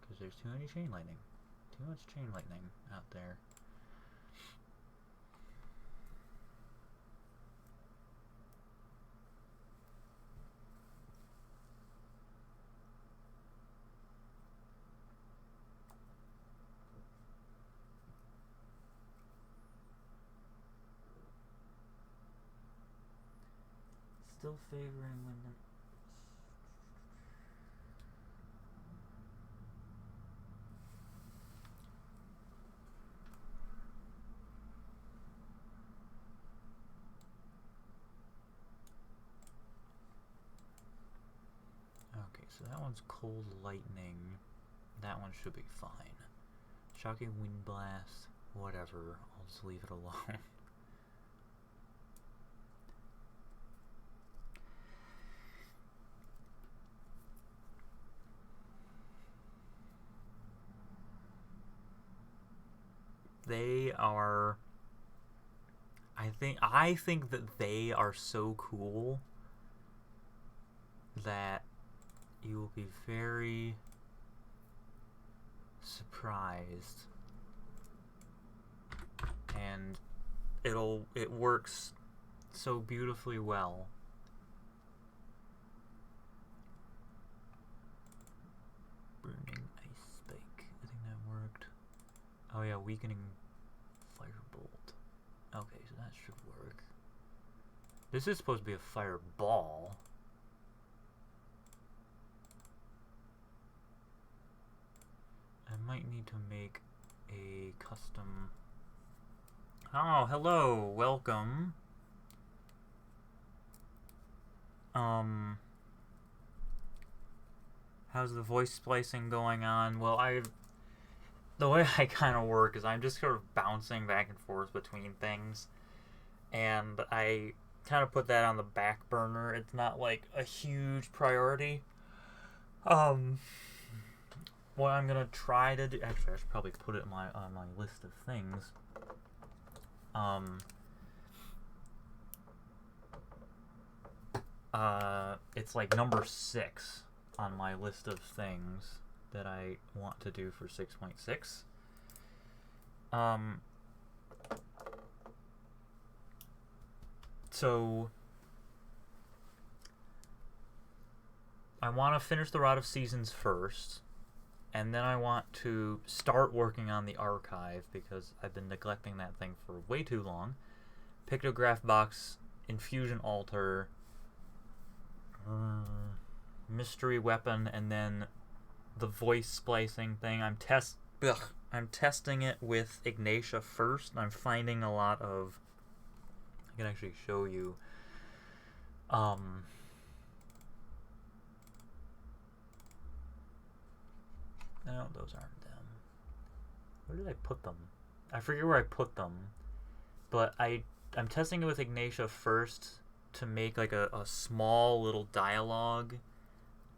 Because there's too many chain lightning. Too much chain lightning out there. Still favoring when okay, so that one's cold lightning. That one should be fine. Shocking wind blast, whatever. I'll just leave it alone. They are... I think that they are so cool that you will be very surprised. And it works so beautifully well. Burning ice. yeah, weakening firebolt. Okay, so that should work. This is supposed to be a fireball. I might need to make a custom... Oh, hello, welcome. How's the voice splicing going on? Well, the way I kind of work is I'm just sort of bouncing back and forth between things, and I kind of put that on the back burner. It's not like a huge priority. What I'm gonna try to do, actually I should probably put it on my list of things. It's like number 6 on my list of things that I want to do for 6.6. So I want to finish the Rod of Seasons first, and then I want to start working on the archive because I've been neglecting that thing for way too long. Pictograph box, infusion altar, mystery weapon, and then the voice splicing thing. I'm testing it with Ignatia first, and I'm finding a lot of... I can actually show you. No, those aren't them. Where did I put them? I forget where I put them. But I'm testing it with Ignatia first to make like a small little dialogue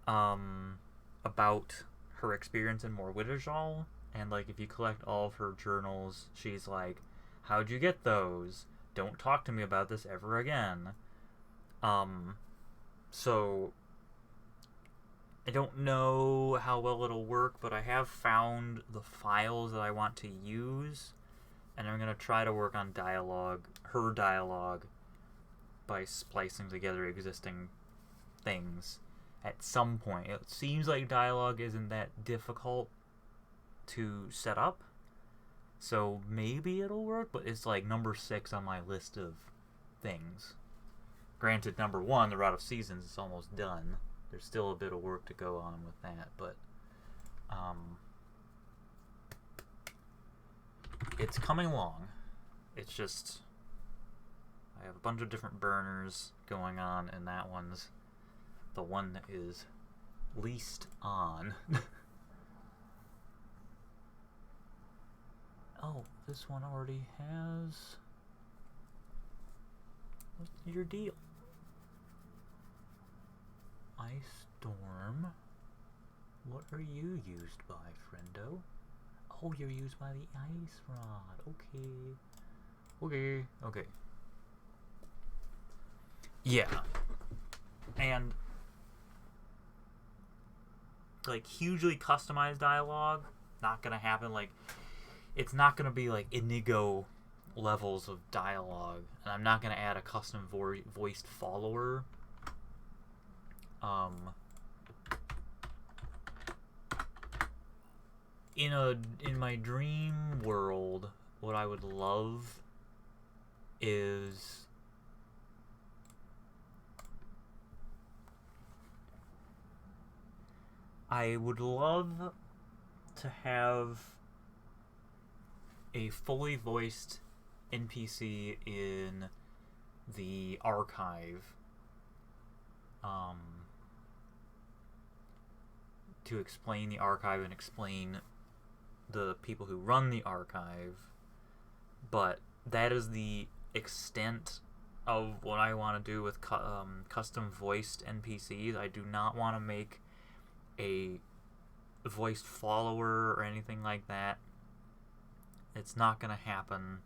about her experience in Morwittajal. And like if you collect all of her journals, she's like, how'd you get those? Don't talk to me about this ever again. So I don't know how well it'll work, but I have found the files that I want to use, and I'm going to try to work on her dialogue, by splicing together existing things at some point. It seems like dialogue isn't that difficult to set up, so maybe it'll work, but it's like number 6 on my list of things. Granted, number 1, the Rod of Seasons, is almost done. There's still a bit of work to go on with that, but it's coming along. It's just I have a bunch of different burners going on, and that one's the one that is least on. Oh, this one already has... What's your deal? Ice Storm. What are you used by, friendo? Oh, you're used by the Ice Rod. Okay. Yeah. And like hugely customized dialogue, not gonna happen. Like, it's not gonna be like Inigo levels of dialogue, and I'm not gonna add a custom voiced follower. In my dream world, what I would love is I would love to have a fully voiced NPC in the archive to explain the archive and explain the people who run the archive, but that is the extent of what I want to do with custom voiced NPCs. I do not want to make a voiced follower or anything like that. It's not going to happen.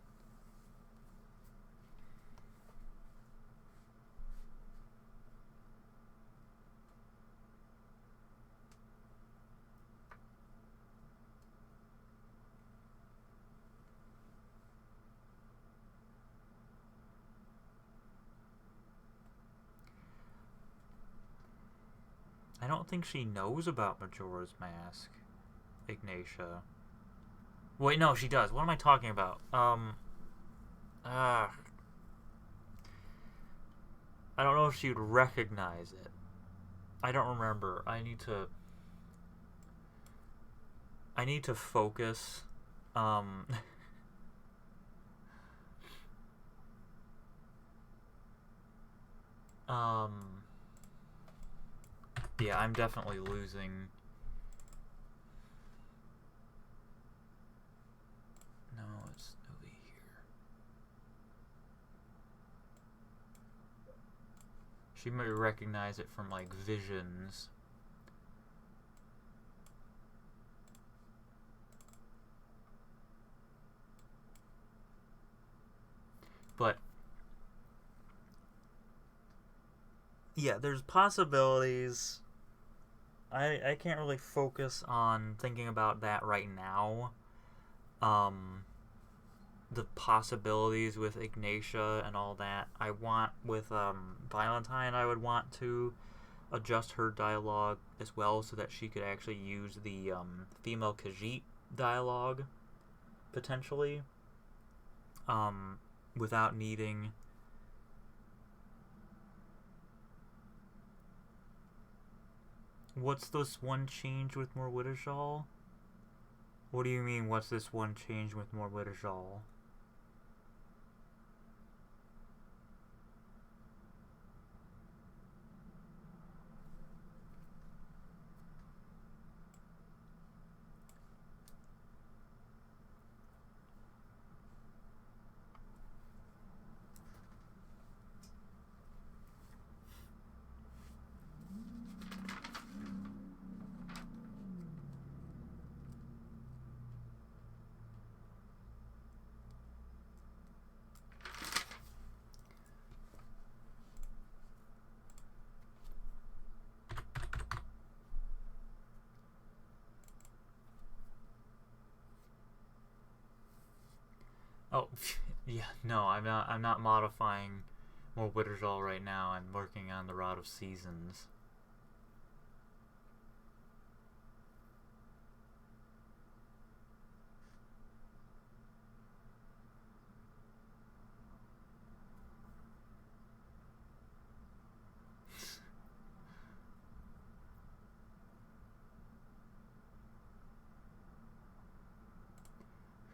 I don't think she knows about Majora's Mask, Ignatia. Wait, no, she does. What am I talking about? I don't know if she would recognize it. I don't remember. I need to focus. Um, yeah, I'm definitely losing. No, it's over here. She might recognize it from, like, visions. But yeah, there's possibilities. I can't really focus on thinking about that right now. The possibilities with Ignatia and all that. I want with Valentine, I would want to adjust her dialogue as well so that she could actually use the female Khajiit dialogue potentially. Without needing. What's this one change with more Widdershall? What do you mean, what's this one change with more Widdershall? Oh, yeah, no, I'm not modifying more Widdershall right now. I'm working on the Rod of Seasons.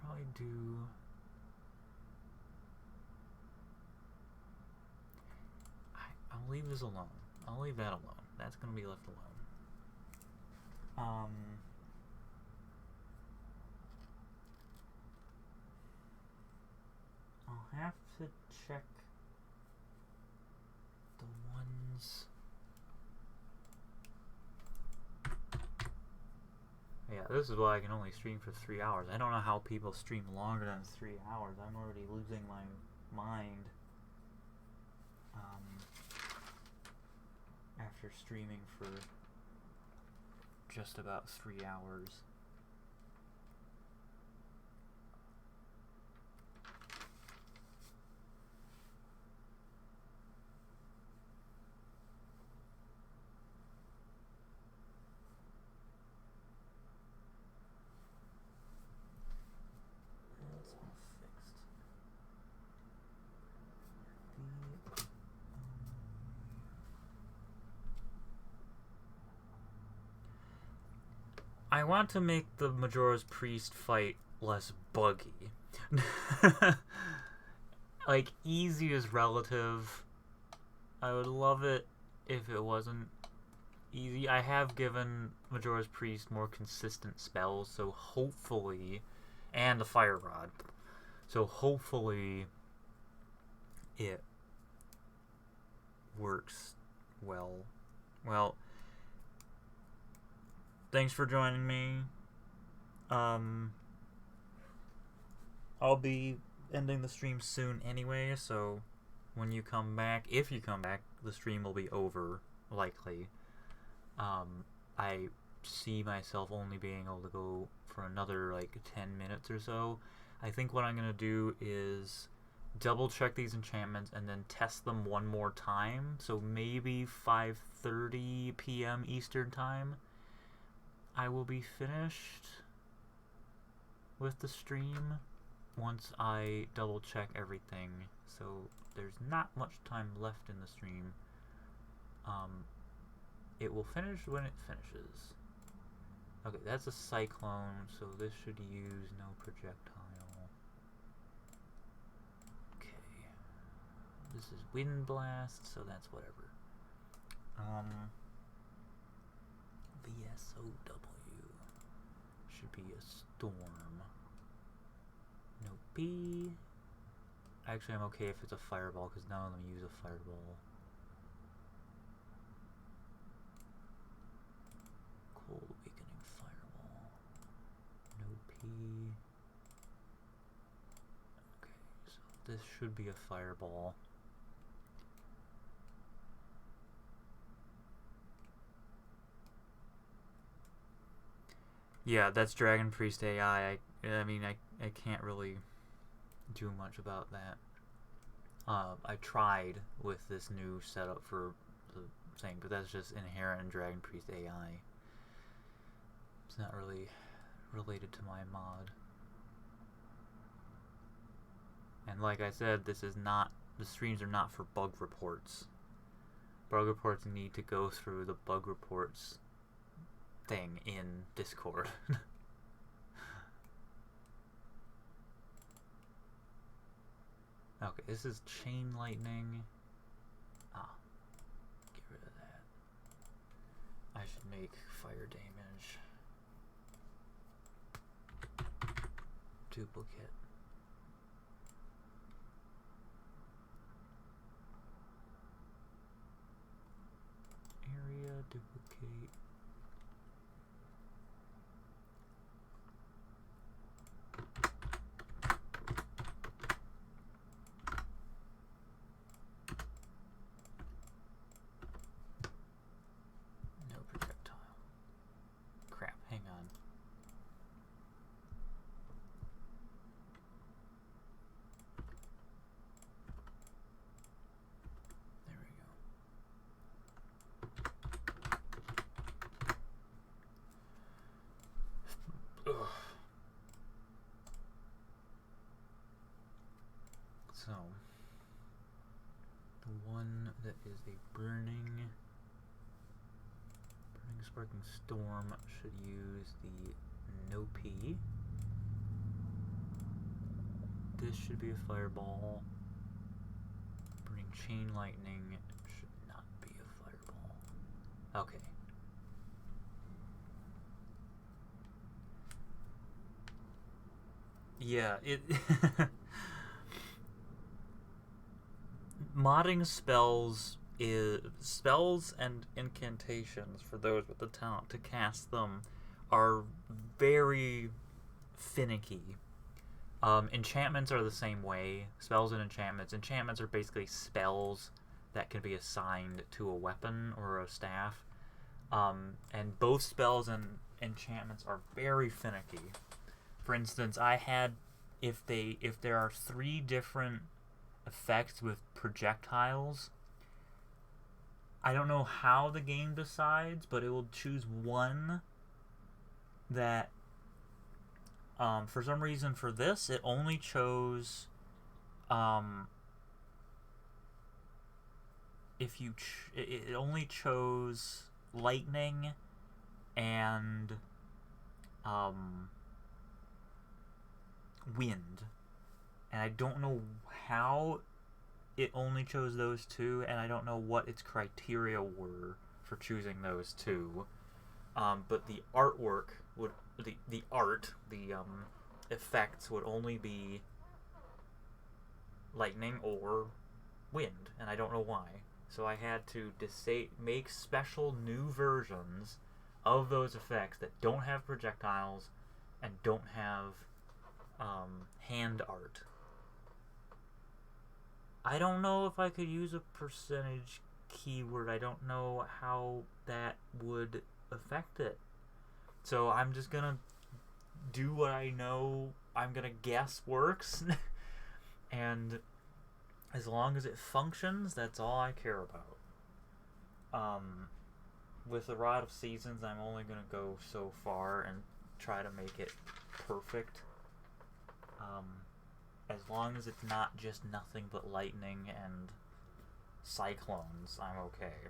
Probably do. I'll leave this alone. I'll leave that alone. That's gonna be left alone. I'll have to check the ones. Yeah, this is why I can only stream for 3 hours. I don't know how people stream longer than 3 hours. I'm already losing my mind. After streaming for just about 3 hours. That's all fixed. I want to make the Majora's Priest fight less buggy. Like, easy is relative. I would love it if it wasn't easy. I have given Majora's Priest more consistent spells, so hopefully, and the Fire Rod, so hopefully it works well. Well, thanks for joining me. I'll be ending the stream soon anyway, so when you come back, if you come back, the stream will be over, likely. I see myself only being able to go for another, like, 10 minutes or so. I think what I'm going to do is double check these enchantments and then test them one more time, so maybe 5:30 p.m. Eastern Time I will be finished. with the stream once I double check everything. So there's not much time left in the stream. It will finish when it finishes. Okay, that's a cyclone, so this should use no projectile. Okay. This is wind blast, so that's whatever. VSOW should be a storm. No B. Actually, I'm okay if it's a fireball, because none of them use a fireball. Cold Awakening Fireball. No P. Okay, so this should be a fireball. Yeah, that's Dragon Priest AI. I mean, I can't really do much about that. I tried with this new setup for the thing, but that's just inherent in Dragon Priest AI. It's not really related to my mod. And like I said, this is not, the streams are not for bug reports. Bug reports need to go through the bug reports thing in Discord. Okay, this is chain lightning. Ah, get rid of that. I should make fire damage. Duplicate. Area, duplicate. No projectile. Crap, hang on. There we go. Ugh. So, the one that is a burning sparking storm should use the no P. This should be a fireball. Burning chain lightning should not be a fireball. Okay. Yeah, it modding spells and incantations for those with the talent to cast them are very finicky. Enchantments are the same way. Spells and enchantments. Enchantments are basically spells that can be assigned to a weapon or a staff. And both spells and enchantments are very finicky. For instance, I had, if there are 3 different effects with projectiles, I don't know how the game decides, but it will choose one that, for some reason for this, it only chose, it only chose lightning and, wind. And I don't know how it only chose those 2, and I don't know what its criteria were for choosing those 2. But the artwork would, the effects would only be lightning or wind, and I don't know why. So I had to make special new versions of those effects that don't have projectiles and don't have hand art. I don't know if I could use a percentage keyword. I don't know how that would affect it. So I'm just gonna do what I know I'm gonna guess works. And as long as it functions, that's all I care about. With the Rod of Seasons, I'm only gonna go so far and try to make it perfect. As long as it's not just nothing but lightning and cyclones, I'm okay.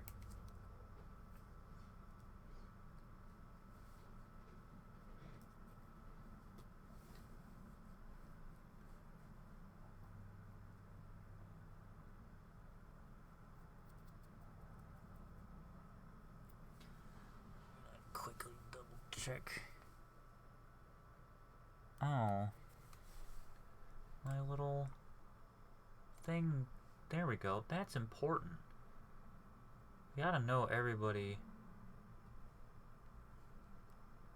Quickly double check. Oh. My little thing. There we go. That's important. You gotta know everybody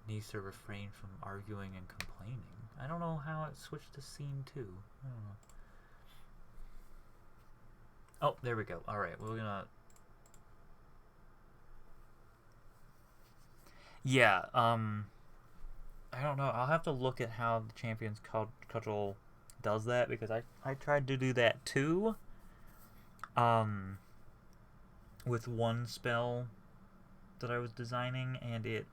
needs to refrain from arguing and complaining. I don't know how it switched to scene 2. I don't know. Oh, there we go. Alright, we're gonna... Yeah, I don't know. I'll have to look at how the Champion's Cudgel does that, because I tried to do that too. With one spell that I was designing, and it,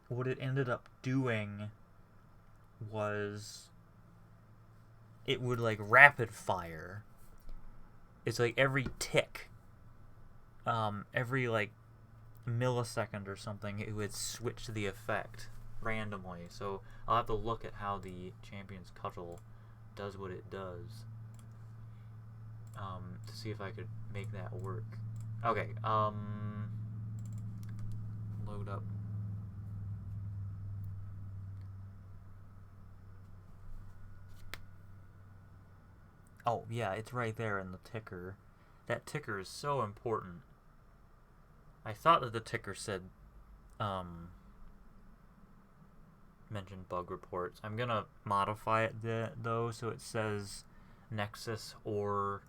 what it ended up doing was it would, like, rapid fire. It's like every tick, every, like, millisecond or something, it would switch the effect randomly. So I'll have to look at how the Champion's Cudgel does what it does, to see if I could make that work. Okay, load up. Oh, yeah, it's right there in the ticker. That ticker is so important. I thought that the ticker said, mentioned bug reports. I'm gonna modify it though, so it says Nexus or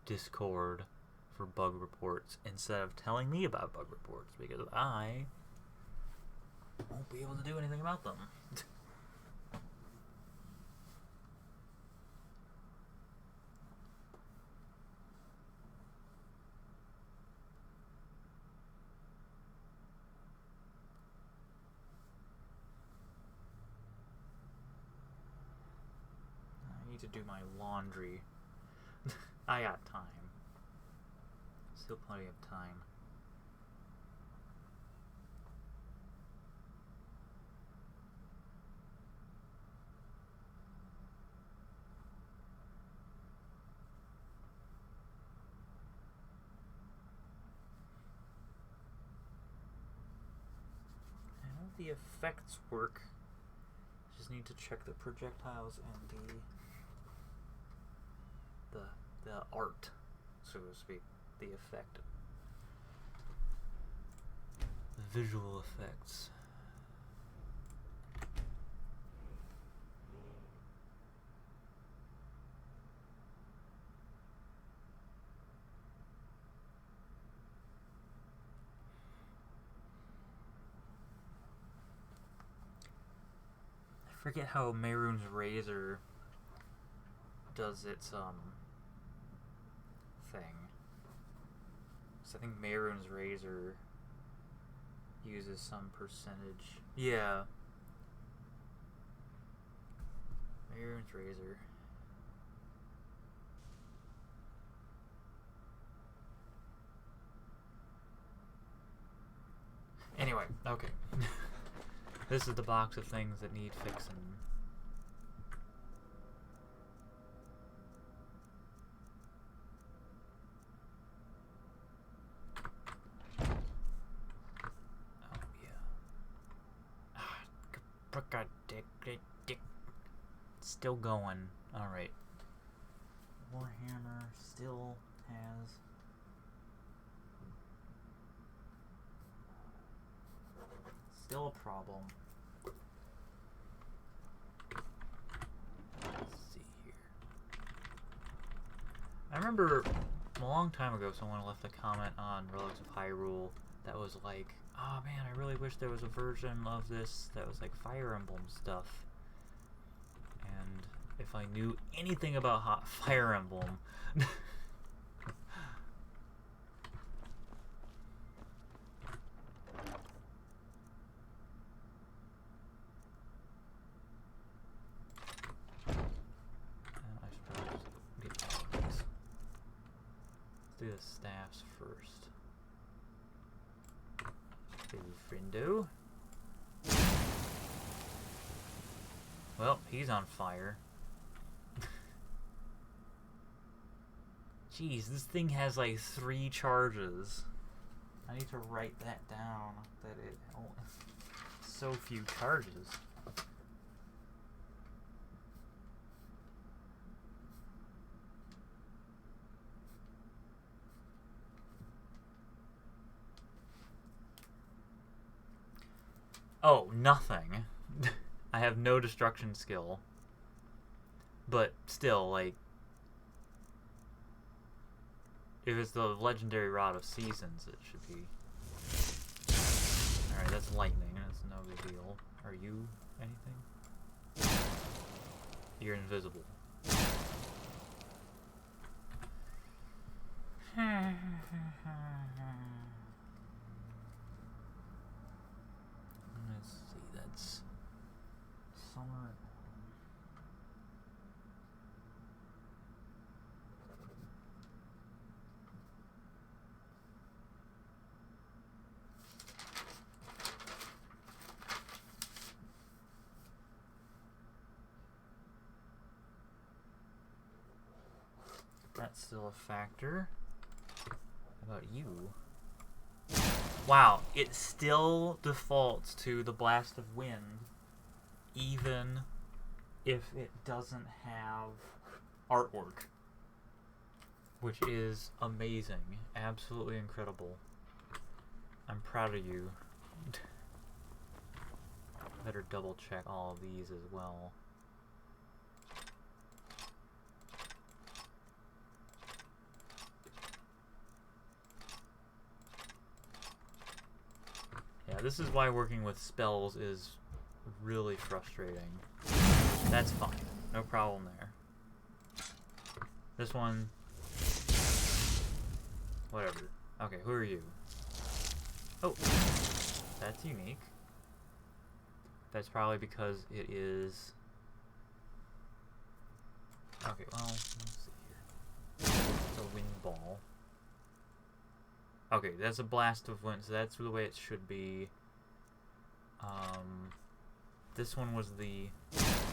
Discord for bug reports instead of telling me about bug reports, because I won't be able to do anything about them. To do my laundry. I got time. Still plenty of time. I know the effects work. Just need to check the projectiles and the art, so to speak, the effect, the visual effects. I forget how Mehrunes Razor does its thing. So I think Mehrunes Razor uses some percentage. Yeah. Mehrunes Razor. Anyway, okay. This is the box of things that need fixing. Still going. Alright. Warhammer still has... still a problem. Let's see here. I remember a long time ago someone left a comment on Relics of Hyrule that was like, oh man, I really wish there was a version of this that was like Fire Emblem stuff. And if I knew anything about Fire Emblem... crafts first. Hello, friendo. Well, he's on fire. Jeez, this thing has like 3 charges. I need to write that down. That it so few charges. Oh, nothing. I have no destruction skill. But still, like, if it's the legendary Rod of Seasons, it should be. Alright, that's lightning. That's no big deal. Are you anything? You're invisible. Let's see, that's summer. That's still a factor. How about you? Wow, it still defaults to the Blast of Wind, even if it doesn't have artwork, which is amazing, absolutely incredible. I'm proud of you. Better double check all of these as well. Yeah, this is why working with spells is really frustrating. That's fine. No problem there. This one... whatever. Okay, who are you? Oh, that's unique. That's probably because it is... okay, well, let's see here. It's a wind ball. Okay, that's a blast of wind, so that's the way it should be. This one was the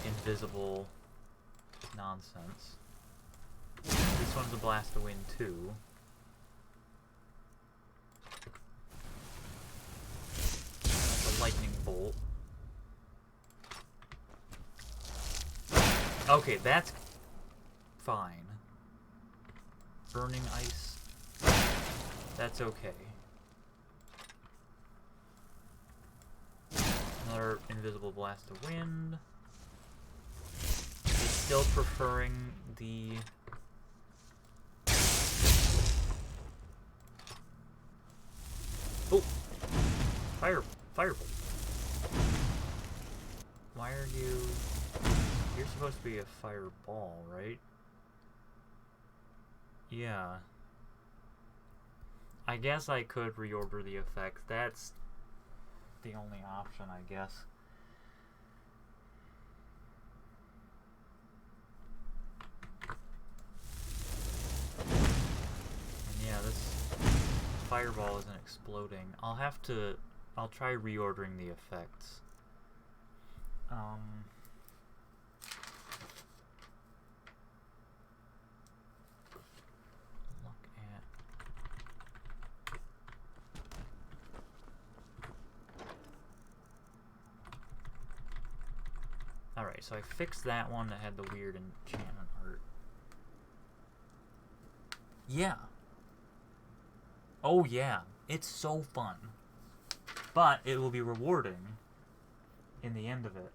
invisible nonsense. This one's a blast of wind too. That's a lightning bolt. Okay, that's fine. Burning ice. That's okay. Another invisible blast of wind. It's still preferring the... oh! Firebolt. Why are you... you're supposed to be a fireball, right? Yeah. I guess I could reorder the effects. That's the only option, I guess. And yeah, this fireball isn't exploding. I'll try reordering the effects. Alright, so I fixed that one that had the weird enchantment art. Yeah. Oh yeah, it's so fun. But it will be rewarding in the end of it.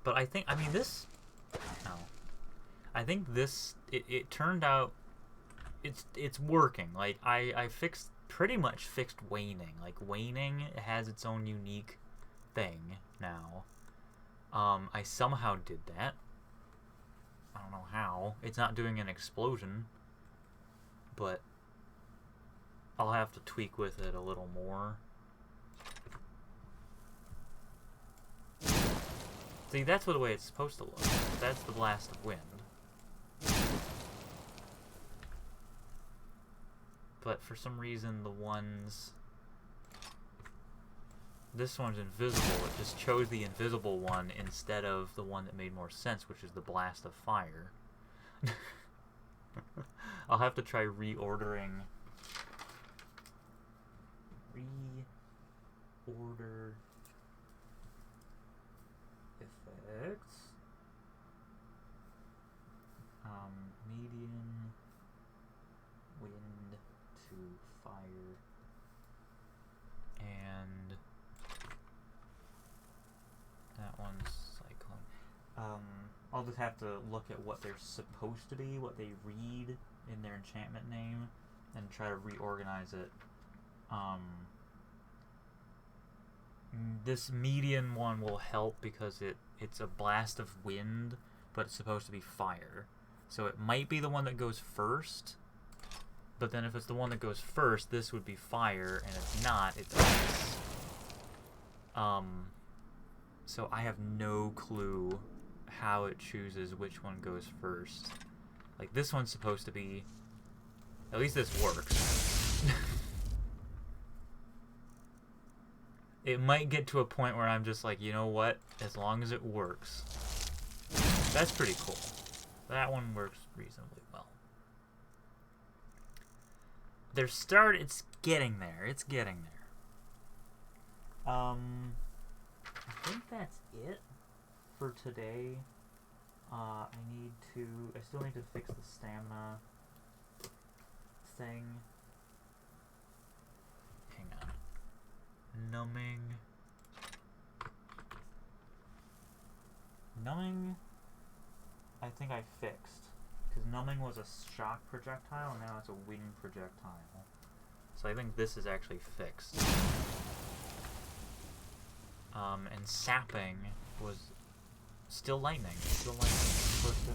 But I think, I mean, this... no. I think this, it turned out... It's working. Like, I pretty much fixed waning. Like, waning has its own unique thing now. I somehow did that. I don't know how. It's not doing an explosion. But I'll have to tweak with it a little more. See, that's the way it's supposed to look. That's the blast of wind. But for some reason, the ones... This one's invisible. It just chose the invisible one instead of the one that made more sense, which is the blast of fire. I'll have to try reordering. Reorder effects. Median wind to fire and that one's cyclone. I'll just have to look at what they're supposed to be, what they read in their enchantment name, and try to reorganize it. This median one will help because it's a blast of wind, but it's supposed to be fire. So it might be the one that goes first, but then if it's the one that goes first, this would be fire, and if not, it's ice. So I have no clue how it chooses which one goes first. Like, this one's supposed to be... At least this works. It might get to a point where I'm just like, you know what? As long as it works. That's pretty cool. That one works reasonably well. It's getting there. It's getting there. I think that's it for today. I still need to fix the stamina thing. Hang on. Numbing, I think I fixed. Because numbing was a shock projectile, and now it's a wing projectile. So I think this is actually fixed. And sapping was still lightning. Still lightning. It's supposed to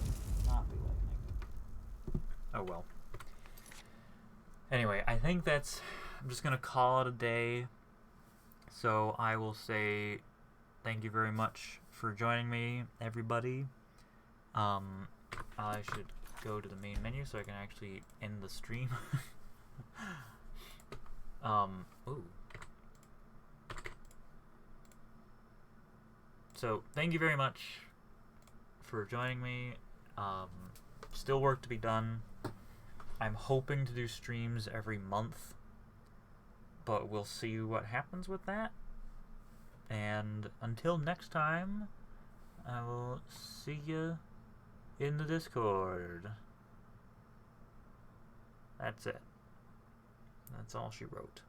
not be lightning. Oh well. Anyway, I think that's... I'm just going to call it a day. So I will say thank you very much for joining me, everybody. I should go to the main menu so I can actually end the stream. Ooh. So thank you very much for joining me. Still work to be done. I'm hoping to do streams every month, but we'll see what happens with that. And until next time, I will see you in the Discord. That's it. That's all she wrote.